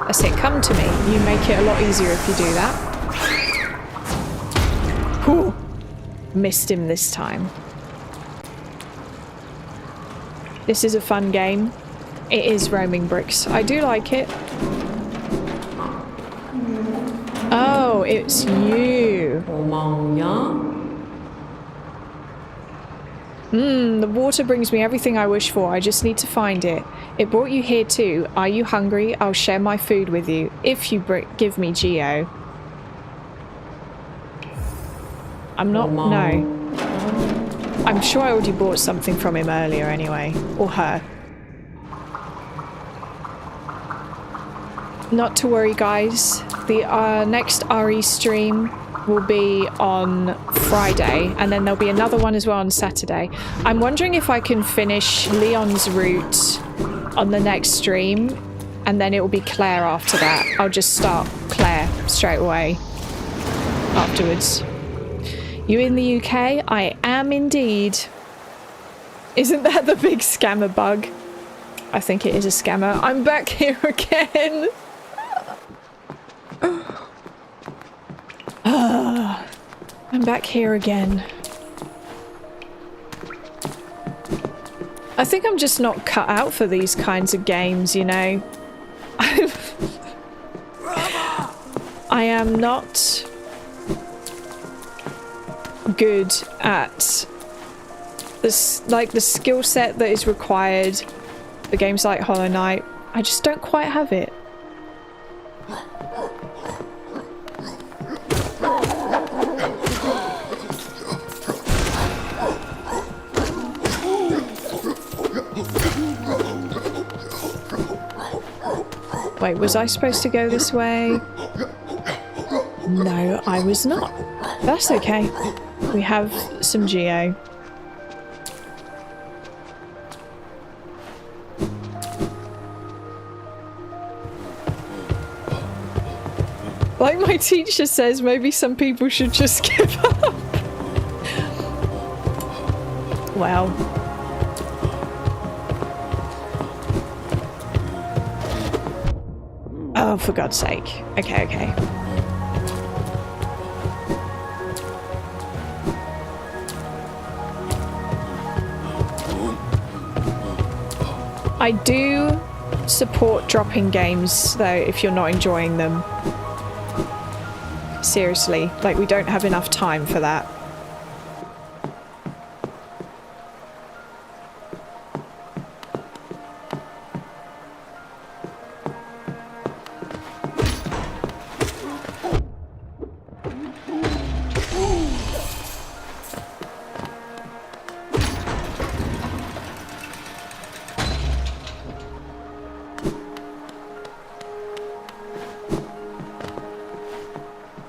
Speaker 1: That's it, come to me. You make it a lot easier if you do that. Whew. Missed him this time. This is a fun game. It is roaming bricks. I do like it. Oh, it's you. The water brings me everything I wish for. I just need to find it. It brought you here too. Are you hungry? I'll share my food with you. If you give me Geo. I'm not... No. I'm sure I already bought something from him earlier anyway. Or her. Not to worry, guys. The next RE stream will be on Friday, and then there'll be another one as well on Saturday. I'm wondering if I can finish Leon's route on the next stream, and then it will be Claire after that. I'll just start Claire straight away afterwards. You in the UK? I am indeed. Isn't that the big scammer bug? I think it is a scammer. I'm back here again. I'm back here again. I think I'm just not cut out for these kinds of games, you know. I am not good at this, like the skill set that is required for games like Hollow Knight. I just don't quite have it. Wait, was I supposed to go this way? No, I was not. That's okay. We have some geo. Like my teacher says, maybe some people should just give up. Well. Oh, for God's sake. Okay, okay. I do support dropping games, though, if you're not enjoying them. Seriously, like, we don't have enough time for that.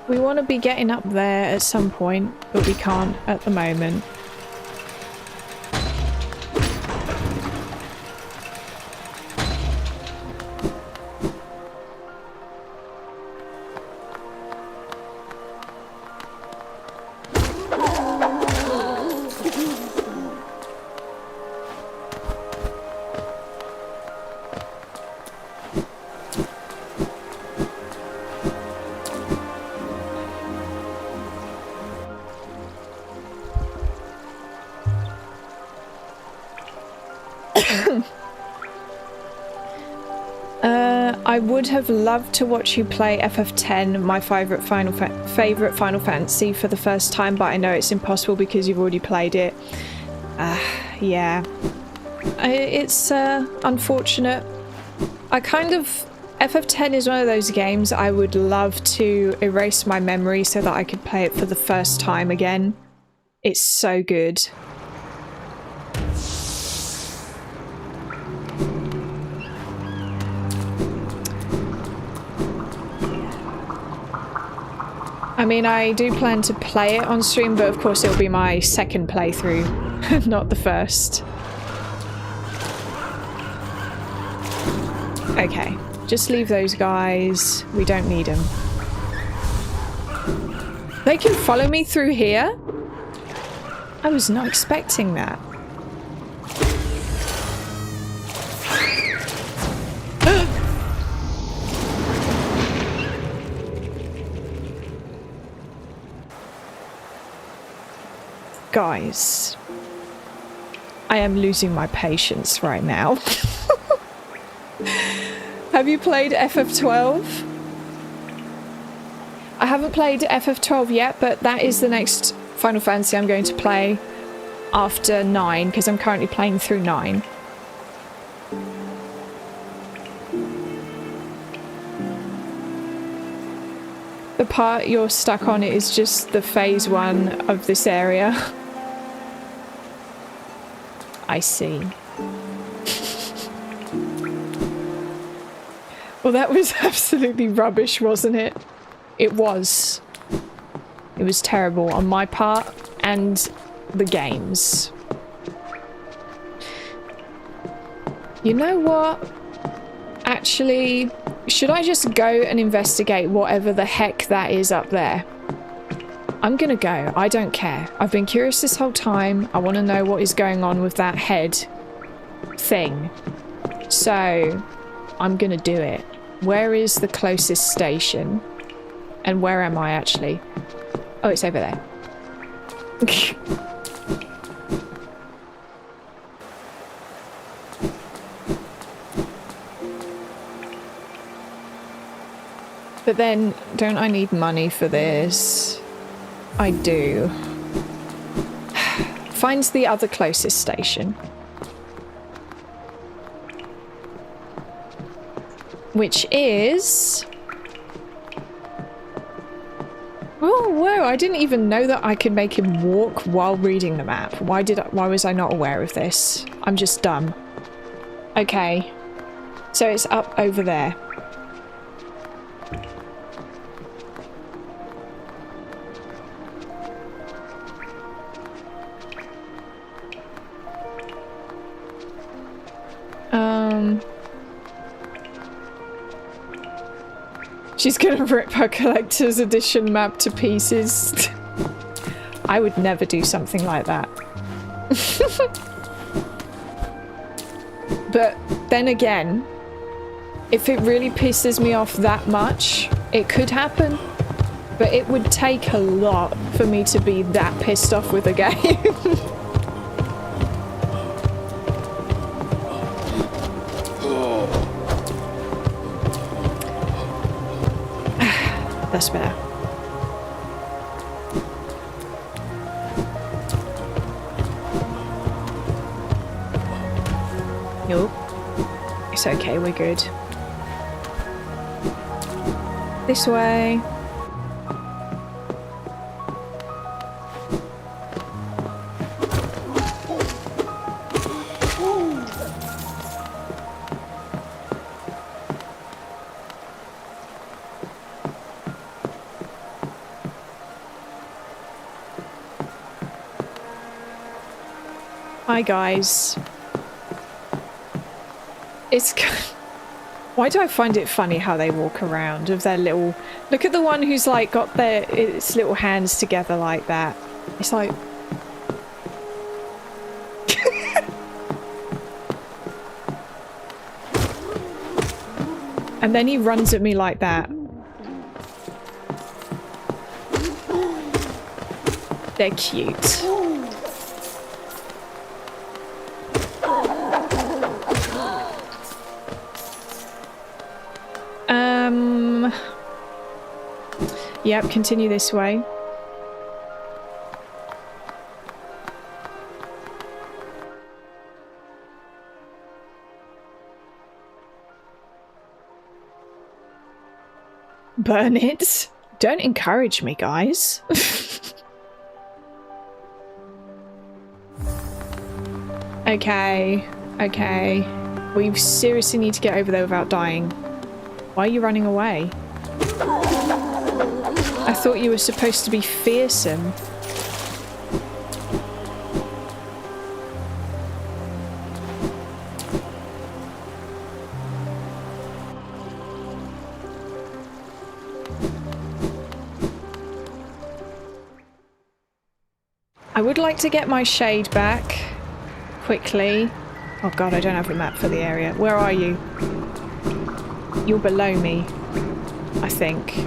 Speaker 1: We want to be getting up there at some point, but we can't at the moment. I would have loved to watch you play FF10, my favourite Final Fantasy, for the first time, but I know it's impossible because you've already played it. Yeah. It's unfortunate. FF10 is one of those games I would love to erase my memory so that I could play it for the first time again. It's so good. I mean, I do plan to play it on stream, but of course it'll be my second playthrough, not the first. Okay, just leave those guys. We don't need them. They can follow me through here? I was not expecting that. Guys, I am losing my patience right now. Have you played FF12? I haven't played FF12 yet, but that is the next Final Fantasy I'm going to play after 9, because I'm currently playing through 9. The part you're stuck on is just the phase 1 of this area. I see. Well, that was absolutely rubbish, wasn't it? It was. It was terrible on my part and the game's. You know what? Actually, should I just go and investigate whatever the heck that is up there? I'm gonna go. I don't care. I've been curious this whole time. I want to know what is going on with that head thing. So, I'm gonna do it. Where is the closest station? And where am I actually? Oh, it's over there. But then, don't I need money for this? I do. Find the other closest station. Which is... Oh, whoa, I didn't even know that I could make him walk while reading the map. Why was I not aware of this? I'm just dumb. Okay. So it's up over there. She's gonna rip her collector's edition map to pieces. I would never do something like that. But then again, if it really pisses me off that much, it could happen. But it would take a lot for me to be that pissed off with a game. That's better. Nope. It's okay, we're good. This way. Hi guys. It's... Why do I find it funny how they walk around with their little... Look at the one who's like got its little hands together like that. It's like... And then he runs at me like that. They're cute. Yep, continue this way. Burn it? Don't encourage me, guys. Okay, okay. We seriously need to get over there without dying. Why are you running away? I thought you were supposed to be fearsome. I would like to get my shade back quickly. Oh god, I don't have a map for the area. Where are you? You're below me, I think.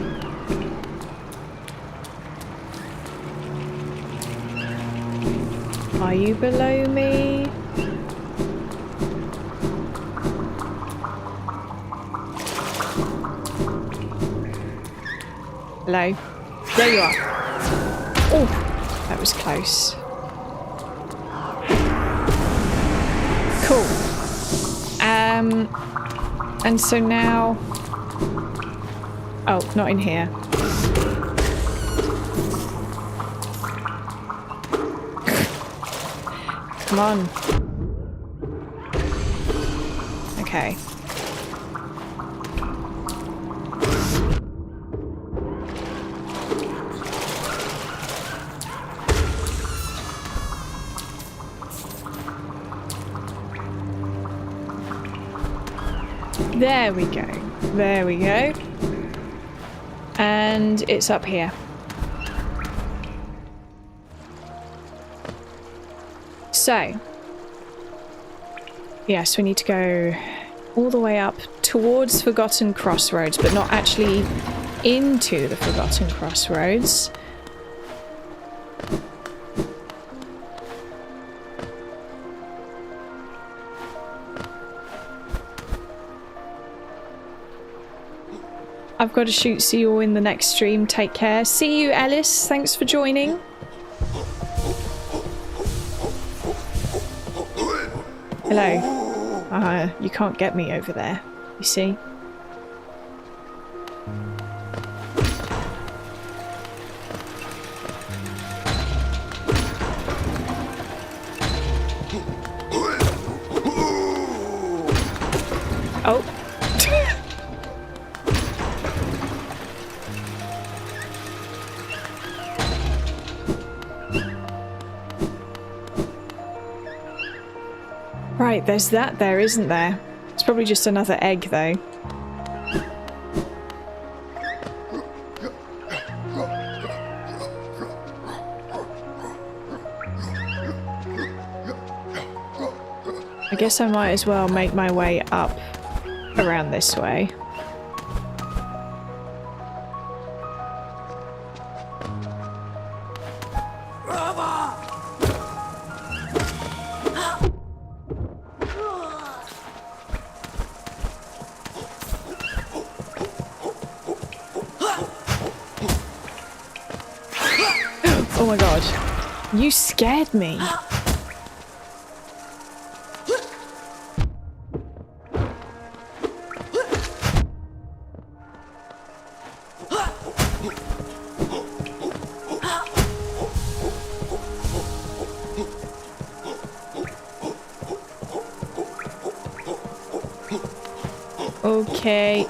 Speaker 1: Are you below me? Hello? There you are. Oh, that was close. Cool. And so now... Oh, not in here. Come on. Okay. There we go. There we go. And it's up here. So, yes, we need to go all the way up towards Forgotten Crossroads, but not actually into the Forgotten Crossroads. I've got to shoot. See you all in the next stream. Take care. See you, Ellis. Thanks for joining. Hello. You can't get me over there, you see? Oh. Right, there's that there, isn't there? It's probably just another egg, though. I guess I might as well make my way up around this way. Oh my god, you scared me. Okay.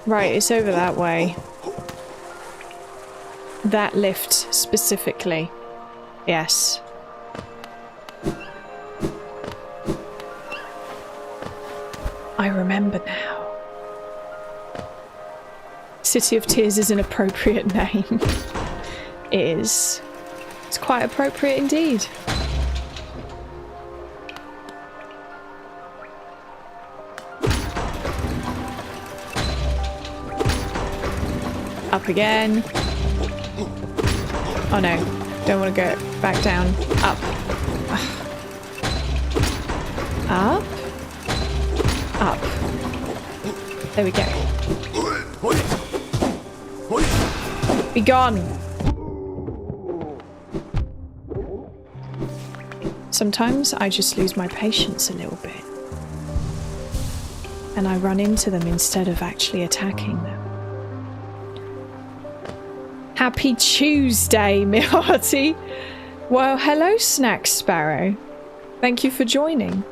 Speaker 1: Right, it's over that way. That lift specifically. Yes. I remember now. City of Tears is an appropriate name. It is. It's quite appropriate indeed. Up again. Oh no, don't want to go back down. Up. Up. Up. There we go. Be gone. Sometimes I just lose my patience a little bit. And I run into them instead of actually attacking them. Happy Tuesday, me hearty. Well, hello, Snack Sparrow. Thank you for joining.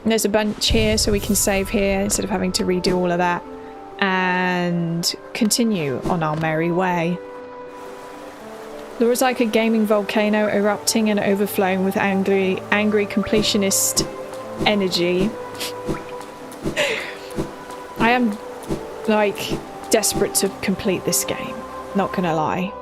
Speaker 1: There's a bunch here, so we can save here instead of having to redo all of that and continue on our merry way. Laura's like a gaming volcano erupting and overflowing with angry completionist energy. I am like desperate to complete this game, not gonna lie.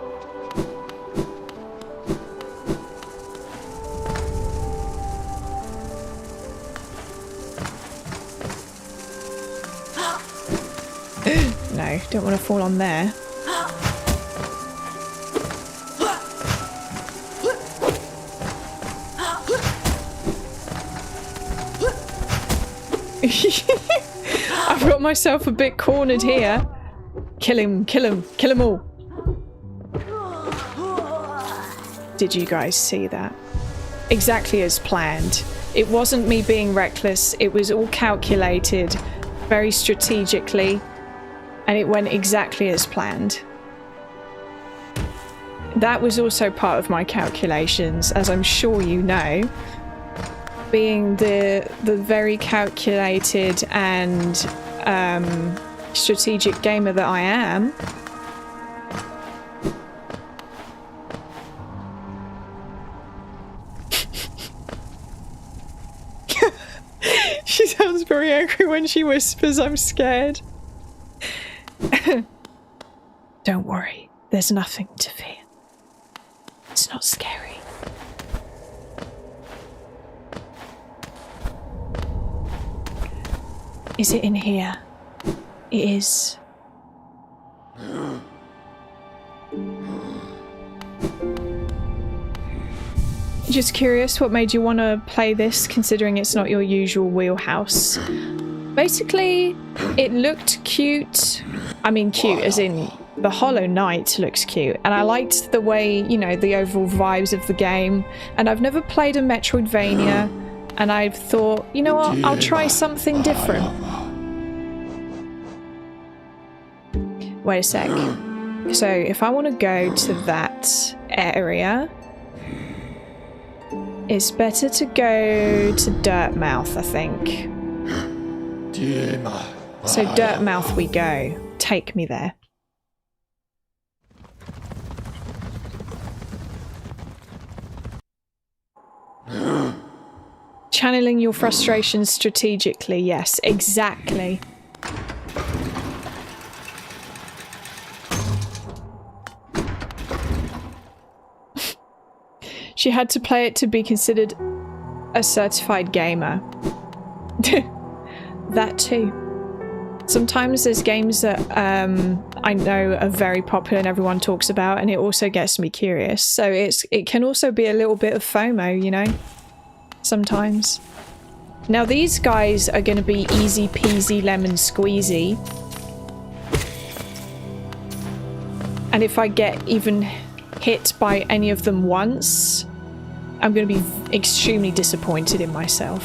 Speaker 1: No, don't want to fall on there. I've got myself a bit cornered here. Kill him, kill him, kill them all. Did you guys see that? Exactly as planned. It wasn't me being reckless, it was all calculated very strategically, and it went exactly as planned. That was also part of my calculations, as I'm sure you know. Being the very calculated and strategic gamer that I am. She sounds very angry when she whispers, I'm scared. Don't worry, there's nothing to fear. It's not scary. Is it in here? It is. Just curious, what made you want to play this, considering it's not your usual wheelhouse? Basically, it looked cute. I mean cute as in the Hollow Knight looks cute. And I liked the way, you know, the overall vibes of the game. And I've never played a Metroidvania. And I thought, you know what, I'll try something different. Wait a sec. So if I want to go to that area, it's better to go to Dirtmouth, I think. So Dirtmouth we go. Take me there. Channeling your frustrations strategically, yes, exactly. She had to play it to be considered a certified gamer. That too. Sometimes there's games that I know are very popular and everyone talks about, and it also gets me curious. So it can also be a little bit of FOMO, you know? Sometimes. Now these guys are going to be easy peasy lemon squeezy. And if I get even hit by any of them once, I'm going to be extremely disappointed in myself.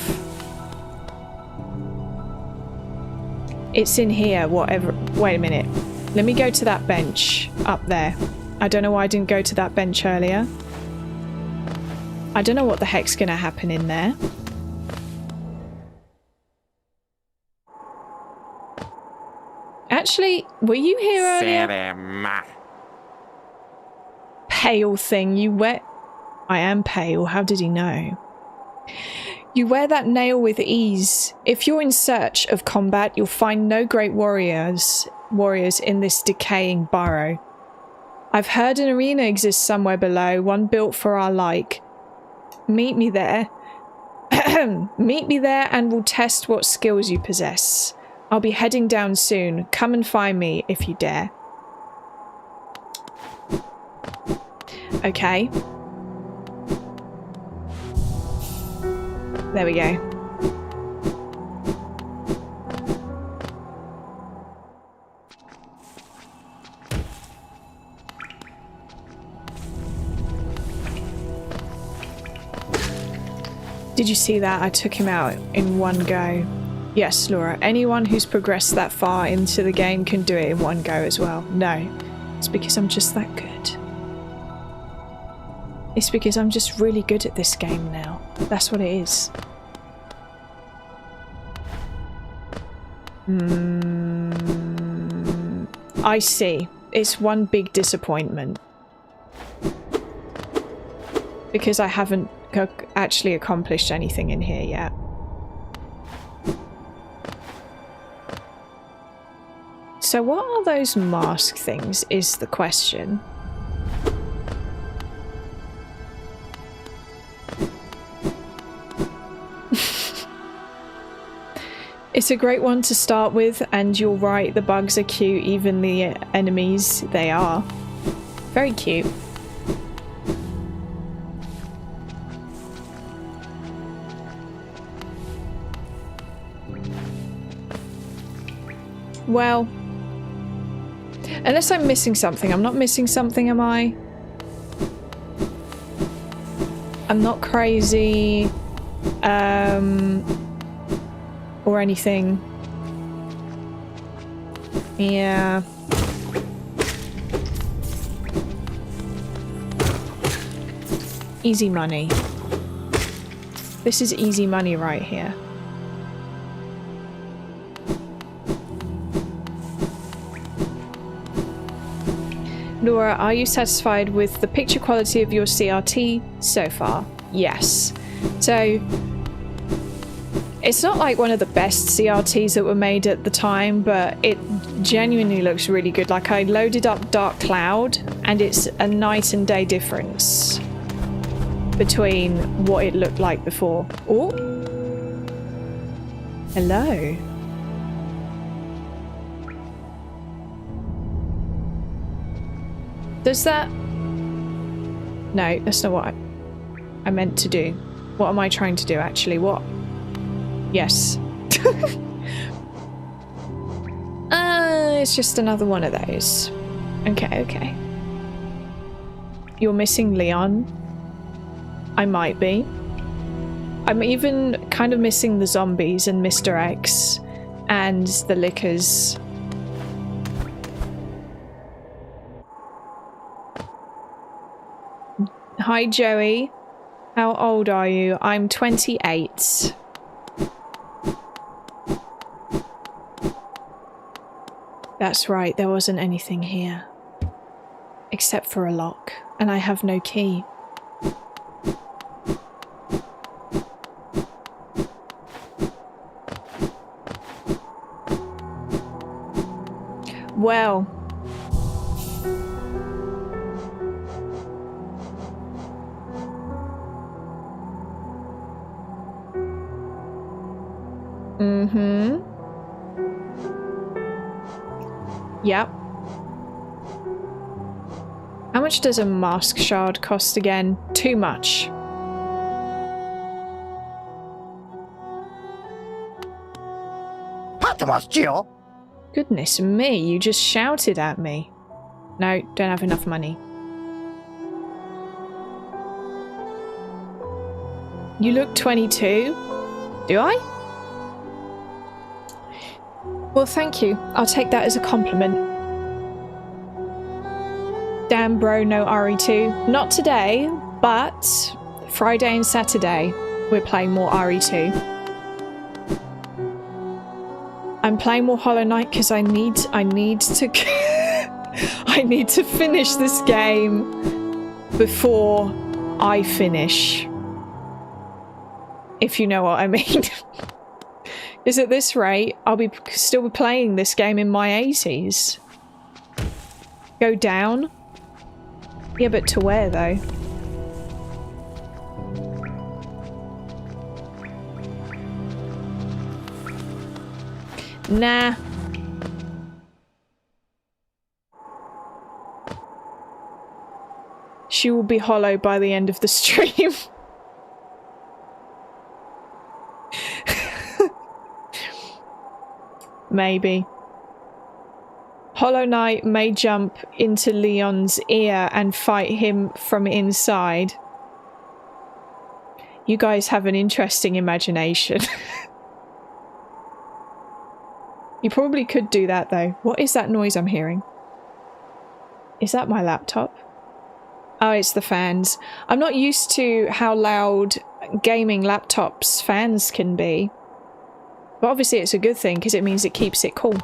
Speaker 1: It's in here, whatever. Wait a minute. Let me go to that bench up there. I don't know why I didn't go to that bench earlier. I don't know what the heck's going to happen in there. Actually, were you here earlier? Pale thing, you wear... I am pale, how did he know? You wear that nail with ease. If you're in search of combat, you'll find no great warriors in this decaying burrow. I've heard an arena exists somewhere below, one built for our like. Meet me there. Meet me there and we'll test what skills you possess. I'll be heading down soon. Come and find me if you dare. Okay. There we go. Did you see that? I took him out in one go. Yes, Laura, anyone who's progressed that far into the game can do it in one go as well. No, it's because I'm just that good. It's because I'm just really good at this game now. That's what it is. I see. It's one big disappointment. Because I haven't actually accomplished anything in here yet. So what are those mask things is the question. It's a great one to start with, and you're right, the bugs are cute, even the enemies, they are. Very cute. Well, unless I'm missing something. I'm not missing something, am I? I'm not crazy. Or anything. Yeah. Easy money. This is easy money right here. Laura, are you satisfied with the picture quality of your CRT so far? Yes. So, It's not like one of the best CRTs that were made at the time, but it genuinely looks really good. Like, I loaded up Dark Cloud and it's a night and day difference between what it looked like before. Oh, hello. Does that... No, that's not what I meant to do. What am I trying to do, actually? What? Yes. It's just another one of those. Okay, okay. You're missing Leon. I might be. I'm even kind of missing the zombies and Mr. X and the lickers. Hi, Joey. How old are you? I'm 28. That's right, there wasn't anything here. Except for a lock, and I have no key. Well... Mm-hmm. Yep. How much does a mask shard cost again? Too much. Goodness me, you just shouted at me. No, don't have enough money. You look 22? Do I? Well, thank you. I'll take that as a compliment. Damn bro, no RE2. Not today, but Friday and Saturday we're playing more RE2. I'm playing more Hollow Knight because I need to I need to finish this game before I finish. If you know what I mean. Is at this rate, I'll be still playing this game in my 80s. Go down? Yeah, but to where though? Nah. She will be hollow by the end of the stream. Maybe. Hollow Knight may jump into Leon's ear and fight him from inside. You guys have an interesting imagination. You probably could do that though. What is that noise I'm hearing? Is that my laptop? Oh, it's the fans. I'm not used to how loud gaming laptops fans can be. But obviously it's a good thing because it means it keeps it cool.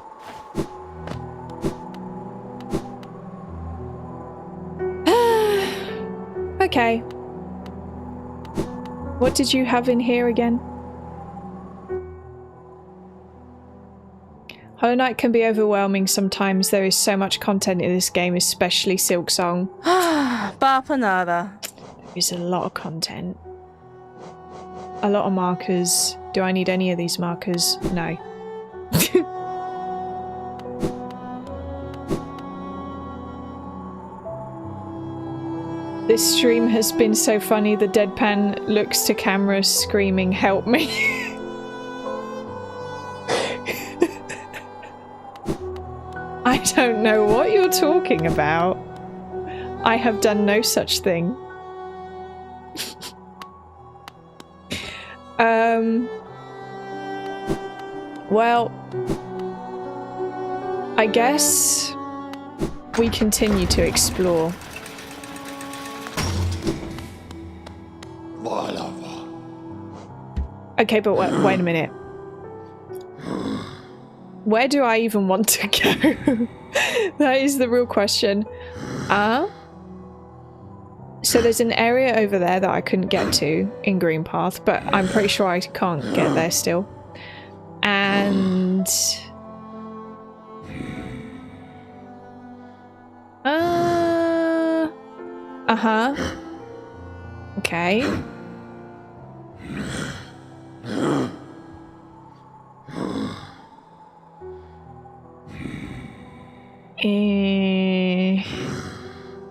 Speaker 1: Okay. What did you have in here again? Hollow Knight can be overwhelming sometimes. There is so much content in this game, especially Silksong. There's a lot of content. A lot of markers. Do I need any of these markers? No. This stream has been so funny. The deadpan looks to camera screaming, "Help me." I don't know what you're talking about. I have done no such thing. Well, I guess we continue to explore. Okay, but wait a minute. Where do I even want to go? That is the real question. So there's an area over there that I couldn't get to in Green Path, but I'm pretty sure I can't get there still. And... Uh-huh. Okay.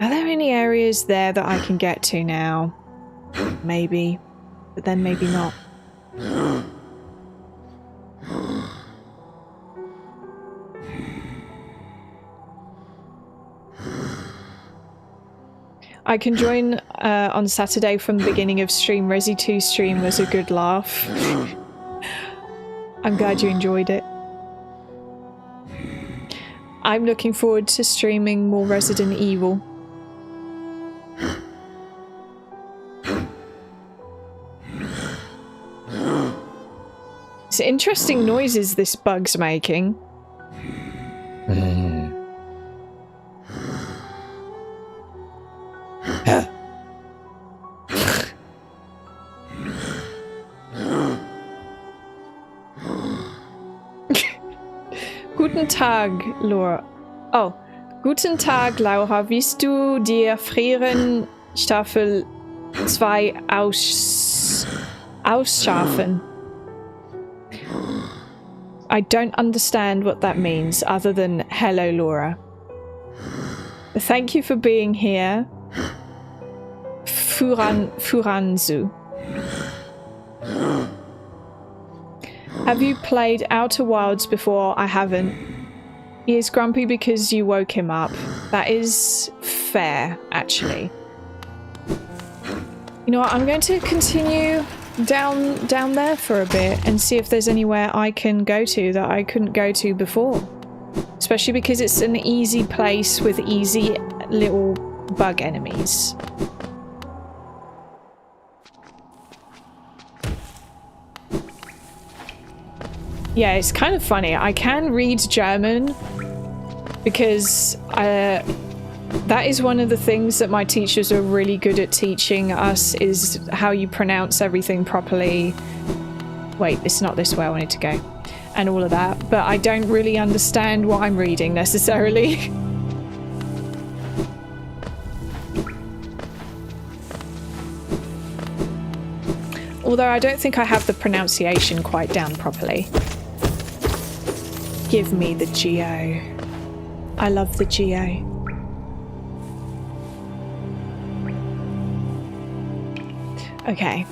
Speaker 1: Are there any areas there that I can get to now? Maybe. But then maybe not. I can join on Saturday from the beginning of stream. Resi 2 stream was a good laugh. I'm glad you enjoyed it. I'm looking forward to streaming more Resident Evil. It's interesting noises this bug's making. Guten Tag, Laura. Oh, guten Tag, Laura. Willst du dir Frieren Staffel 2 ausschaffen? I don't understand what that means, other than hello, Laura. Thank you for being here. Furanzu. Have you played Outer Wilds before? I haven't. He is grumpy because you woke him up. That is fair, actually. You know what? I'm going to continue down there for a bit and see if there's anywhere I can go to that I couldn't go to before. Especially because it's an easy place with easy little bug enemies. Yeah, it's kind of funny. I can read German because that is one of the things that my teachers are really good at teaching us, is how you pronounce everything properly. Wait, it's not this way I wanted to go. And all of that. But I don't really understand what I'm reading necessarily. Although I don't think I have the pronunciation quite down properly. Give me the Geo. I love the Geo. Okay.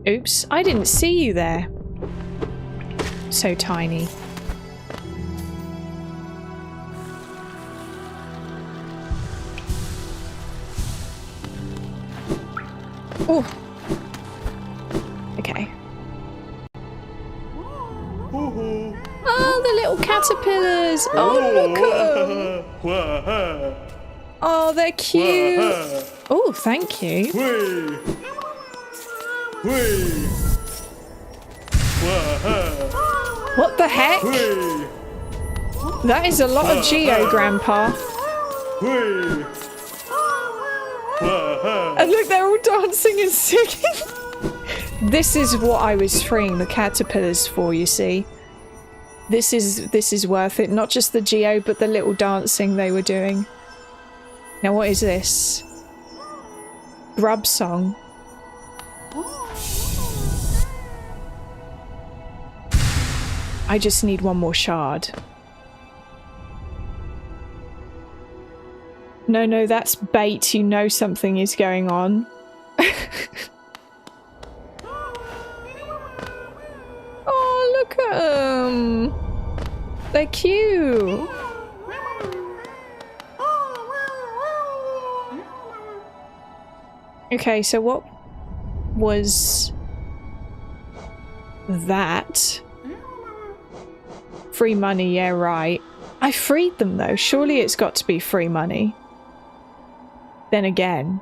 Speaker 1: Oops, I didn't see you there. So tiny. Oh. Okay. Oh, the little caterpillars. Oh, look at them. Oh, they're cute. Oh, thank you. What the heck? That is a lot of Geo, Grandpa. And look, they're all dancing and singing. This is what I was freeing the caterpillars for, you see. This is worth it. Not just the Geo, but the little dancing they were doing. Now what is this? Grub song. I just need one more shard. No, that's bait. You know something is going on. Oh, look at them. They're cute. Okay, so what was that? Free money, yeah, right. I freed them though. Surely it's got to be free money. Then again.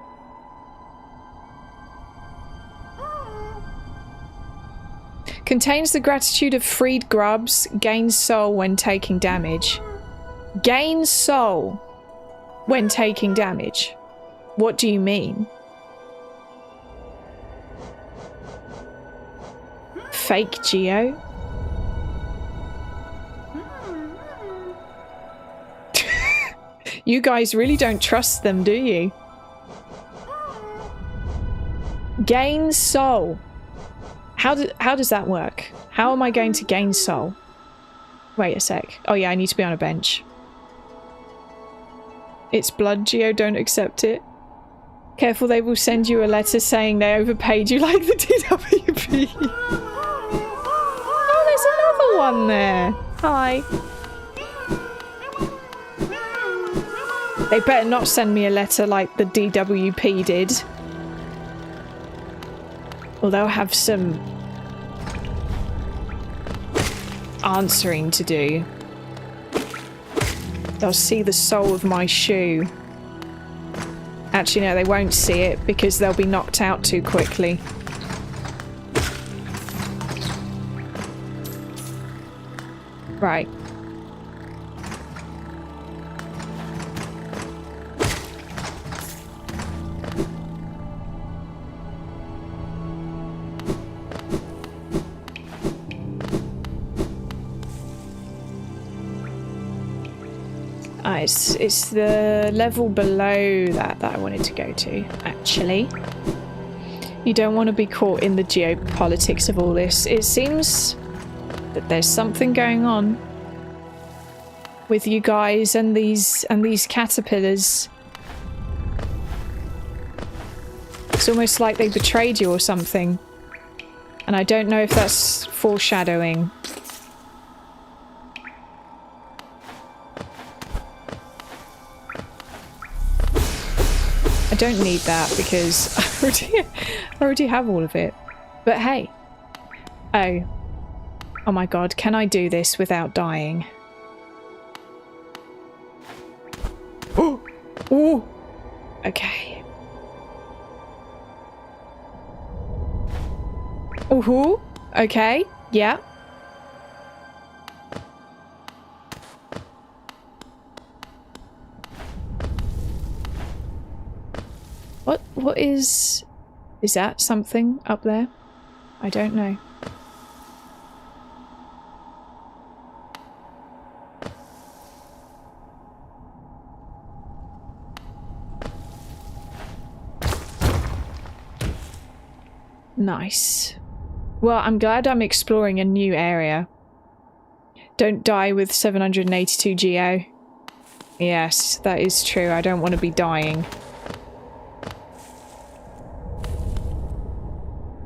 Speaker 1: Contains the gratitude of freed grubs. Gains soul when taking damage. Gains soul when taking damage. What do you mean? Fake Kiyo? You guys really don't trust them, do you? Gain soul. How does that work? How am I going to gain soul? Wait a sec. Oh yeah, I need to be on a bench. It's blood, Kiyo, don't accept it. Careful, they will send you a letter saying they overpaid you like the DWP. Oh, there's another one there. Hi. They better not send me a letter like the DWP did. Or they'll have some answering to do. They'll see the sole of my shoe. Actually, no, they won't see it because they'll be knocked out too quickly. Right. It's the level below that I wanted to go to, actually. You don't want to be caught in the geopolitics of all this. It seems that there's something going on with you guys and these caterpillars. It's almost like they betrayed you or something. And I don't know if that's foreshadowing. I don't need that because I already have all of it. But hey. Oh my god, can I do this without dying? Oh! Oh! Okay. Ooh-hoo! Okay, yeah. What is that something up there? I don't know. Nice. Well, I'm glad I'm exploring a new area. Don't die with 782 Geo. Yes, that is true. I don't want to be dying.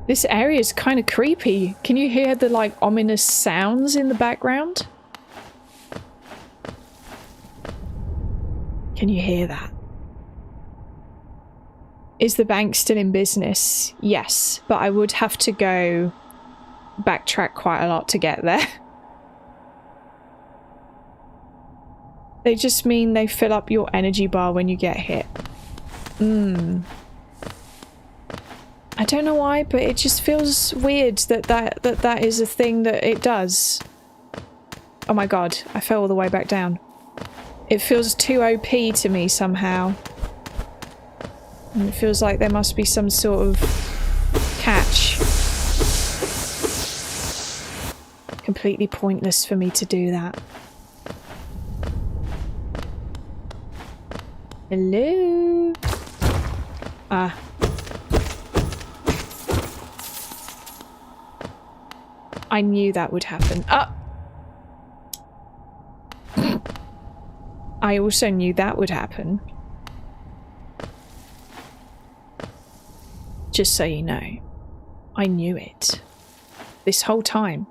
Speaker 1: This area is kind of creepy. Can you hear the, like, ominous sounds in the background? Can you hear that? Is the bank still in business? Yes, but I would have to go backtrack quite a lot to get there. They just mean they fill up your energy bar when you get hit. I don't know why, but it just feels weird that is a thing that it does. Oh my god, I fell all the way back down. It feels too OP to me somehow. And it feels like there must be some sort of catch. Completely pointless for me to do that. Hello? Ah. I knew that would happen. Ah! I also knew that would happen. Just so you know. I knew it. This whole time.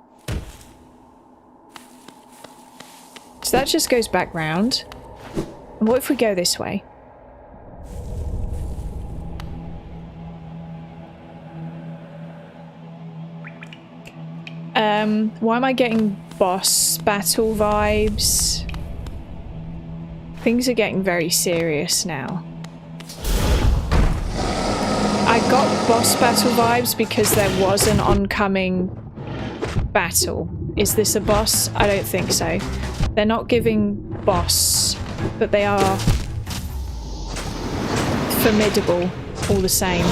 Speaker 1: So that just goes back round. And what if we go this way? Why am I getting boss battle vibes? Things are getting very serious now. I got boss battle vibes because there was an oncoming battle. Is this a boss? I don't think so. They're not giving boss, but they are formidable all the same.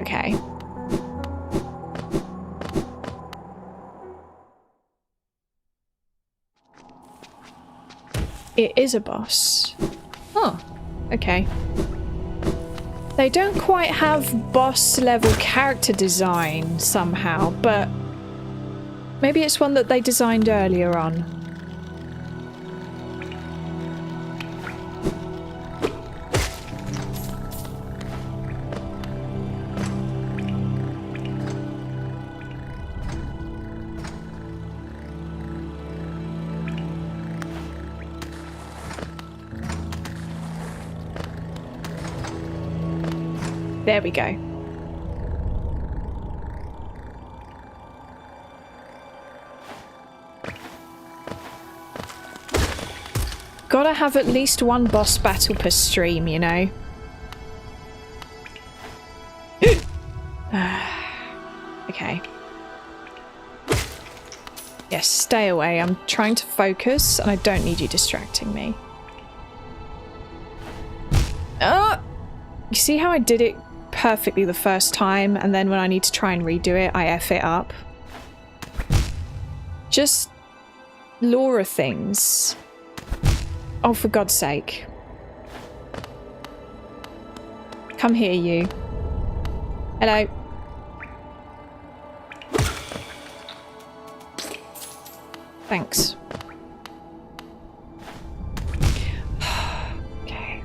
Speaker 1: Okay. It is a boss. Oh, okay. They don't quite have boss level character design somehow, but maybe it's one that they designed earlier on. There we go. Gotta have at least one boss battle per stream, you know? Okay. Yes, stay away. I'm trying to focus and I don't need you distracting me. Oh! You see how I did it perfectly the first time, and then when I need to try and redo it, I F it up? Just Laura things. Oh, for God's sake. Come here, you. Hello. Thanks. Okay.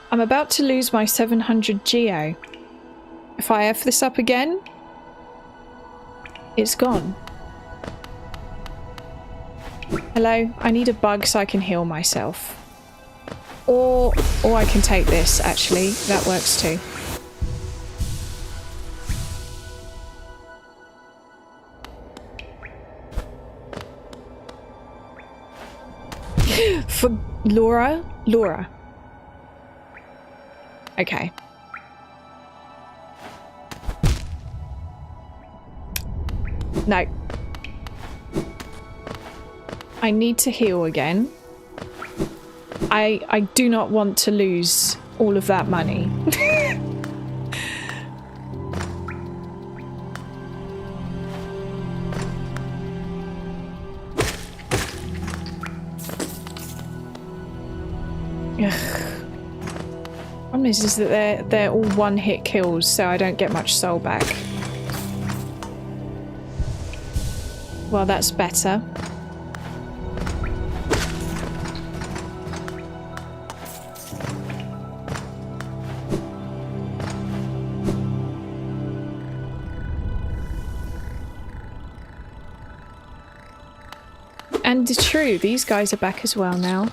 Speaker 1: I'm about to lose my 700 Geo. If I F this up again, it's gone. Hello, I need a bug so I can heal myself. Or I can take this, actually. That works too. For Laura? Laura. Okay. No. I need to heal again. I do not want to lose all of that money. Problem is that they're all one-hit kills, so I don't get much soul back. Well, that's better. And true, these guys are back as well now.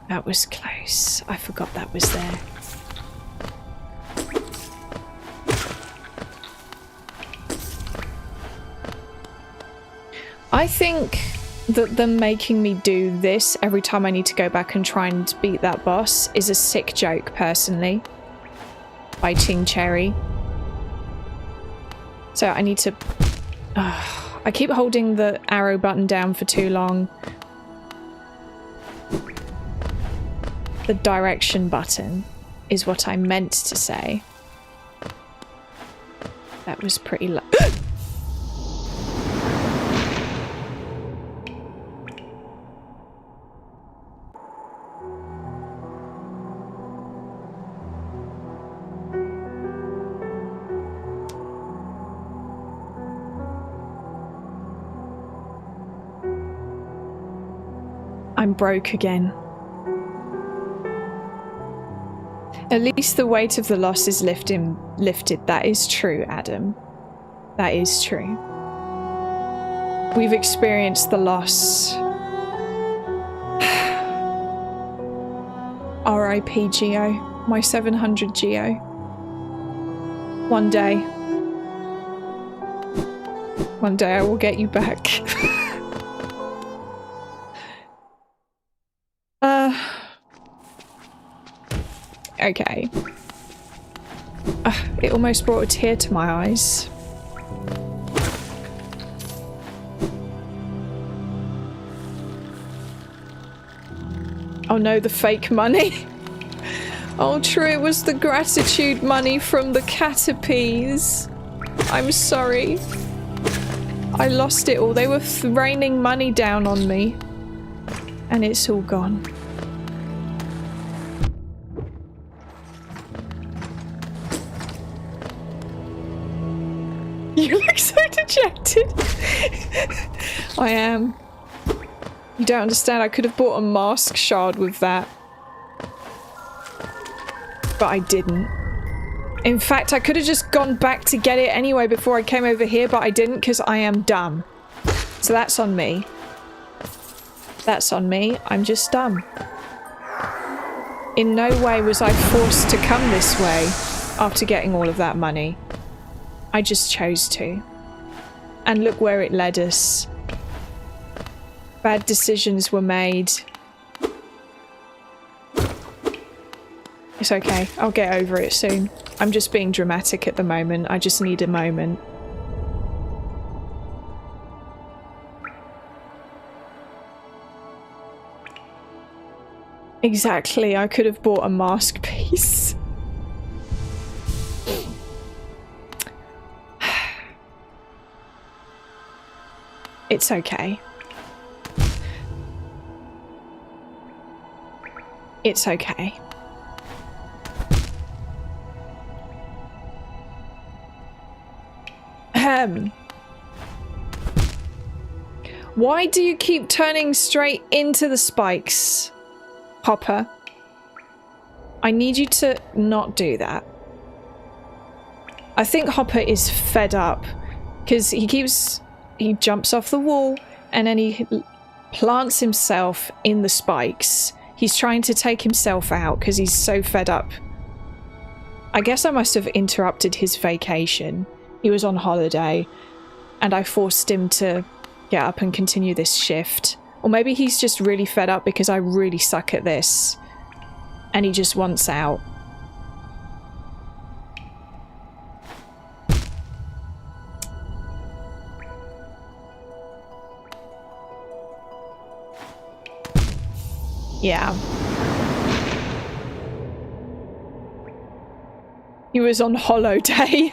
Speaker 1: That was close. I forgot that was there. I think that them making me do this every time I need to go back and try and beat that boss is a sick joke, personally. By Ting Cherry. So I need to... I keep holding the arrow button down for too long. The direction button is what I meant to say. That was pretty low. I'm broke again. At least the weight of the loss is lifted. That is true, Adam. That is true. We've experienced the loss. R.I.P. Geo. My 700 Geo. One day. One day I will get you back. Okay. It almost brought a tear to my eyes. Oh no, the fake money. Oh true, it was the gratitude money from the Caterpies. I'm sorry. I lost it all. They were raining money down on me. And it's all gone. You look so dejected. I am. You don't understand, I could have bought a mask shard with that. But I didn't. In fact, I could have just gone back to get it anyway before I came over here, but I didn't because I am dumb. So that's on me. That's on me. I'm just dumb. In no way was I forced to come this way after getting all of that money. I just chose to. And look where it led us. Bad decisions were made. It's okay. I'll get over it soon. I'm just being dramatic at the moment. I just need a moment. Exactly. I could have bought a mask piece. It's okay. It's okay. Why do you keep turning straight into the spikes, Hopper? I need you to not do that. I think Hopper is fed up because he jumps off the wall and then he plants himself in the spikes. He's trying to take himself out because he's so fed up. I guess I must have interrupted his vacation. He was on holiday and I forced him to get up and continue this shift. Or maybe he's just really fed up because I really suck at this and he just wants out. Yeah. He was on holiday.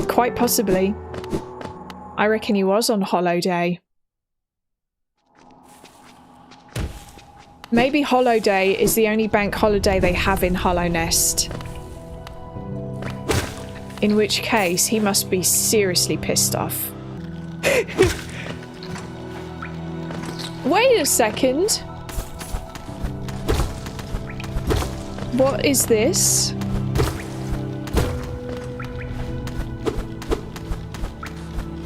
Speaker 1: Quite possibly. I reckon he was on holiday. Maybe holiday is the only bank holiday they have in Hollow Nest. In which case, he must be seriously pissed off. Wait a second. What is this?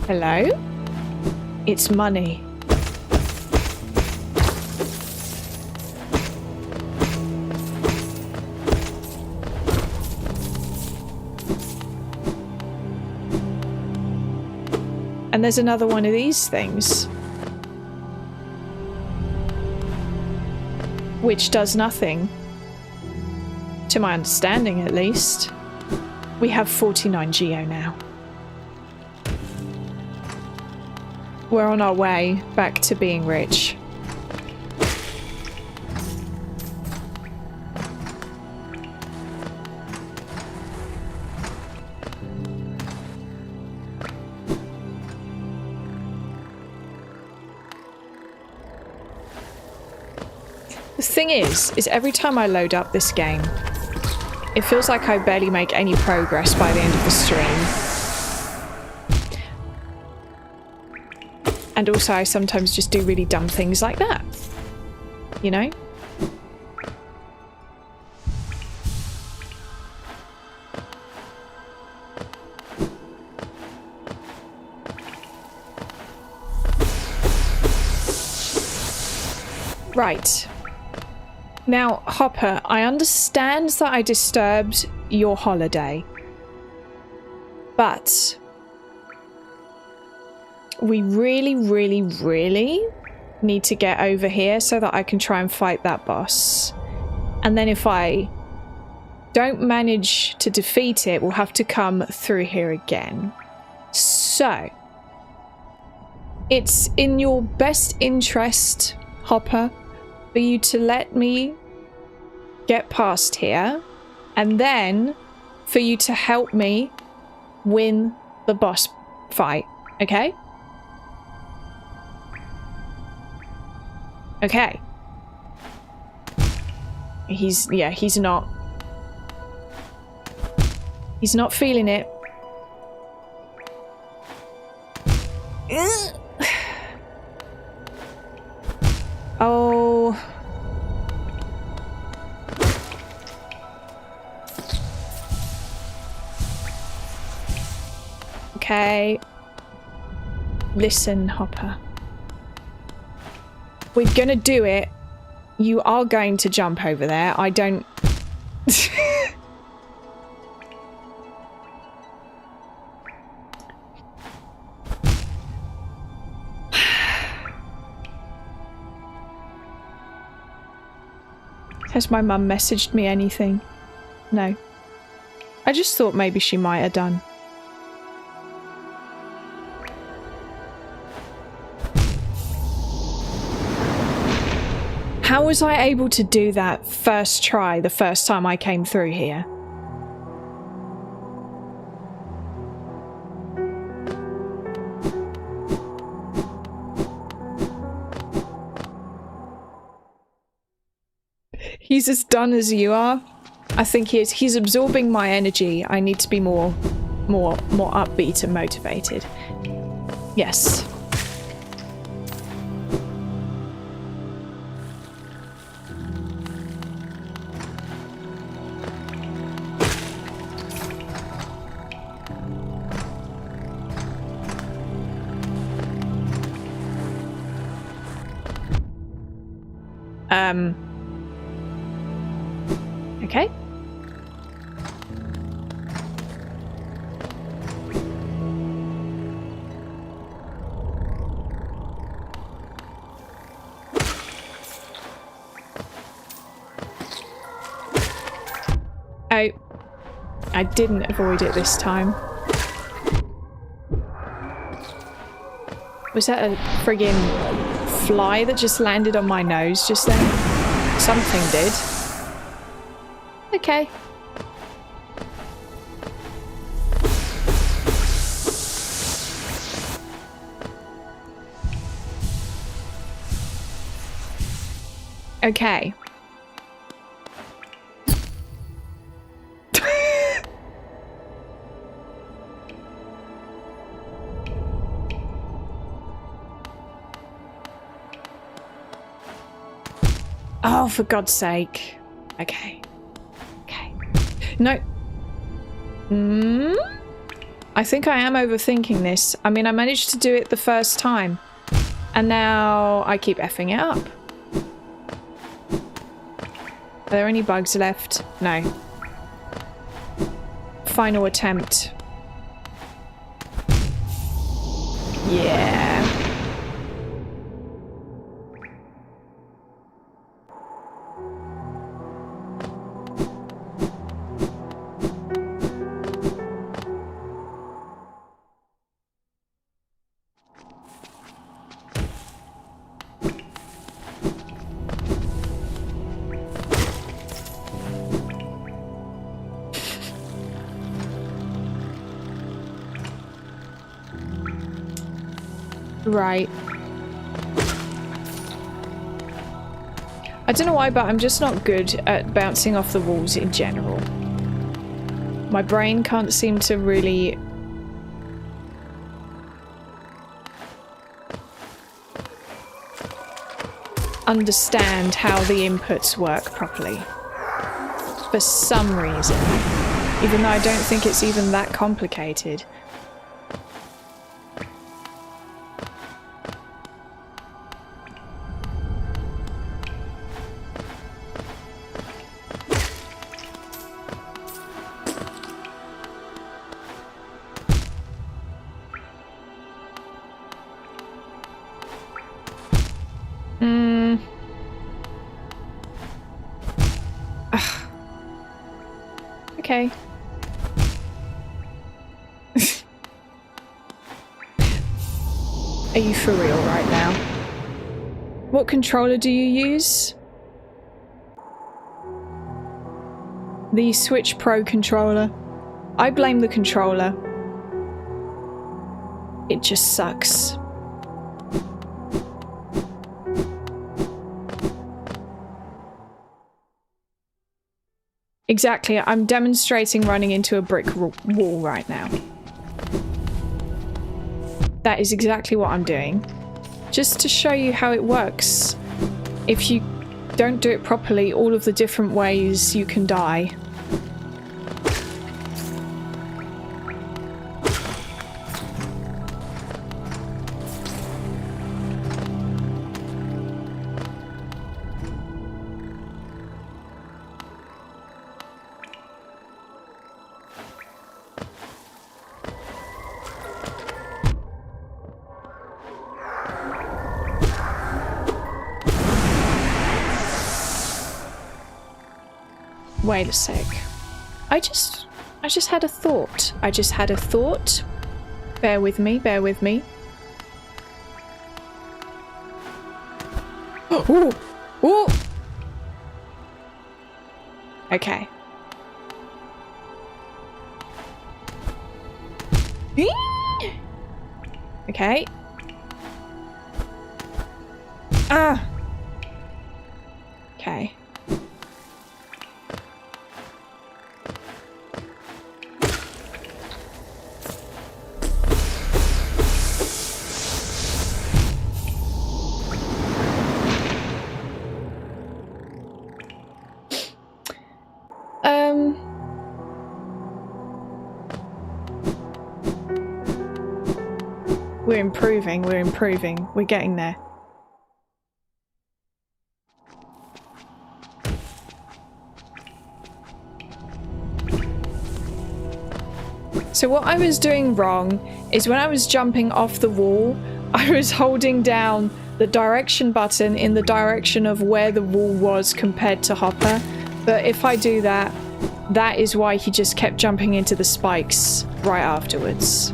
Speaker 1: Hello? It's money. And there's another one of these things. Which does nothing. To my understanding, at least. We have 49 Geo now. We're on our way back to being rich. The thing is every time I load up this game, it feels like I barely make any progress by the end of the stream. And also I sometimes just do really dumb things like that. You know? Right. Now, Hopper, I understand that I disturbed your holiday. But we really, really, really need to get over here so that I can try and fight that boss. And then if I don't manage to defeat it, we'll have to come through here again. So, it's in your best interest, Hopper, for you to let me get past here, and then for you to help me win the boss fight, okay? Okay. He's not feeling it. Oh. Okay. Listen, Hopper. We're gonna do it. You are going to jump over there. I don't... Has my mum messaged me anything? No. I just thought maybe she might have done. How was I able to do that first try the first time I came through here? He's as done as you are. I think he's absorbing my energy. I need to be more upbeat and motivated. Yes. Okay. Oh, I didn't avoid it this time. Was that a friggin' fly that just landed on my nose just then? Something did. Okay. Okay. Oh, for God's sake. Okay. Okay. No. I think I am overthinking this. I mean, I managed to do it the first time. And now I keep effing it up. Are there any bugs left? No. Final attempt. Yeah. Right. I don't know why, but I'm just not good at bouncing off the walls in general. My brain can't seem to really... understand how the inputs work properly. For some reason. Even though I don't think it's even that complicated. Okay. Are you for real right now? What controller do you use? The Switch Pro controller. I blame the controller. It just sucks. Exactly, I'm demonstrating running into a brick wall right now. That is exactly what I'm doing. Just to show you how it works. If you don't do it properly, all of the different ways you can die. Wait a sec. I just had a thought. I just had a thought. Bear with me, bear with me. Ooh! Ooh! Okay. Okay. Ah! Okay. We're improving, we're getting there. So what I was doing wrong is when I was jumping off the wall, I was holding down the direction button in the direction of where the wall was compared to Hopper. But if I do that, that is why he just kept jumping into the spikes right afterwards,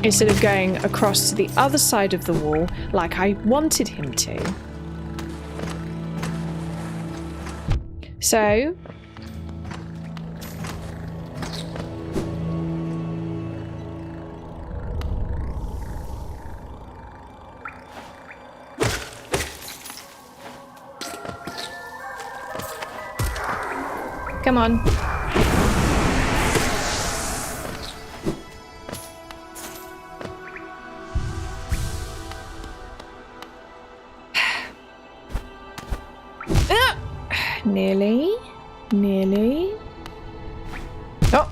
Speaker 1: instead of going across to the other side of the wall like I wanted him to. So... come on. Nearly. Nearly. Oh!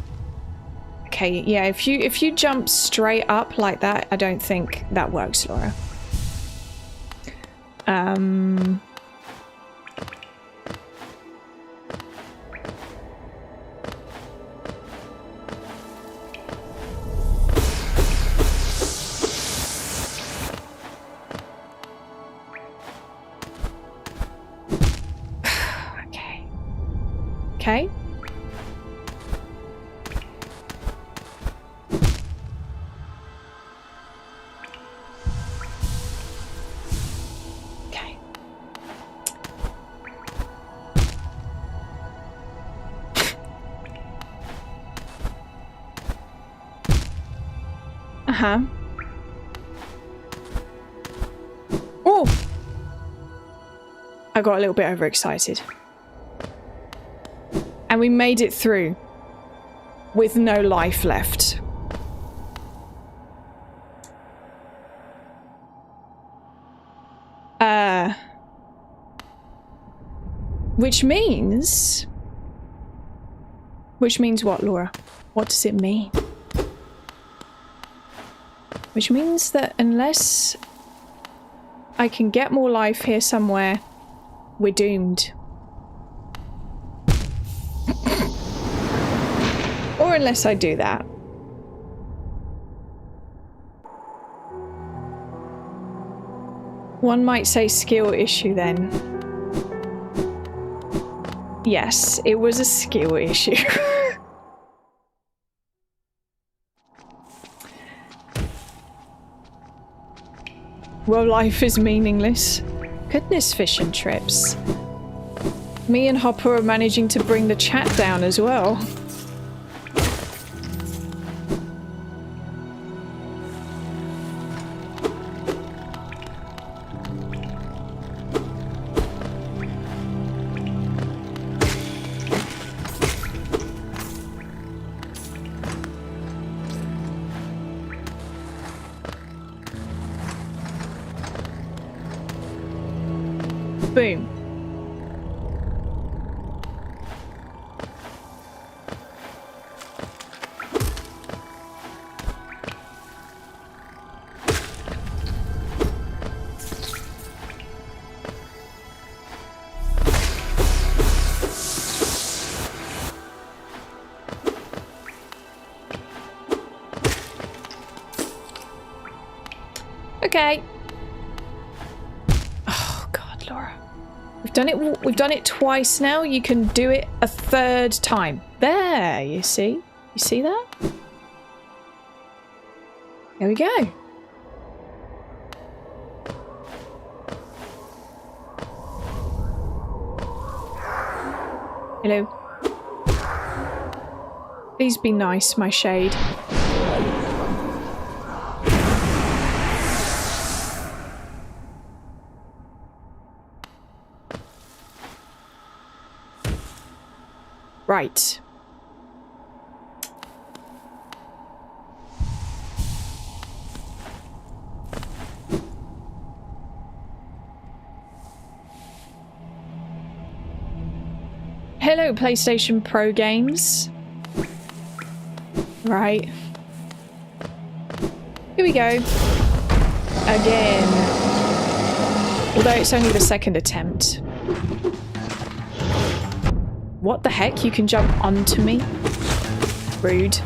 Speaker 1: Okay, yeah, if you jump straight up like that, I don't think that works, Laura. Okay. Okay. Uh-huh. Oh! I got a little bit overexcited. And we made it through with no life left. Which means what, Laura? What does it mean? Which means that unless I can get more life here somewhere, we're doomed. Or unless I do that. One might say skill issue then. Yes, it was a skill issue. Well, life is meaningless. Goodness, fishing trips. Me and Hopper are managing to bring the chat down as well. Boom. Okay. Oh God, Laura. We've done it twice now. You can do it a third time. There, you see? You see that? There we go. Hello. Please be nice, my shade. Right. Hello, PlayStation Pro games. Right. Here we go. Again. Although it's only the second attempt. What the heck? You can jump onto me? Rude.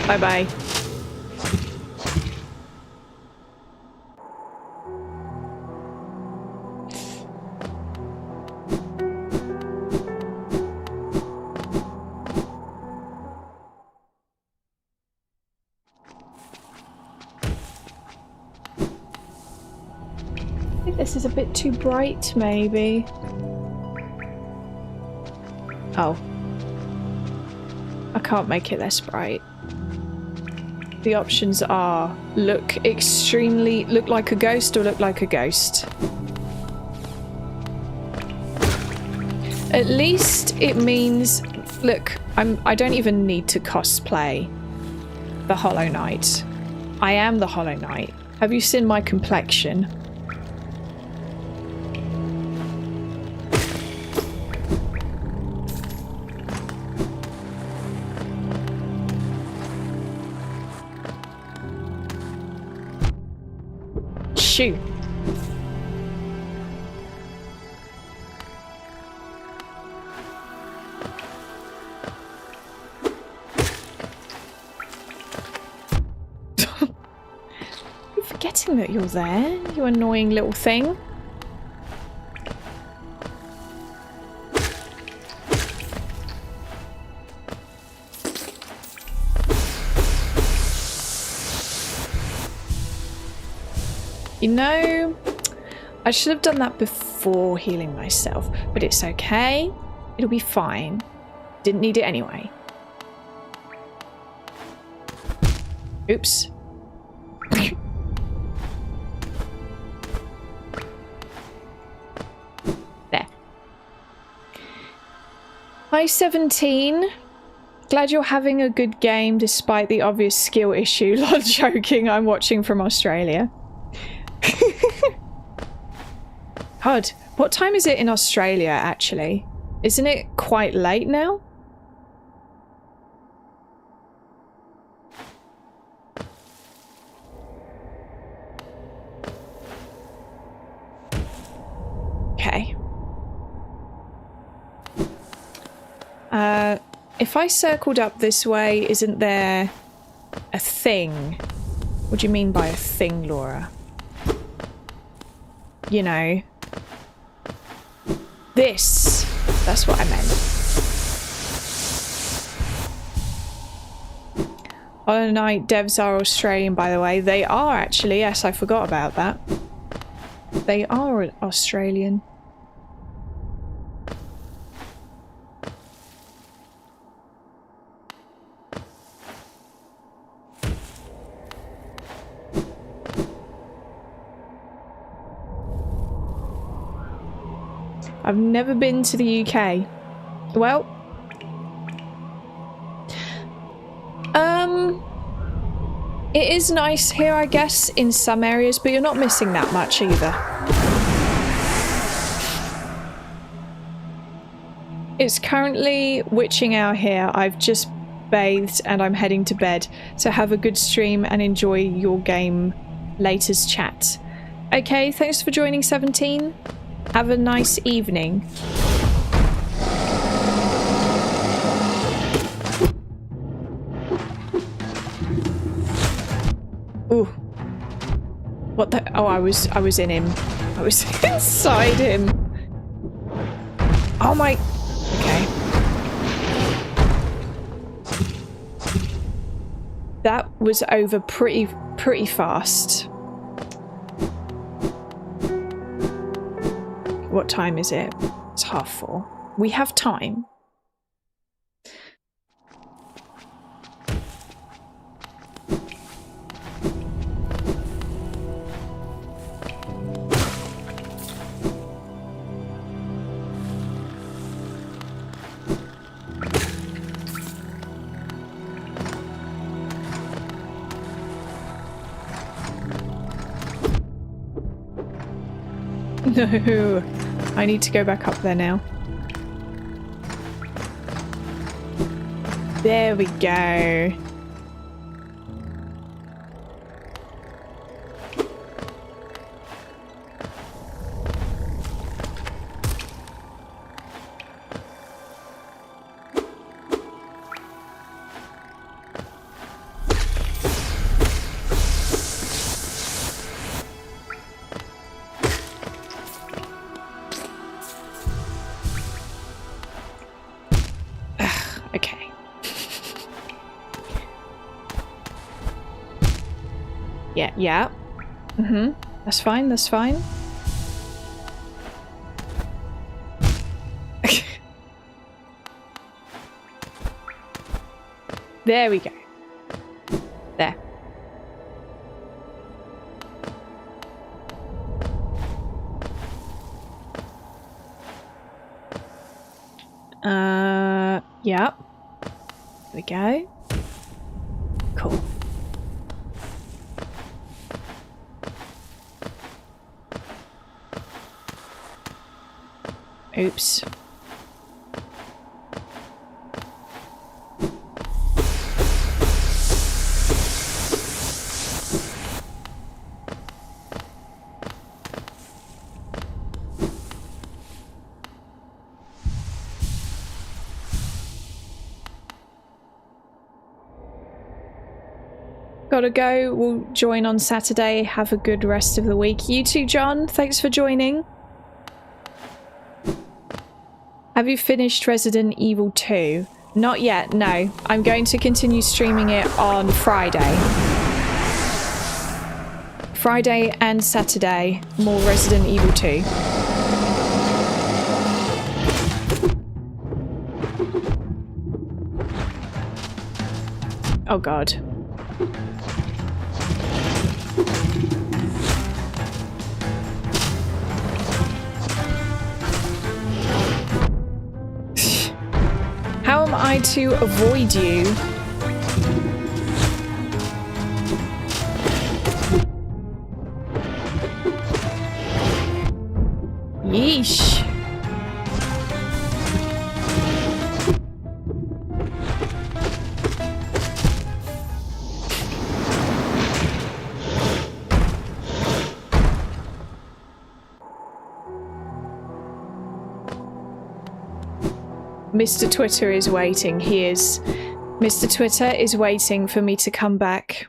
Speaker 1: Bye-bye. This is a bit too bright, maybe. Oh. I can't make it less bright. The options are look like a ghost or look like a ghost. At least it means, look, I don't even need to cosplay the Hollow Knight. I am the Hollow Knight. Have you seen my complexion? Shoot. You're forgetting that you're there, you annoying little thing. You know, I should have done that before healing myself, but it's okay. It'll be fine. Didn't need it anyway. Oops. There. Hi 17. Glad you're having a good game despite the obvious skill issue. Not joking, I'm watching from Australia. God, what time is it in Australia actually? Isn't it quite late now? Okay. If I circled up this way, isn't there a thing What do you mean by a thing, Laura? You know. This. That's what I meant. Hollow Knight devs are Australian, by the way. They are actually. Yes, I forgot about that. They are Australian. I've never been to the UK. Well, it is nice here, I guess, in some areas, but you're not missing that much either. It's currently witching hour here. I've just bathed and I'm heading to bed. So have a good stream and enjoy your game. Later's chat. Okay, thanks for joining, 17. Have a nice evening. Ooh. What the? Oh, I was in him. I was inside him. Oh my. Okay. That was over pretty fast. What time is it? It's 4:30. We have time. No, I need to go back up there now. There we go. Yeah. That's fine, that's fine. There we go. There. Yeah. There we go. Cool. Oops. Gotta go. We'll join on Saturday. Have a good rest of the week. You too, John. Thanks for joining. Have you finished Resident Evil 2? Not yet, no. I'm going to continue streaming it on Friday. Friday and Saturday, more Resident Evil 2. Oh god. How am I to avoid you? Yeesh. Mr. Twitter is waiting. He is. Mr. Twitter is waiting for me to come back.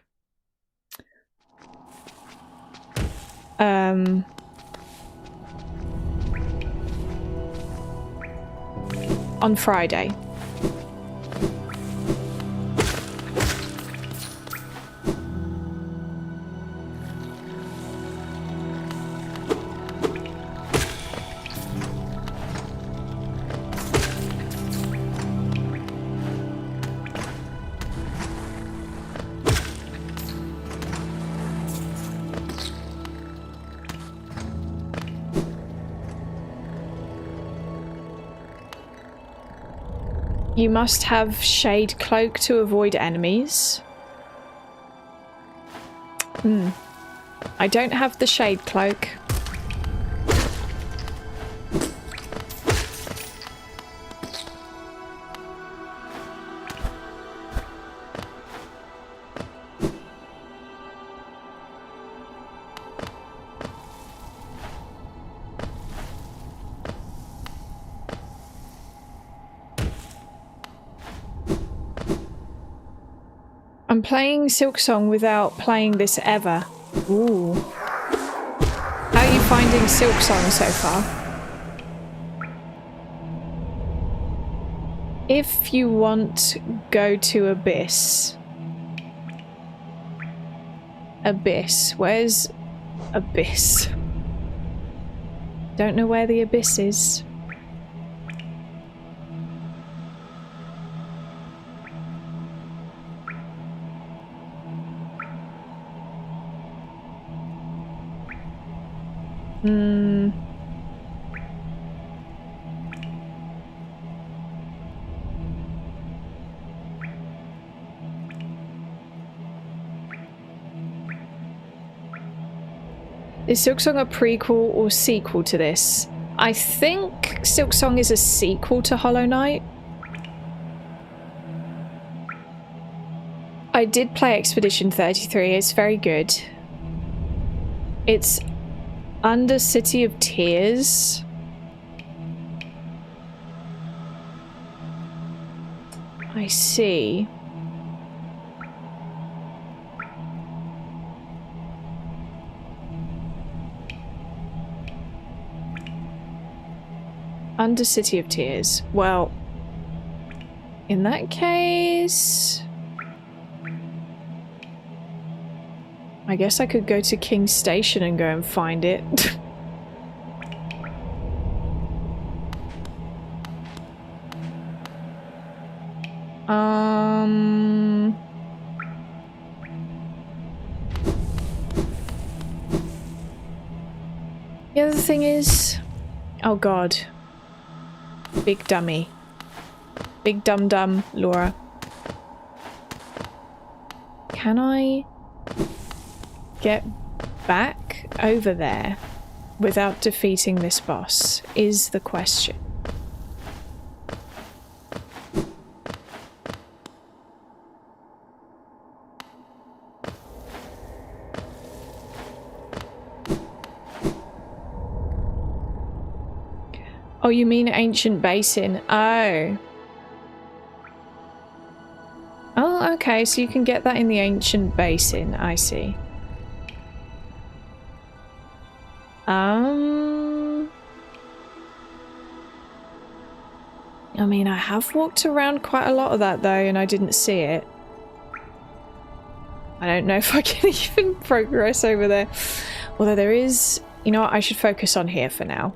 Speaker 1: on Friday. You must have Shade Cloak to avoid enemies. I don't have the Shade Cloak. I'm playing Silksong without playing this ever. Ooh. How are you finding Silksong so far? If you want, go to Abyss. Abyss. Where's Abyss? Don't know where the Abyss is. Is Silksong a prequel or sequel to this? I think Silksong is a sequel to Hollow Knight. I did play Expedition 33, it's very good. It's under City of Tears. I see. Under City of Tears. Well, in that case, I guess I could go to King's Station and go and find it. The other thing is, oh god, big dummy, big dum-dum, Laura. Can I get back over there without defeating this boss is the question. Oh, you mean Ancient Basin? Oh. Oh, okay, so you can get that in the Ancient Basin, I see. I mean, I have walked around quite a lot of that though, and I didn't see it. I don't know if I can even progress over there. Although there is... You know what, I should focus on here for now.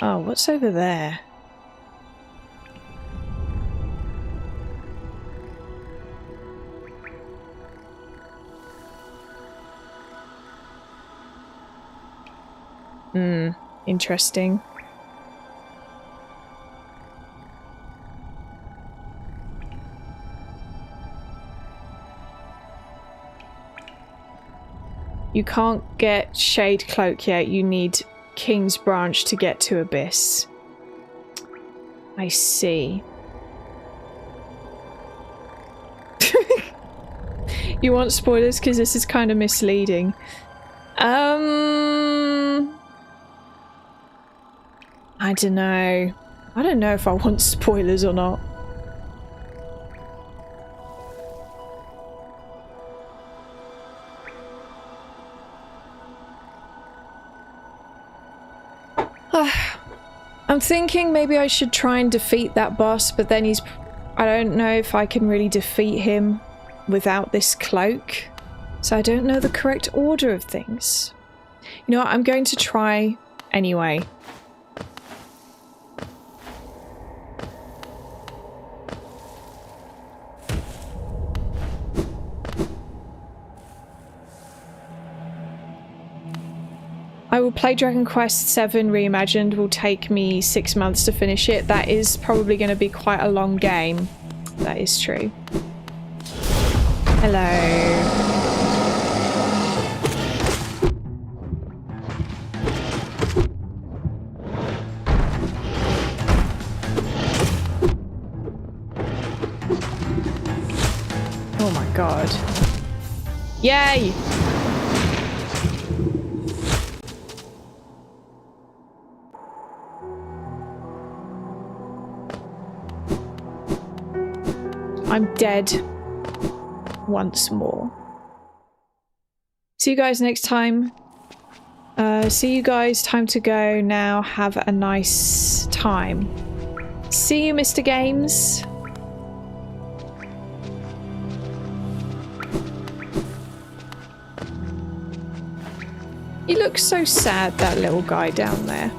Speaker 1: Oh, what's over there? Interesting. You can't get Shade Cloak yet, you need King's Branch to get to Abyss. I see. You want spoilers because this is kind of misleading. I don't know. I don't know if I want spoilers or not. I'm thinking maybe I should try and defeat that boss, but then he's... I don't know if I can really defeat him without this cloak. So I don't know the correct order of things. You know what? I'm going to try anyway. I will play Dragon Quest VII Reimagined. Will take me 6 months to finish it. That is probably going to be quite a long game. That is true. Hello. Oh my god. Yay! I'm dead once more. See you guys next time. See you guys. Time to go now. Have a nice time. See you, Mr. Games. He looks so sad, that little guy down there.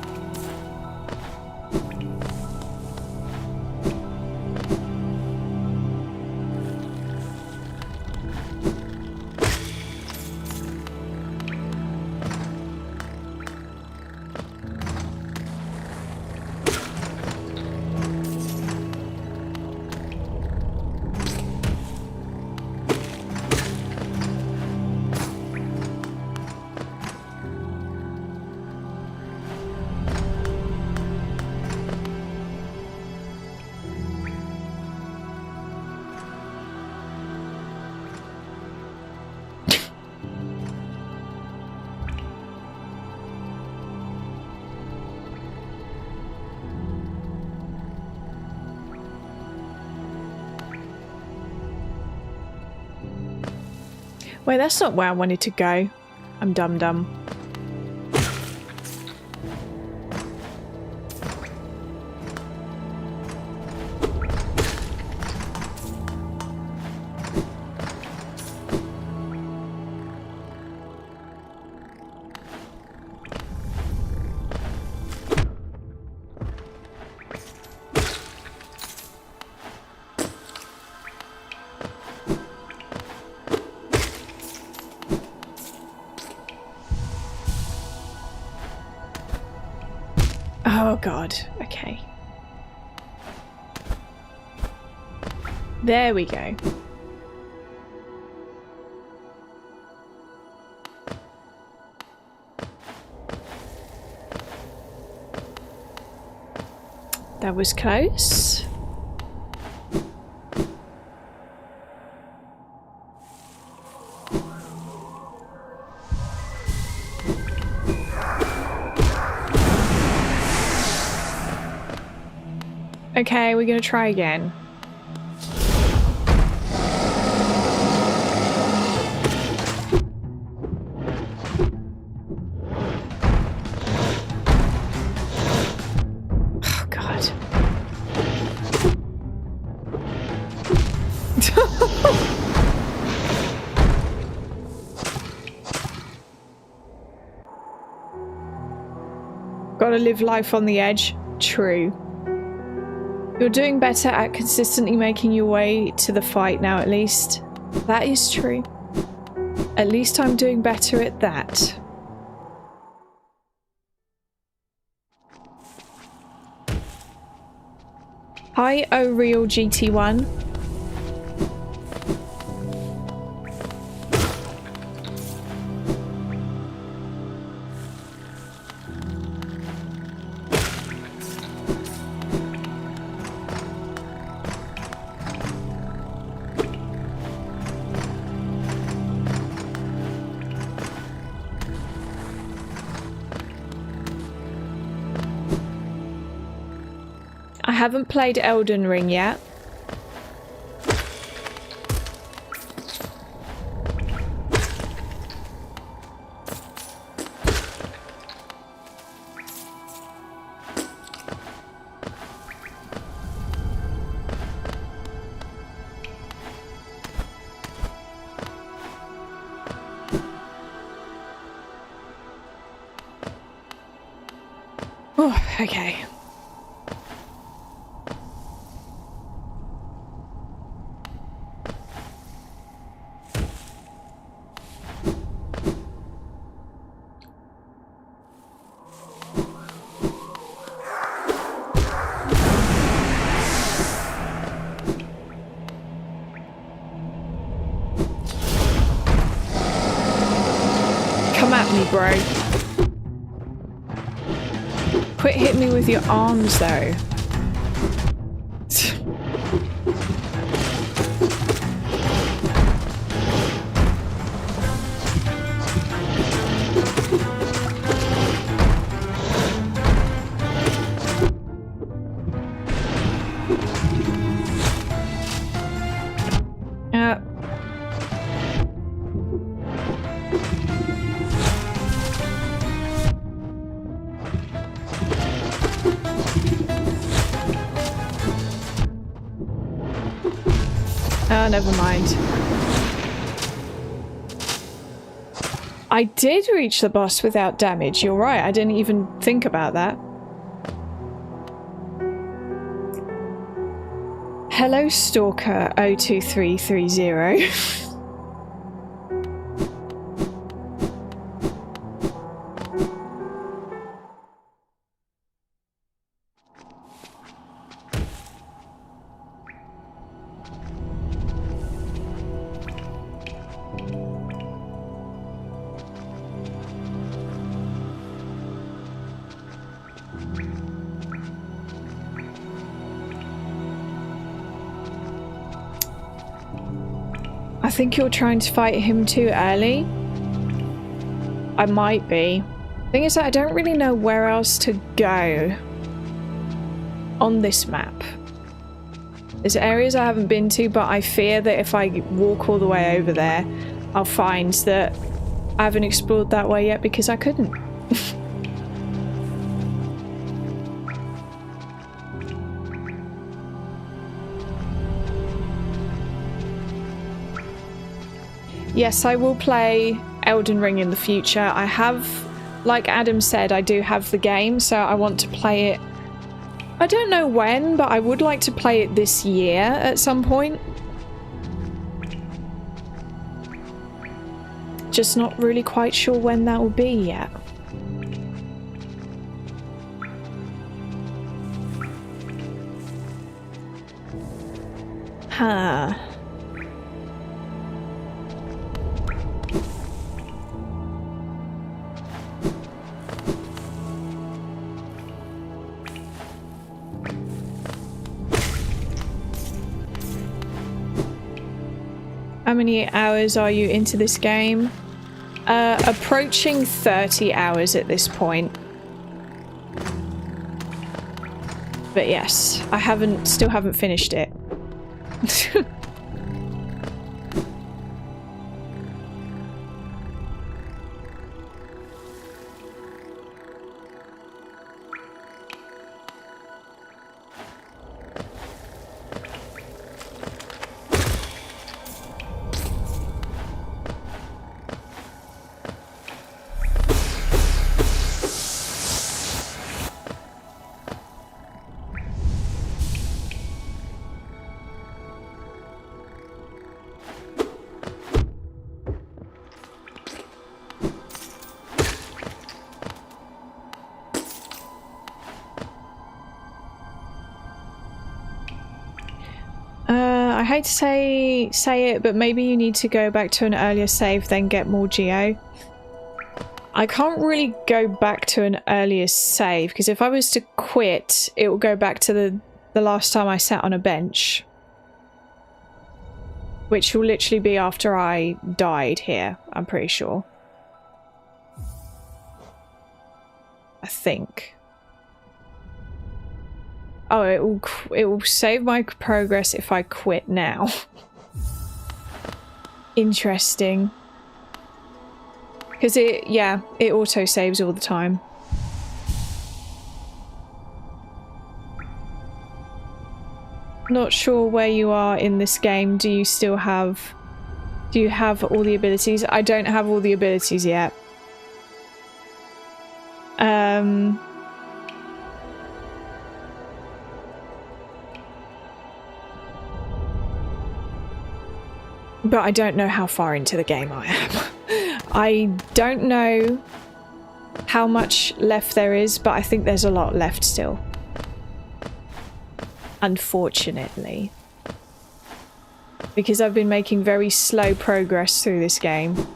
Speaker 1: Wait, that's not where I wanted to go. I'm dumb. Oh god, okay. There we go. That was close. Okay, we're gonna try again. Oh god. Gotta live life on the edge. True. You're doing better at consistently making your way to the fight now, at least. That is true. At least I'm doing better at that. Hi, O'Real GT1. haven't played Elden Ring yet. Oh, okay. Come at me, bro. Quit hitting me with your arms, though. Oh, never mind. I did reach the boss without damage. You're right. I didn't even think about that. Hello, Stalker 02330. I think you're trying to fight him too early. I might be. Thing is that I don't really know where else to go on this map. There's areas I haven't been to, but I fear that if I walk all the way over there, I'll find that I haven't explored that way yet because I couldn't. Yes, I will play Elden Ring in the future. I have, like Adam said, I do have the game, so I want to play it. I don't know when, but I would like to play it this year at some point. Just not really quite sure when that will be yet. Huh. How many hours are you into this game? Approaching 30 hours at this point. But yes, I still haven't finished it. I hate to say it, but maybe you need to go back to an earlier save, then get more geo. I can't really go back to an earlier save, because if I was to quit, it will go back to the last time I sat on a bench. Which will literally be after I died here, I'm pretty sure. I think. Oh, it will save my progress if I quit now. Interesting. Because it auto saves all the time. Not sure where you are in this game. Do you have all the abilities? I don't have all the abilities yet. But I don't know how far into the game I am. I don't know how much left there is, but I think there's a lot left still. Unfortunately. Because I've been making very slow progress through this game.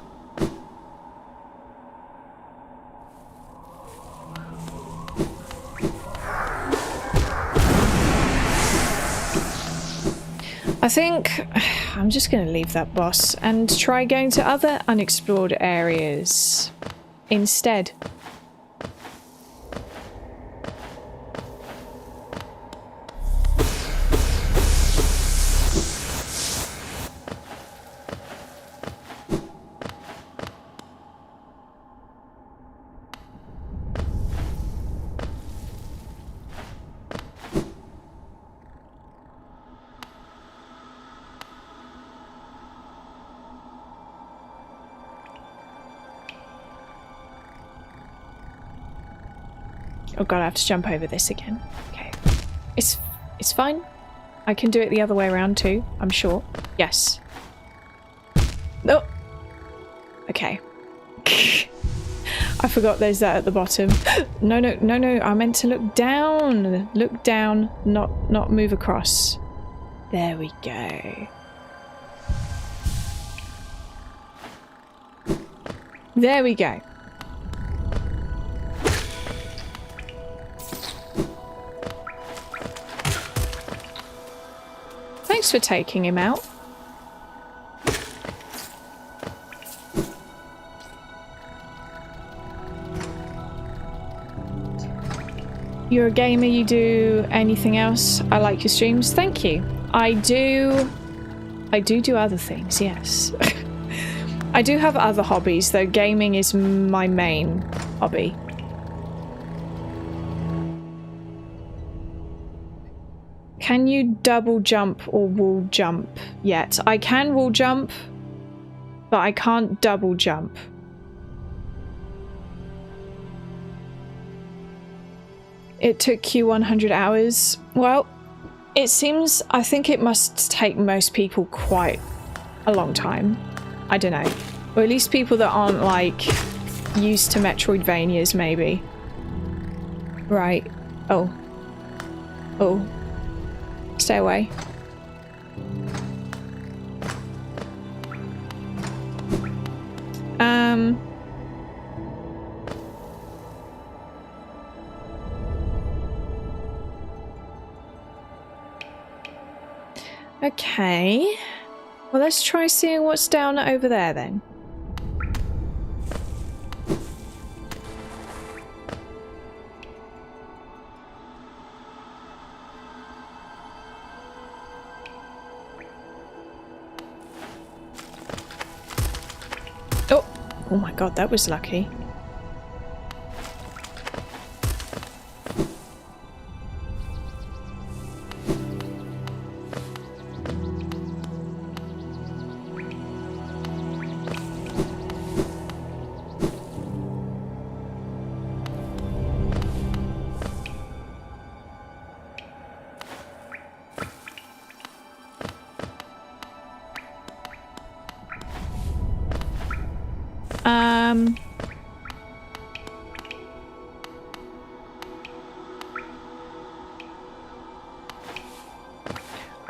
Speaker 1: I think I'm just going to leave that boss and try going to other unexplored areas instead. Oh god, I have to jump over this again. Okay. It's fine. I can do it the other way around too, I'm sure. Yes. Oh! Okay. I forgot there's that at the bottom. No, I meant to look down. Look down, not move across. There we go. There we go. Thanks for taking him out. You're a gamer, you do anything else? I like your streams. Thank you. I do other things, yes. I do have other hobbies, though gaming is my main hobby. Can you double jump or wall jump yet? I can wall jump, but I can't double jump. It took you 100 hours. Well, it seems, I think it must take most people quite a long time. I don't know. Or at least people that aren't like used to Metroidvanias, maybe. Right. Oh. Oh. Stay away. Okay. Well, let's try seeing what's down over there then. Oh my god, that was lucky.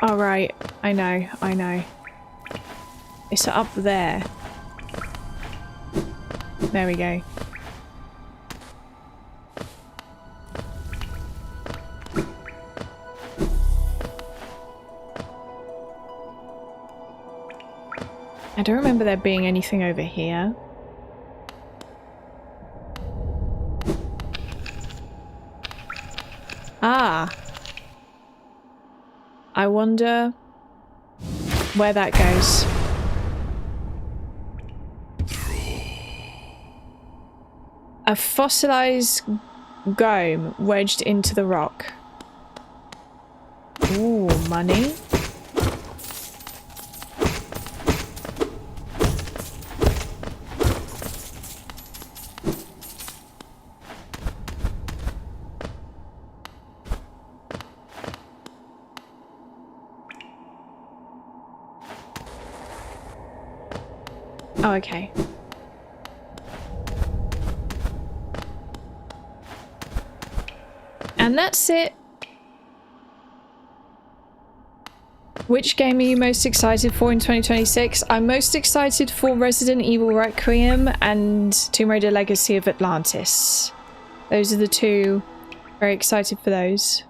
Speaker 1: All right, I know. It's up there. There we go. I don't remember there being anything over here. Ah. I wonder where that goes. A fossilized gome wedged into the rock. Ooh, money. Oh, okay. And that's it. Which game are you most excited for in 2026? I'm most excited for Resident Evil Requiem and Tomb Raider Legacy of Atlantis. Those are the two. Very excited for those.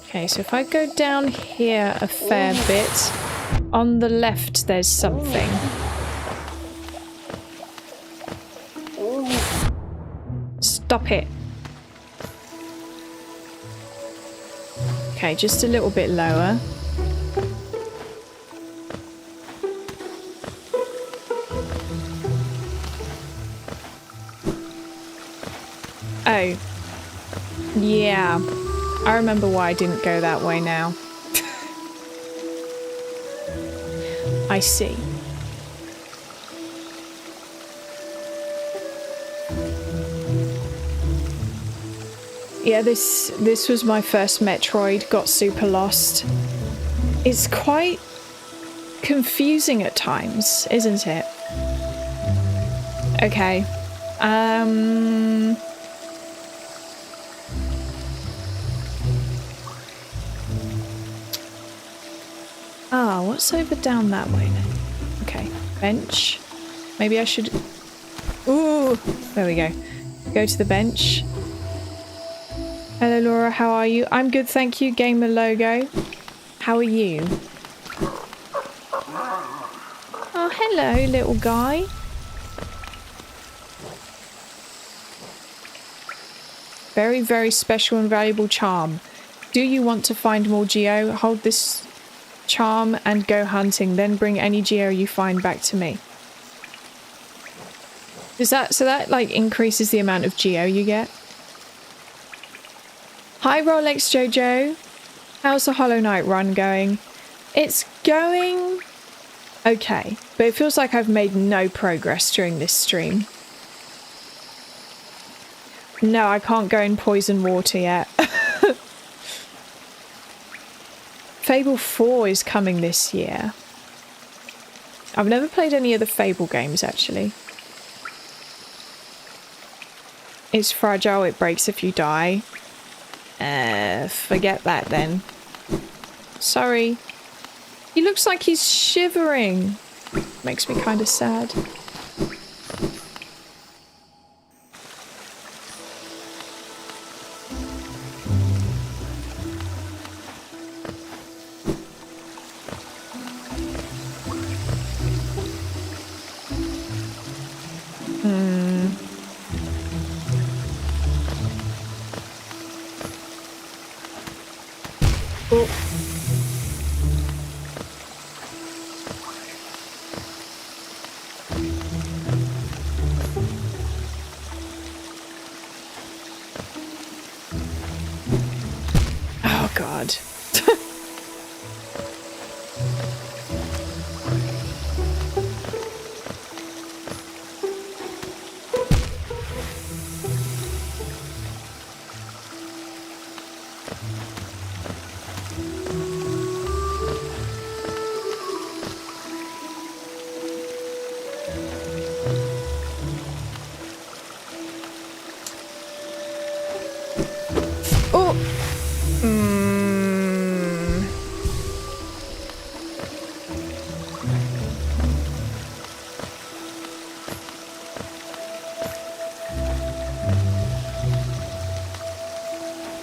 Speaker 1: Okay, so if I go down here a fair bit, on the left there's something. Stop it. Okay, just a little bit lower. Oh. Yeah. I remember why I didn't go that way now. I see. Yeah, this was my first Metroid, got super lost. It's quite confusing at times, isn't it? Okay. Ah, what's over down that way then? Okay, bench. Maybe I should... Ooh, there we go. Go to the bench. Hello Laura, how are you? I'm good, thank you. Gamer Logo. How are you? Oh, hello, little guy. Very, very special and valuable charm. Do you want to find more Geo? Hold this charm and go hunting. Then bring any Geo you find back to me. Does that... So that, like, increases the amount of Geo you get? Hi Rolex Jojo, how's the Hollow Knight run going? It's going okay, but it feels like I've made no progress during this stream. No, I can't go in Poison Water yet. Fable 4 is coming this year. I've never played any of the Fable games actually. It's fragile, it breaks if you die. Forget that then. Sorry. He looks like he's shivering. Makes me kind of sad. Oh God.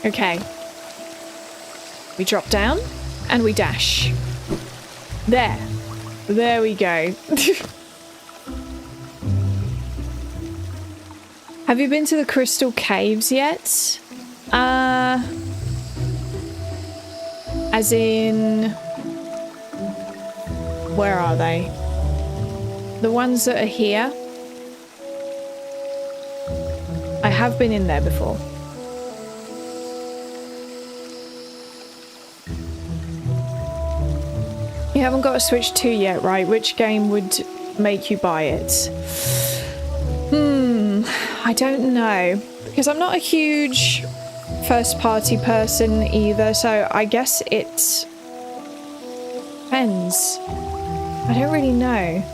Speaker 1: Okay. We drop down and we dash. There. There we go. Have you been to the Crystal Caves yet? As in... Where are they? The ones that are here? I have been in there before. You haven't got a Switch 2 yet, right? Which game would make you buy it? I don't know. Because I'm not a huge first-party person either, so I guess it depends. I don't really know.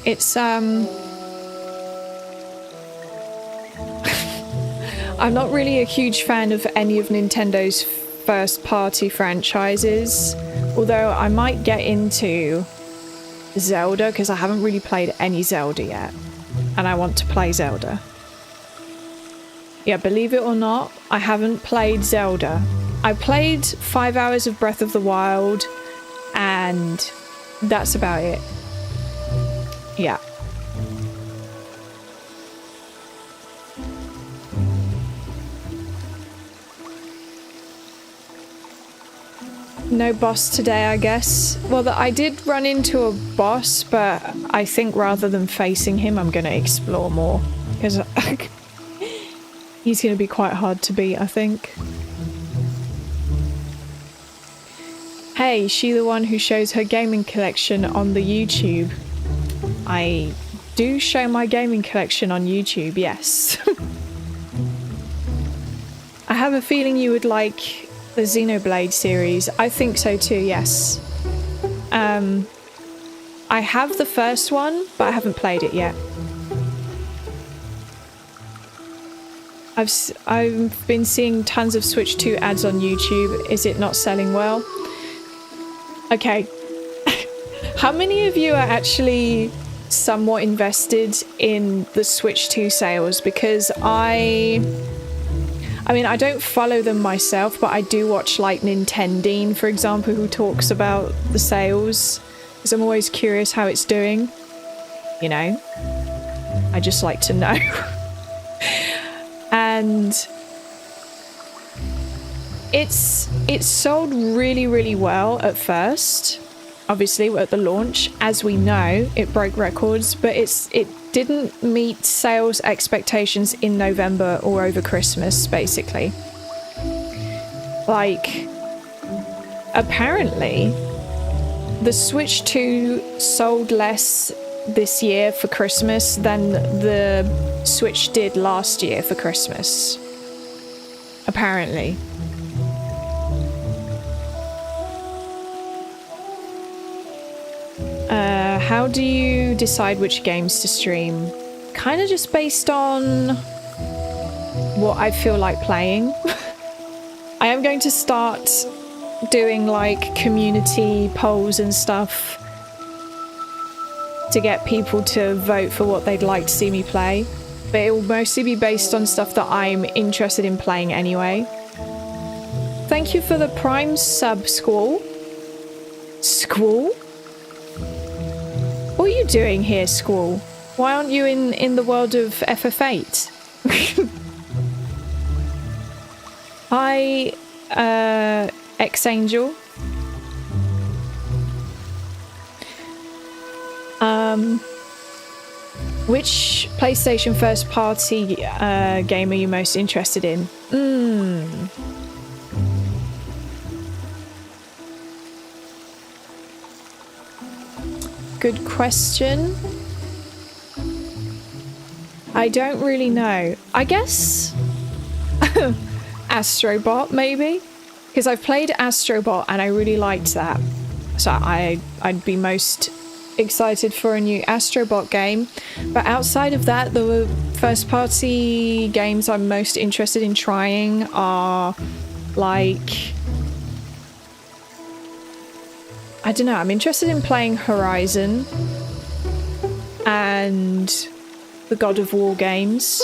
Speaker 1: It's, I'm not really a huge fan of any of Nintendo's first-party franchises, although I might get into Zelda because I haven't really played any Zelda yet, and I want to play Zelda. Yeah, believe it or not, I haven't played Zelda. I played 5 hours of Breath of the Wild, and that's about it. Yeah. No boss today, I guess. Well, I did run into a boss, but I think rather than facing him, I'm going to explore more. Because he's going to be quite hard to beat, I think. Hey, is she the one who shows her gaming collection on the YouTube? I do show my gaming collection on YouTube, yes. I have a feeling you would like the Xenoblade series. I think so too, yes. I have the first one, but I haven't played it yet. I've been seeing tons of Switch 2 ads on YouTube. Is it not selling well? Okay. How many of you are actually somewhat invested in the Switch 2 sales? Because I mean, I don't follow them myself, but I do watch like Nintendine, for example, who talks about the sales, because I'm always curious how it's doing. You know, I just like to know. And it's sold really, really well at first. Obviously, at the launch, as we know, it broke records, but it didn't meet sales expectations in November or over Christmas, basically. Like, apparently, the Switch 2 sold less this year for Christmas than the Switch did last year for Christmas. Apparently. How do you decide which games to stream? Kind of just based on what I feel like playing. I am going to start doing like community polls and stuff to get people to vote for what they'd like to see me play. But it will mostly be based on stuff that I'm interested in playing anyway. Thank you for the Prime sub, Squall. Squall? What are you doing here, Squall? Why aren't you in the world of FF8? Hi, X-Angel. Which PlayStation first-party game are you most interested in? Good question. I don't really know. I guess Astrobot, maybe? Because I've played Astrobot and I really liked that. So I'd be most excited for a new Astrobot game. But outside of that, the first party games I'm most interested in trying are like... I don't know, I'm interested in playing Horizon and the God of War games.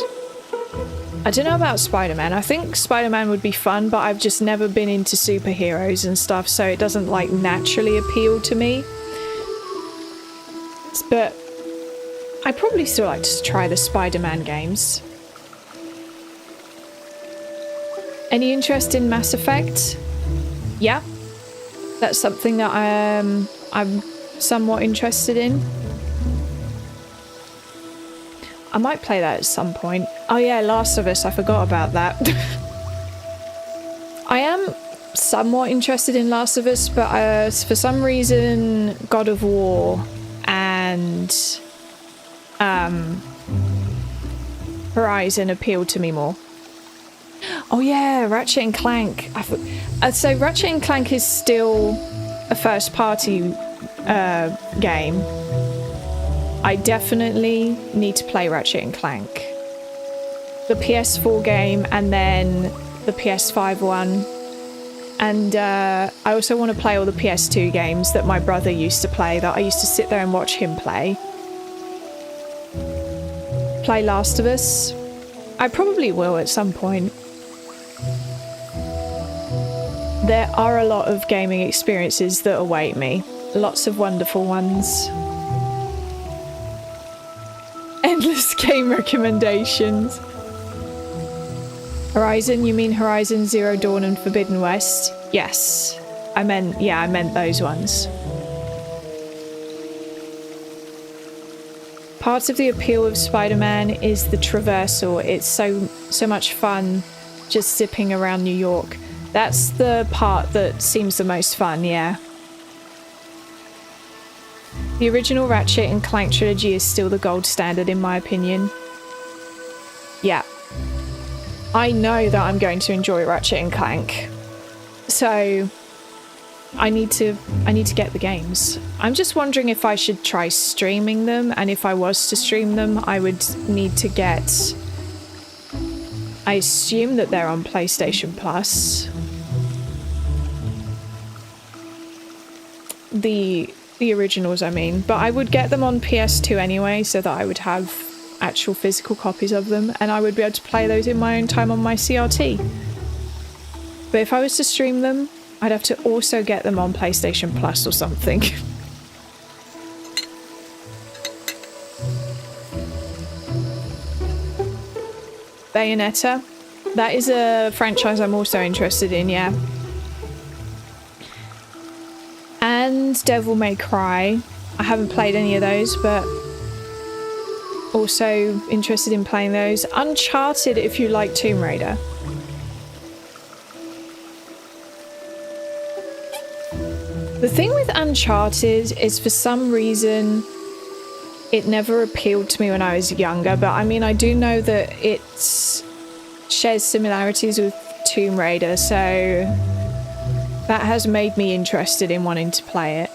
Speaker 1: I don't know about Spider-Man. I think Spider-Man would be fun, but I've just never been into superheroes and stuff, so it doesn't like naturally appeal to me. But I'd probably still like to try the Spider-Man games. Any interest in Mass Effect? Yeah. That's something that I'm somewhat interested in. I might play that at some point. Oh yeah, Last of Us, I forgot about that. I am somewhat interested in Last of Us, but for some reason God of War and Horizon appealed to me more. Oh yeah, Ratchet and Clank. So Ratchet and Clank is still a first party game. I definitely need to play Ratchet and Clank. The PS4 game and then the PS5 one. And I also want to play all the PS2 games that my brother used to play, that I used to sit there and watch him play. Play Last of Us. I probably will at some point. There are a lot of gaming experiences that await me. Lots of wonderful ones. Endless game recommendations. Horizon, you mean Horizon Zero Dawn and Forbidden West? Yes. I meant those ones. Part of the appeal of Spider-Man is the traversal. It's so much fun just zipping around New York. That's the part that seems the most fun, yeah. The original Ratchet and Clank trilogy is still the gold standard in my opinion. Yeah. I know that I'm going to enjoy Ratchet and Clank. So I need to get the games. I'm just wondering if I should try streaming them, and if I was to stream them, I would need to get... I assume that they're on PlayStation Plus. The originals, I mean. But I would get them on PS2 anyway, so that I would have actual physical copies of them, and I would be able to play those in my own time on my CRT. But if I was to stream them, I'd have to also get them on PlayStation Plus or something. Bayonetta. That is a franchise I'm also interested in, yeah. And Devil May Cry. I haven't played any of those, but also interested in playing those. Uncharted, if you like Tomb Raider. The thing with Uncharted is, for some reason, it never appealed to me when I was younger, but I mean, I do know that it shares similarities with Tomb Raider, so that has made me interested in wanting to play it.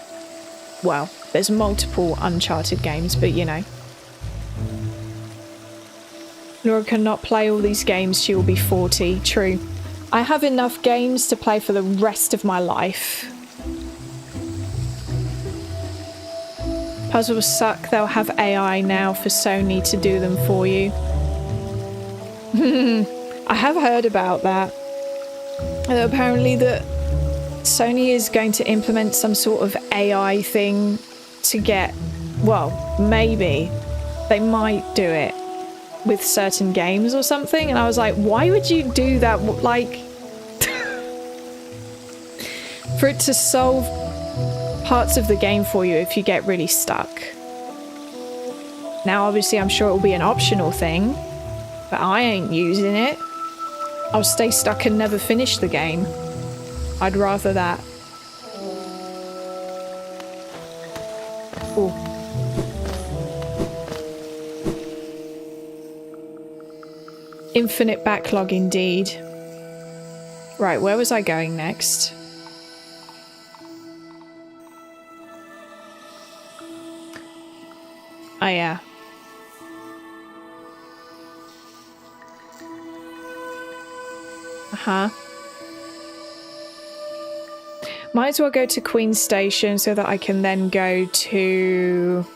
Speaker 1: Well, there's multiple Uncharted games, but you know. Laura cannot play all these games, she will be 40. True. I have enough games to play for the rest of my life. Puzzles suck, they'll have AI now for Sony to do them for you. I have heard about that. Apparently that Sony is going to implement some sort of AI thing to get... Well, maybe. They might do it with certain games or something, and I was like, why would you do that? Like... for it to solve parts of the game for you if you get really stuck. Now obviously I'm sure it will be an optional thing, but I ain't using it. I'll stay stuck and never finish the game. I'd rather that. Ooh. Infinite backlog indeed. Right, where was I going next? Oh yeah. Uh-huh. Might as well go to Queen Station so that I can then go to...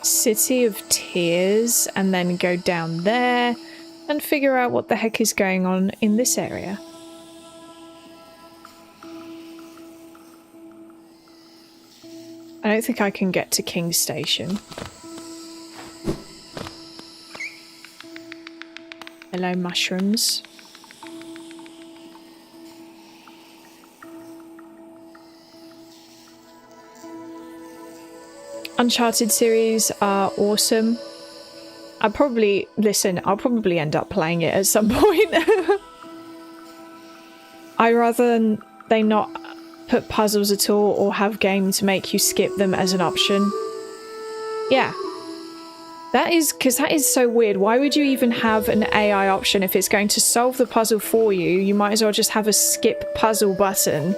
Speaker 1: City of Tears and then go down there and figure out what the heck is going on in this area. I don't think I can get to King Station. Hello, mushrooms. Uncharted series are awesome. I'll probably end up playing it at some point. I'd rather they not put puzzles at all or have games make you skip them as an option. Yeah. That is so weird. Why would you even have an AI option if it's going to solve the puzzle for you? You might as well just have a skip puzzle button.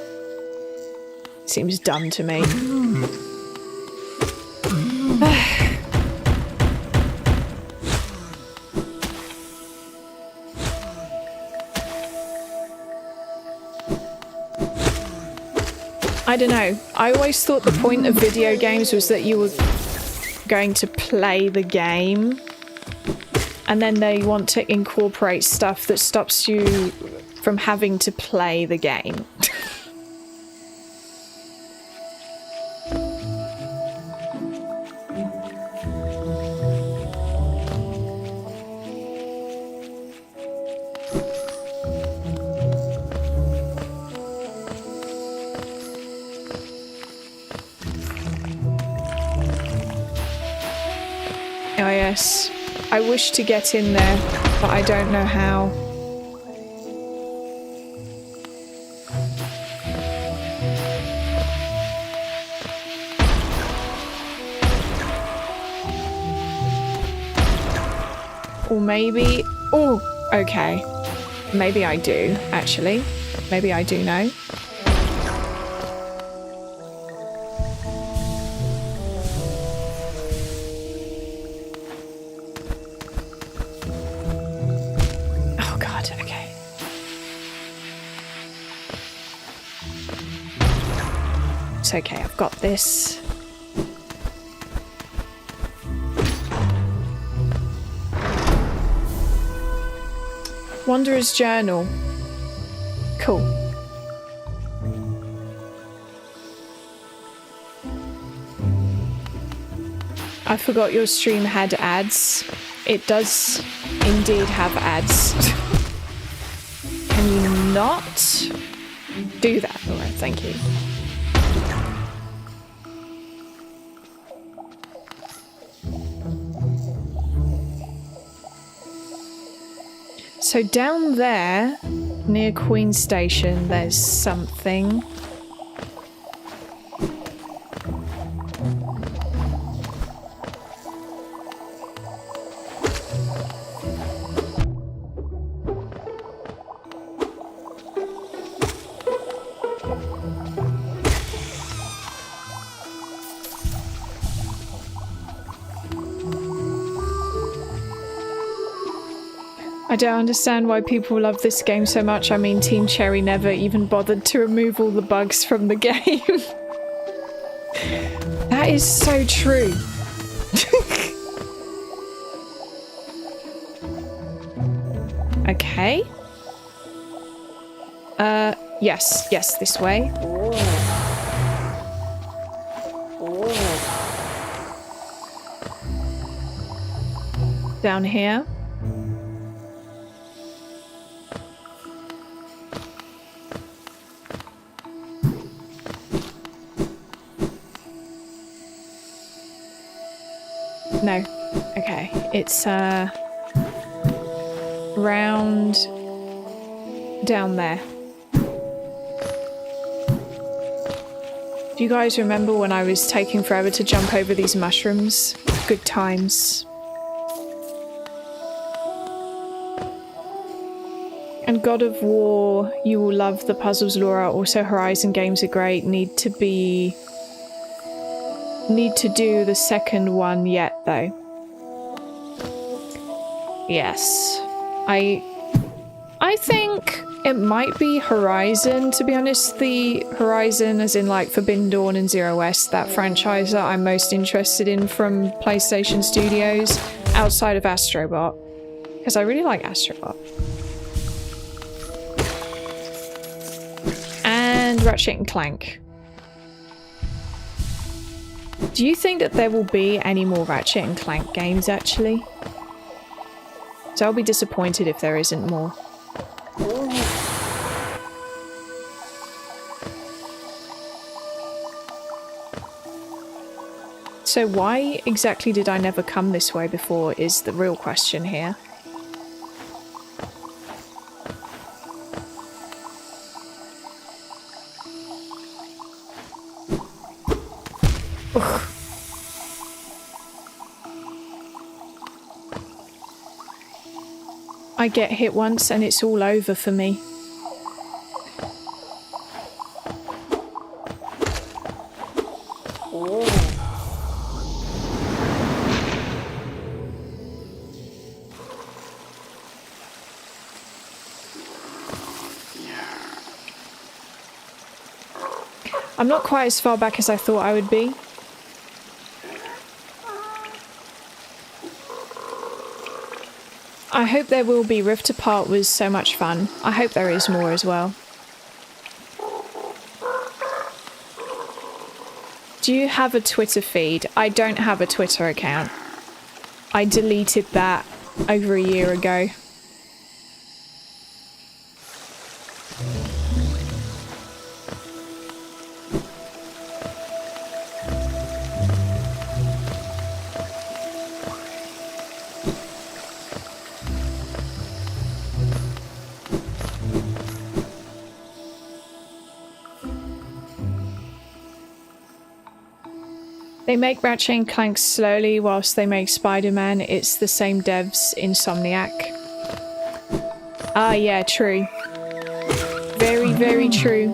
Speaker 1: Seems dumb to me. I don't know. I always thought the point of video games was that you were going to play the game, and then they want to incorporate stuff that stops you from having to play the game. Oh yes, I wish to get in there, but I don't know how. Or maybe... Oh, okay. Maybe I do, actually. Maybe I do know. Okay, I've got this. Wanderer's Journal. Cool. I forgot your stream had ads. It does indeed have ads. Can you not do that? Alright, thank you. So down there, near Queen Station, there's something. I don't understand why people love this game so much. I mean, Team Cherry never even bothered to remove all the bugs from the game. That is so true. Okay. Yes, this way. Down here. No. Okay. It's round down there. Do you guys remember when I was taking forever to jump over these mushrooms? Good times. And God of War, you will love the puzzles, Laura. Also, Horizon games are great. Need to do the second one yet, though. Yes. I think it might be Horizon, to be honest. The Horizon, as in like Forbidden Dawn and Zero West, that franchise that I'm most interested in from PlayStation Studios, outside of Astrobot. Because I really like Astrobot. And Ratchet and Clank. Do you think that there will be any more Ratchet and Clank games, actually? So I'll be disappointed if there isn't more. So why exactly did I never come this way before is the real question here. Ugh. I get hit once and it's all over for me. I'm not quite as far back as I thought I would be. I hope there will be. Rift Apart was so much fun. I hope there is more as well. Do you have a Twitter feed? I don't have a Twitter account. I deleted that over a year ago. They make Ratchet and Clank slowly whilst they make Spider-Man. It's the same devs, Insomniac. Ah, yeah, true. Very, very true.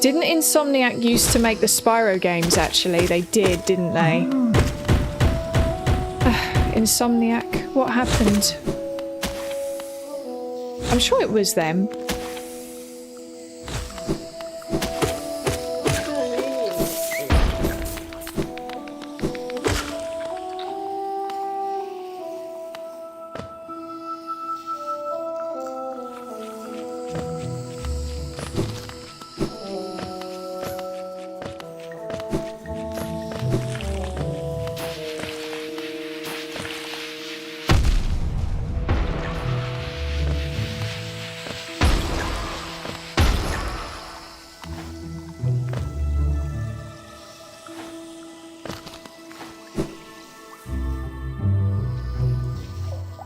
Speaker 1: Didn't Insomniac used to make the Spyro games, actually? They did, didn't they? Insomniac, what happened? I'm sure it was them.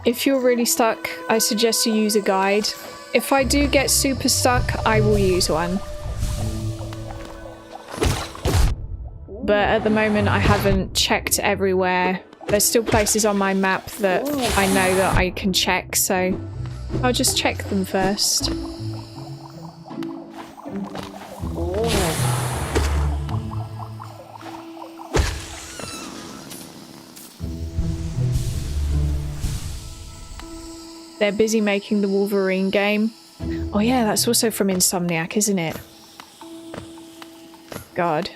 Speaker 1: If you're really stuck, I suggest you use a guide. If I do get super stuck, I will use one. But at the moment, I haven't checked everywhere. There's still places on my map that I know that I can check, so I'll just check them first. They're busy making the Wolverine game. Oh yeah, that's also from Insomniac, isn't it? God.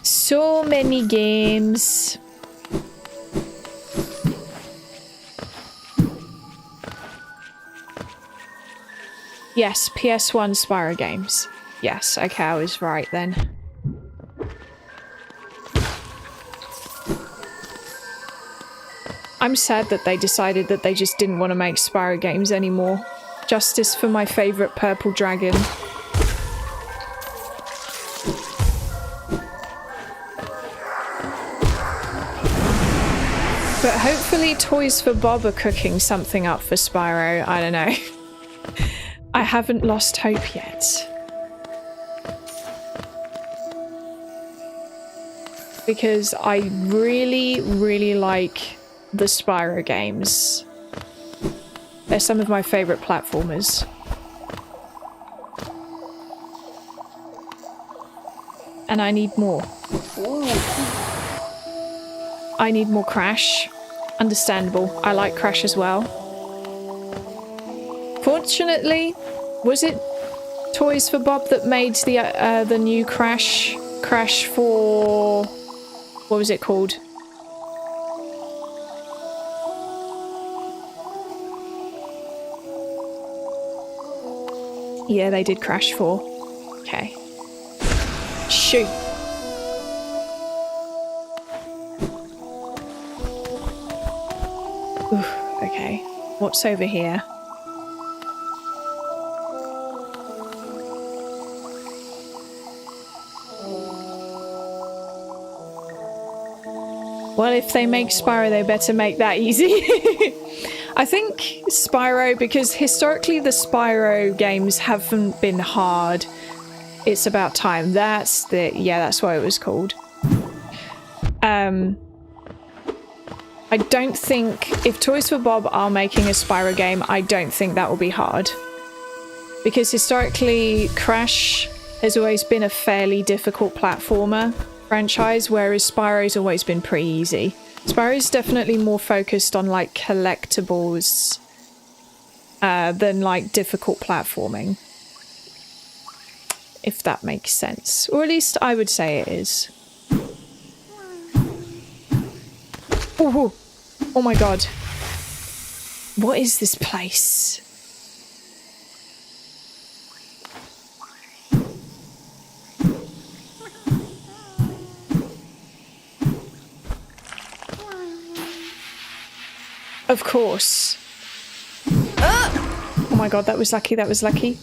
Speaker 1: So many games. Yes, PS1 Spyro games. Yes, okay, I was right then. I'm sad that they decided that they just didn't want to make Spyro games anymore. Justice for my favourite purple dragon. But hopefully Toys for Bob are cooking something up for Spyro. I don't know. I haven't lost hope yet. Because I really, really like the Spyro games. They're some of my favourite platformers. And I need more. I need more Crash. Understandable. I like Crash as well. Fortunately, was it Toys for Bob that made the new Crash for... what was it called? Yeah, they did crash 4. Okay. Shoot. Oof, okay. What's over here? Well, if they make Spyro, they better make that easy. I think Spyro, because historically the Spyro games haven't been hard. It's about time. That's why it was called. I don't think, if Toys for Bob are making a Spyro game, I don't think that will be hard. Because historically, Crash has always been a fairly difficult platformer franchise, whereas Spyro's always been pretty easy. Spyro's definitely more focused on like collectibles than like difficult platforming. If that makes sense. Or at least I would say it is. Ooh. Oh my god. What is this place? Of course. Oh my god, that was lucky, that was lucky.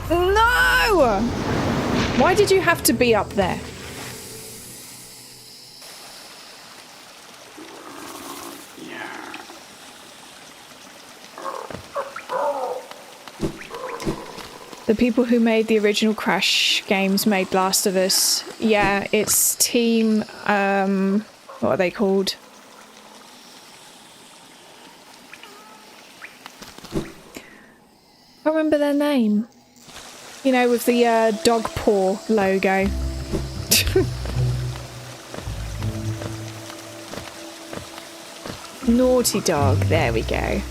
Speaker 1: No! Why did you have to be up there? The people who made the original Crash games made Last of Us. Yeah, it's Team... what are they called? I can't remember their name. You know, with the dog paw logo. Naughty Dog, there we go.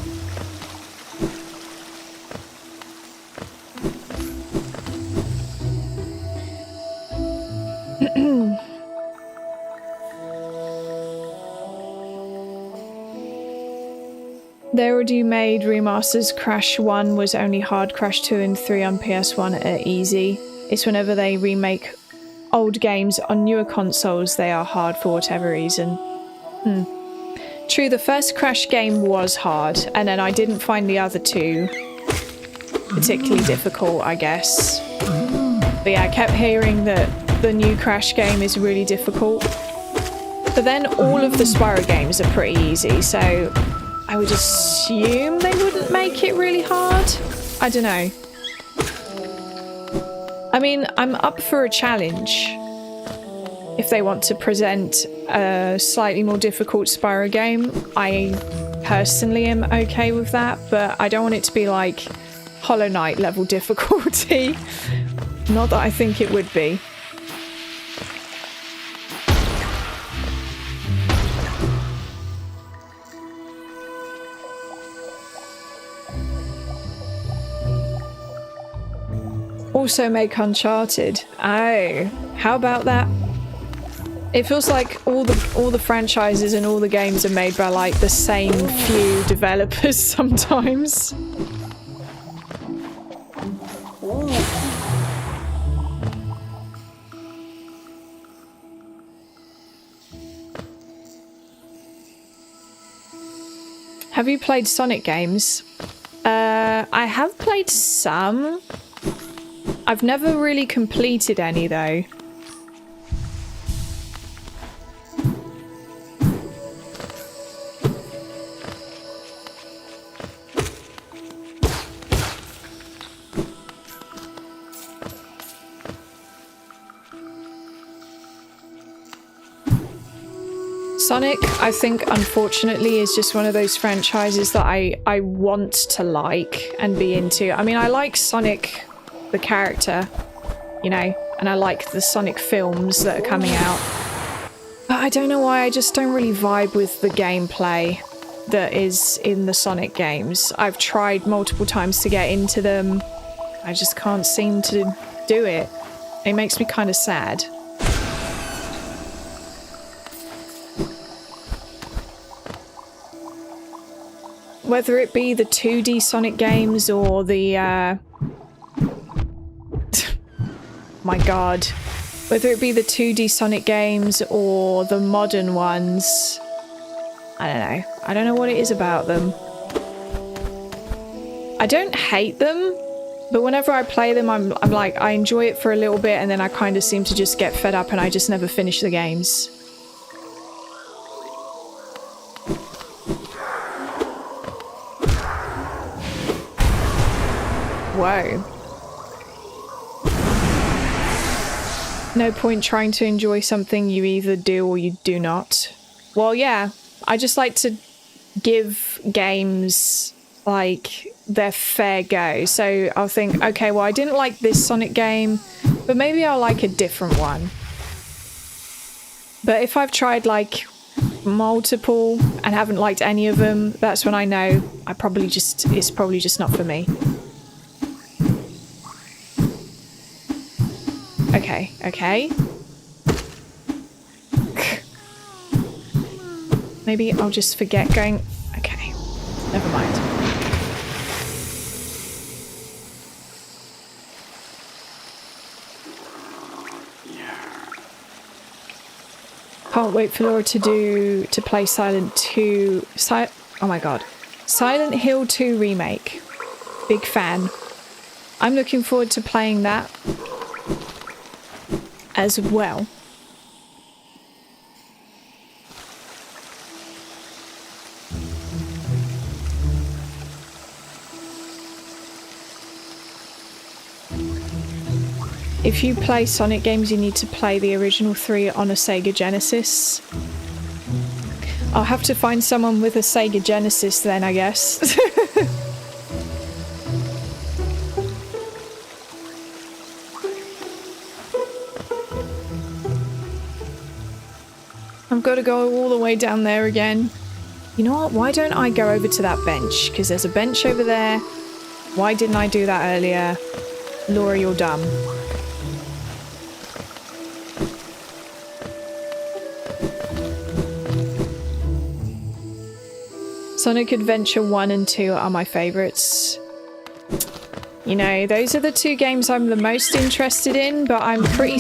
Speaker 1: They already made remasters. Crash 1 was only hard, Crash 2 and 3 on PS1 are easy. It's whenever they remake old games on newer consoles they are hard for whatever reason. True, the first Crash game was hard, and then I didn't find the other two particularly difficult, I guess. But yeah, I kept hearing that the new Crash game is really difficult. But then all of the Spyro games are pretty easy, so I would assume they wouldn't make it really hard. I don't know. I mean, I'm up for a challenge. If they want to present a slightly more difficult Spyro game, I personally am okay with that, but I don't want it to be like Hollow Knight level difficulty. Not that I think it would be. Also make Uncharted. Oh, how about that? It feels like all the franchises and all the games are made by like the same few developers sometimes. Have you played Sonic games? I have played some. I've never really completed any though. Sonic, I think, unfortunately, is just one of those franchises that I want to like and be into. I mean, I like Sonic, the character, you know, and I like the Sonic films that are coming out. But I don't know why, I just don't really vibe with the gameplay that is in the Sonic games. I've tried multiple times to get into them. I just can't seem to do it. It makes me kind of sad. whether it be the 2D Sonic games or the my god, whether it be the 2D Sonic games or the modern ones, I don't know what it is about them. I don't hate them, but whenever I play them, I'm like, I enjoy it for a little bit and then I kind of seem to just get fed up and I just never finish the games. Whoa. No point trying to enjoy something you either do or you do not. Well, yeah, I just like to give games, like, their fair go. So I'll think, okay, well, I didn't like this Sonic game, but maybe I'll like a different one. But if I've tried, like, multiple and haven't liked any of them, that's when I know it's probably just not for me. Okay. Maybe I'll just forget going... Okay, never mind. Can't wait for Laura to play Silent 2... oh my god. Silent Hill 2 Remake. Big fan. I'm looking forward to playing that as well. If you play Sonic games, you need to play the original 3 on a Sega Genesis. I'll have to find someone with a Sega Genesis then, I guess. I've got to go all the way down there again. You know what? Why don't I go over to that bench? Because there's a bench over there. Why didn't I do that earlier? Laura, you're dumb. Sonic Adventure 1 and 2 are my favourites. You know, those are the 2 games I'm the most interested in, but I'm pretty...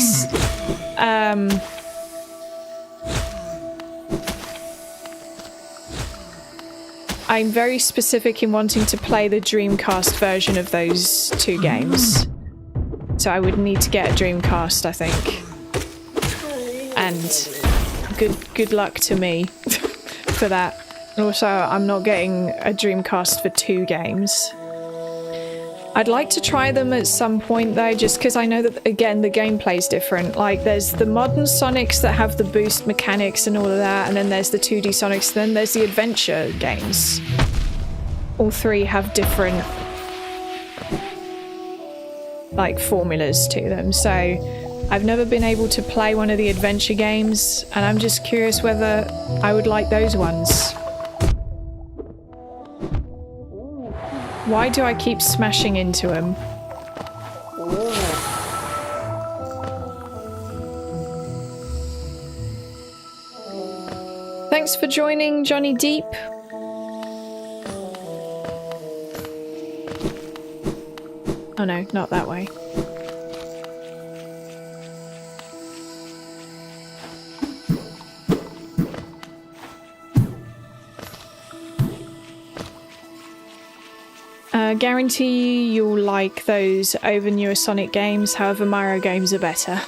Speaker 1: I'm very specific in wanting to play the Dreamcast version of those 2 games. So I would need to get a Dreamcast, I think. And good luck to me for that. And also, I'm not getting a Dreamcast for 2 games. I'd like to try them at some point though, just because I know that, again, the gameplay's different. Like, there's the modern Sonics that have the boost mechanics and all of that, and then there's the 2D Sonics, then there's the adventure games. All 3 have different, like, formulas to them, so I've never been able to play one of the adventure games, and I'm just curious whether I would like those ones. Why do I keep smashing into him? Thanks for joining, Johnny Deep. Oh no, not that way. Guarantee you'll like those over newer Sonic games, however Mario games are better.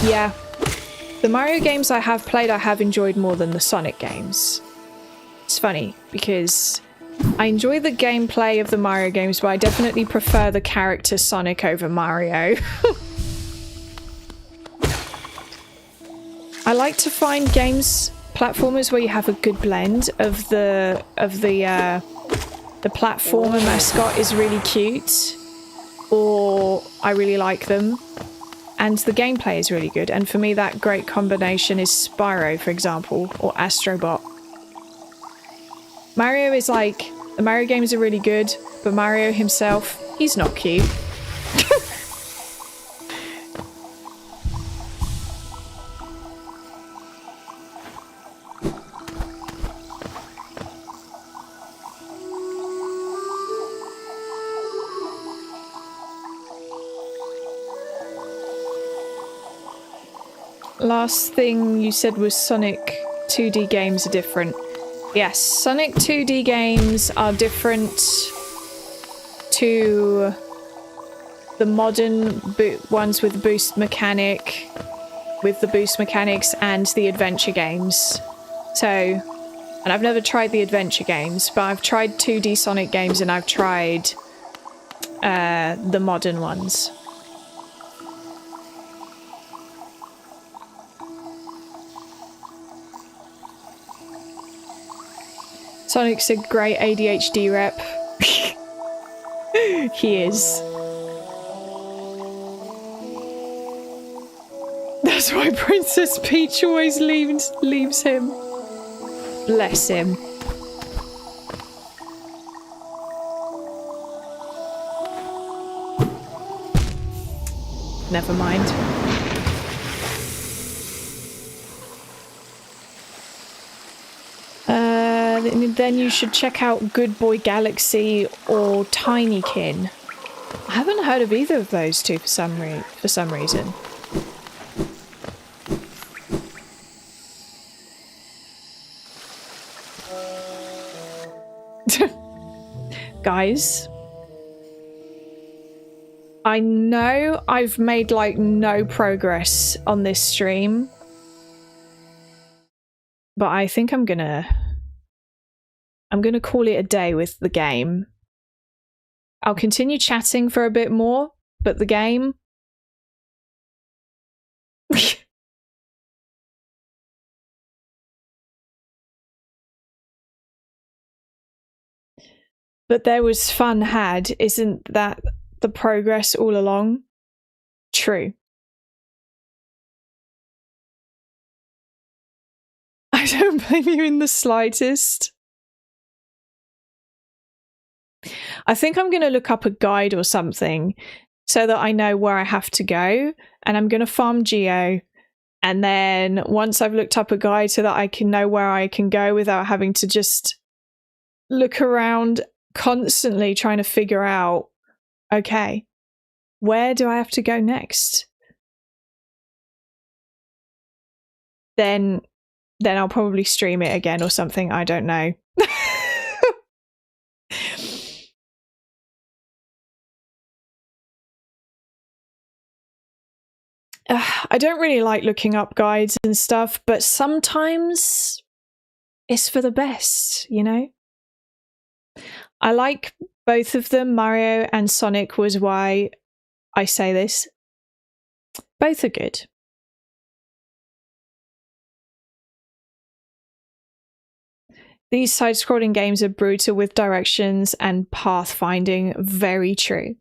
Speaker 1: Yeah. The Mario games I have played I have enjoyed more than the Sonic games. It's funny, because I enjoy the gameplay of the Mario games, but I definitely prefer the character Sonic over Mario. I like to find games... platformers where you have a good blend of the platformer mascot is really cute, or I really like them, and the gameplay is really good. And for me, that great combination is Spyro, for example, or Astrobot. Mario is like, the Mario games are really good, but Mario himself, he's not cute. Last thing you said was Sonic 2D games are different. Yes, Sonic 2D games are different to the modern ones with the boost mechanic, with the boost mechanics, and the adventure games. So, and I've never tried the adventure games, but I've tried 2D Sonic games and I've tried the modern ones. Sonic's a great ADHD rep. He is. That's why Princess Peach always leaves him. Bless him. Never mind. Then you should check out Good Boy Galaxy or Tinykin. I haven't heard of either of those two for some reason. Guys, I know I've made like no progress on this stream, but I think I'm gonna call it a day with the game. I'll continue chatting for a bit more, but the game... But there was fun had. Isn't that the progress all along? True. I don't blame you in the slightest. I think I'm going to look up a guide or something so that I know where I have to go, and I'm going to farm Geo, and then once I've looked up a guide so that I can know where I can go without having to just look around constantly trying to figure out, okay, where do I have to go next? Then I'll probably stream it again or something, I don't know. I don't really like looking up guides and stuff, but sometimes it's for the best, you know? I like both of them. Mario and Sonic was why I say this. Both are good. These side-scrolling games are brutal with directions and pathfinding. Very true.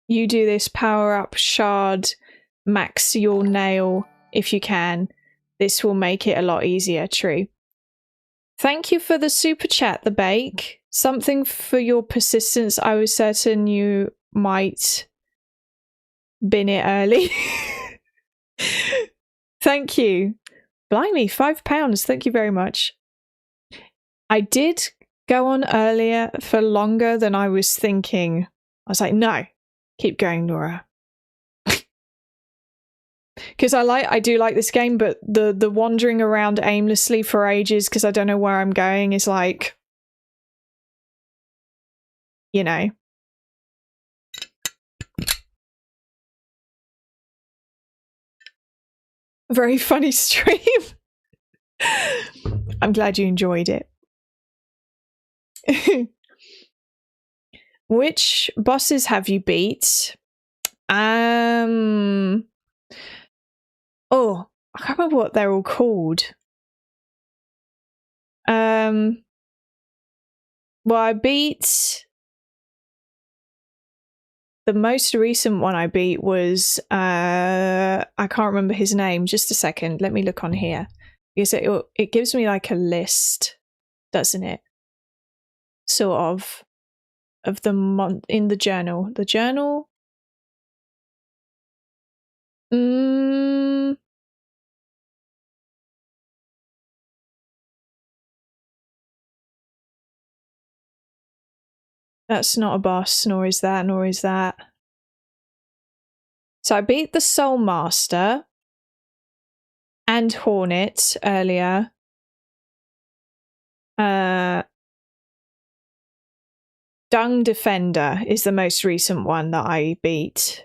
Speaker 1: You do this power-up shard, max your nail if you can. This will make it a lot easier, true. Thank you for the super chat, The Bake. Something for your persistence. I was certain you might bin it early. Thank you. Blimey, £5. Thank you very much. I did go on earlier for longer than I was thinking. I was like, no, keep going, Nora. Because I do like this game, but the wandering around aimlessly for ages because I don't know where I'm going is like, you know. Very funny stream. I'm glad you enjoyed it. Which bosses have you beat? Oh, I can't remember what they're all called. Well, I beat... The most recent one I beat was... I can't remember his name. Just a second. Let me look on here. Because it gives me like a list, doesn't it? Sort of the month in the journal. The journal? That's not a boss, nor is that, nor is that. So I beat the Soul Master and Hornet earlier. Dung Defender is the most recent one that I beat.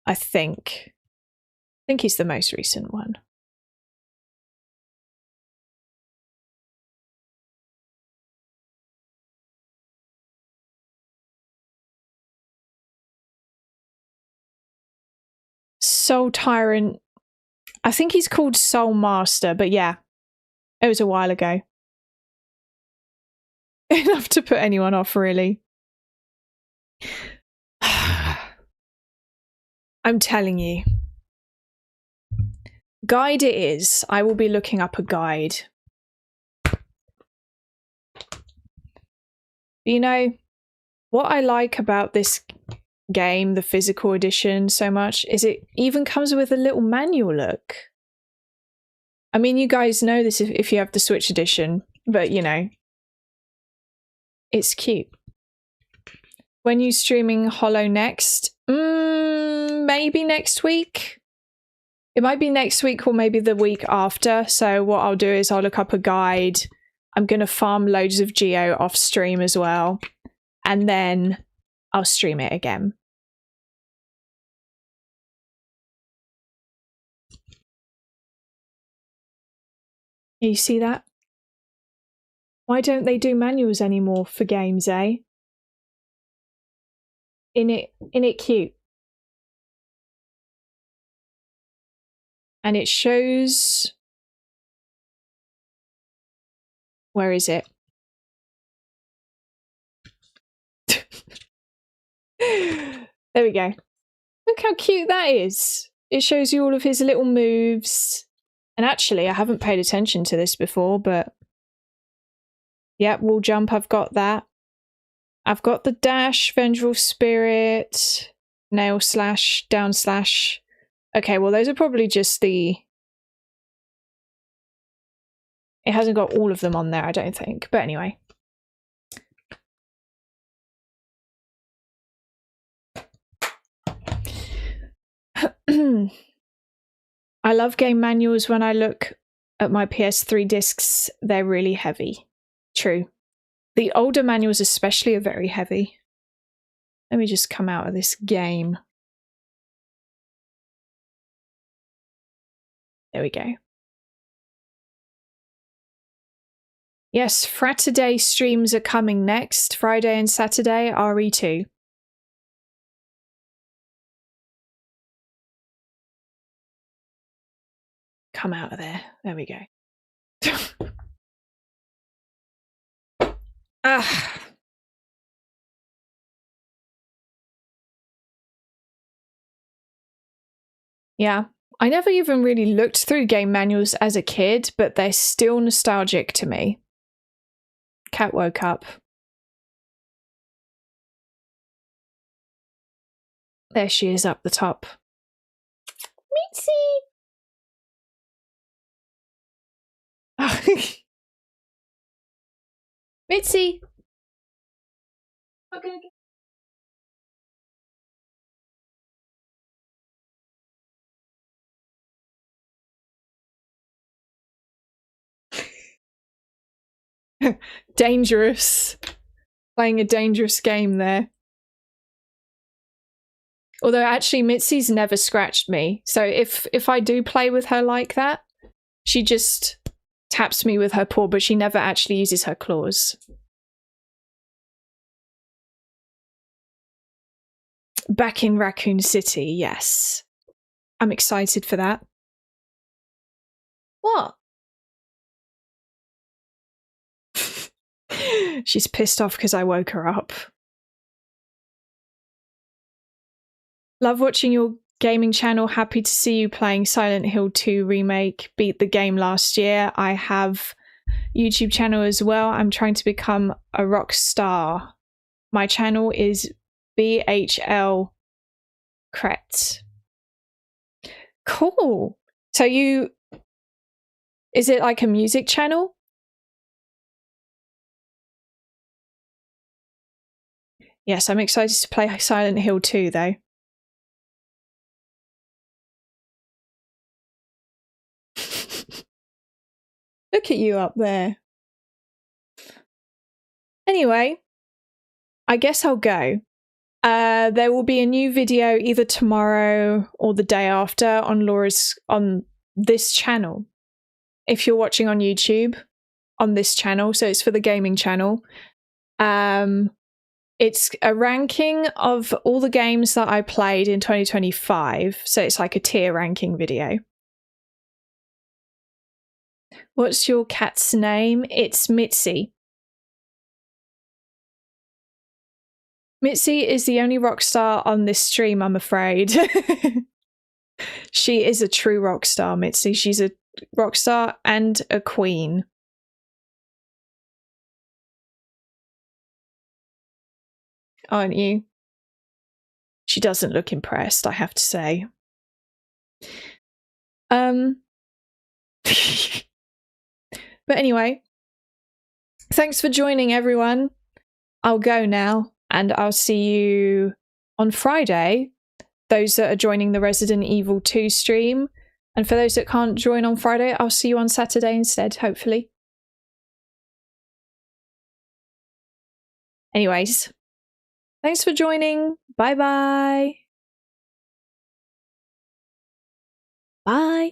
Speaker 1: I think he's the most recent one. Soul Tyrant. I think he's called Soul Master, but yeah, it was a while ago. Enough to put anyone off, really. I'm telling you. Guide it is. I will be looking up a guide. You know, what I like about this game, the physical edition, so much, is it even comes with a little manual look. I mean, you guys know this if you have the Switch edition, but you know, it's cute. When you streaming Hollow next? Maybe next week? It might be next week or maybe the week after. So what I'll do is I'll look up a guide. I'm going to farm loads of Geo off stream as well. And then I'll stream it again. You see that? Why don't they do manuals anymore for games, eh? In it cute. And it shows... Where is it? There we go. Look how cute that is. It shows you all of his little moves. And actually, I haven't paid attention to this before, but... Yep, wall jump, I've got that. I've got the dash, vengeful spirit, nail slash, down slash. Okay, well those are probably just the... It hasn't got all of them on there, I don't think. But anyway. I love game manuals. When I look at my PS3 discs, they're really heavy. True. The older manuals especially are very heavy. Let me just come out of this game. There we go. Yes, Friday streams are coming next. Friday and Saturday, RE2. Come out of there. There we go. Ah. Yeah. I never even really looked through game manuals as a kid, but they're still nostalgic to me. Cat woke up. There she is up the top. Mitzi! Mitzi! Okay. Dangerous. Playing a dangerous game there. Although actually Mitzi's never scratched me. So if I do play with her like that, she just taps me with her paw, but she never actually uses her claws. Back in Raccoon City, yes. I'm excited for that. What? She's pissed off because I woke her up. Love watching your gaming channel. Happy to see you playing Silent Hill 2 Remake. Beat the game last year. I have YouTube channel as well. I'm trying to become a rock star. My channel is BHL Kretz. Cool. So you... Is it like a music channel? Yes, I'm excited to play Silent Hill 2 though. Look at you up there. Anyway, I guess I'll go. There will be a new video either tomorrow or the day after on this channel. If you're watching on YouTube, on this channel, so it's for the gaming channel. It's a ranking of all the games that I played in 2025, so it's like a tier ranking video. What's your cat's name? It's Mitzi. Mitzi is the only rock star on this stream, I'm afraid. She is a true rock star, Mitzi. She's a rock star and a queen. Aren't you? She doesn't look impressed, I have to say. But anyway, thanks for joining, everyone. I'll go now, and I'll see you on Friday, those that are joining the Resident Evil 2 stream. And for those that can't join on Friday, I'll see you on Saturday instead, hopefully. Anyways, thanks for joining. Bye-bye. Bye.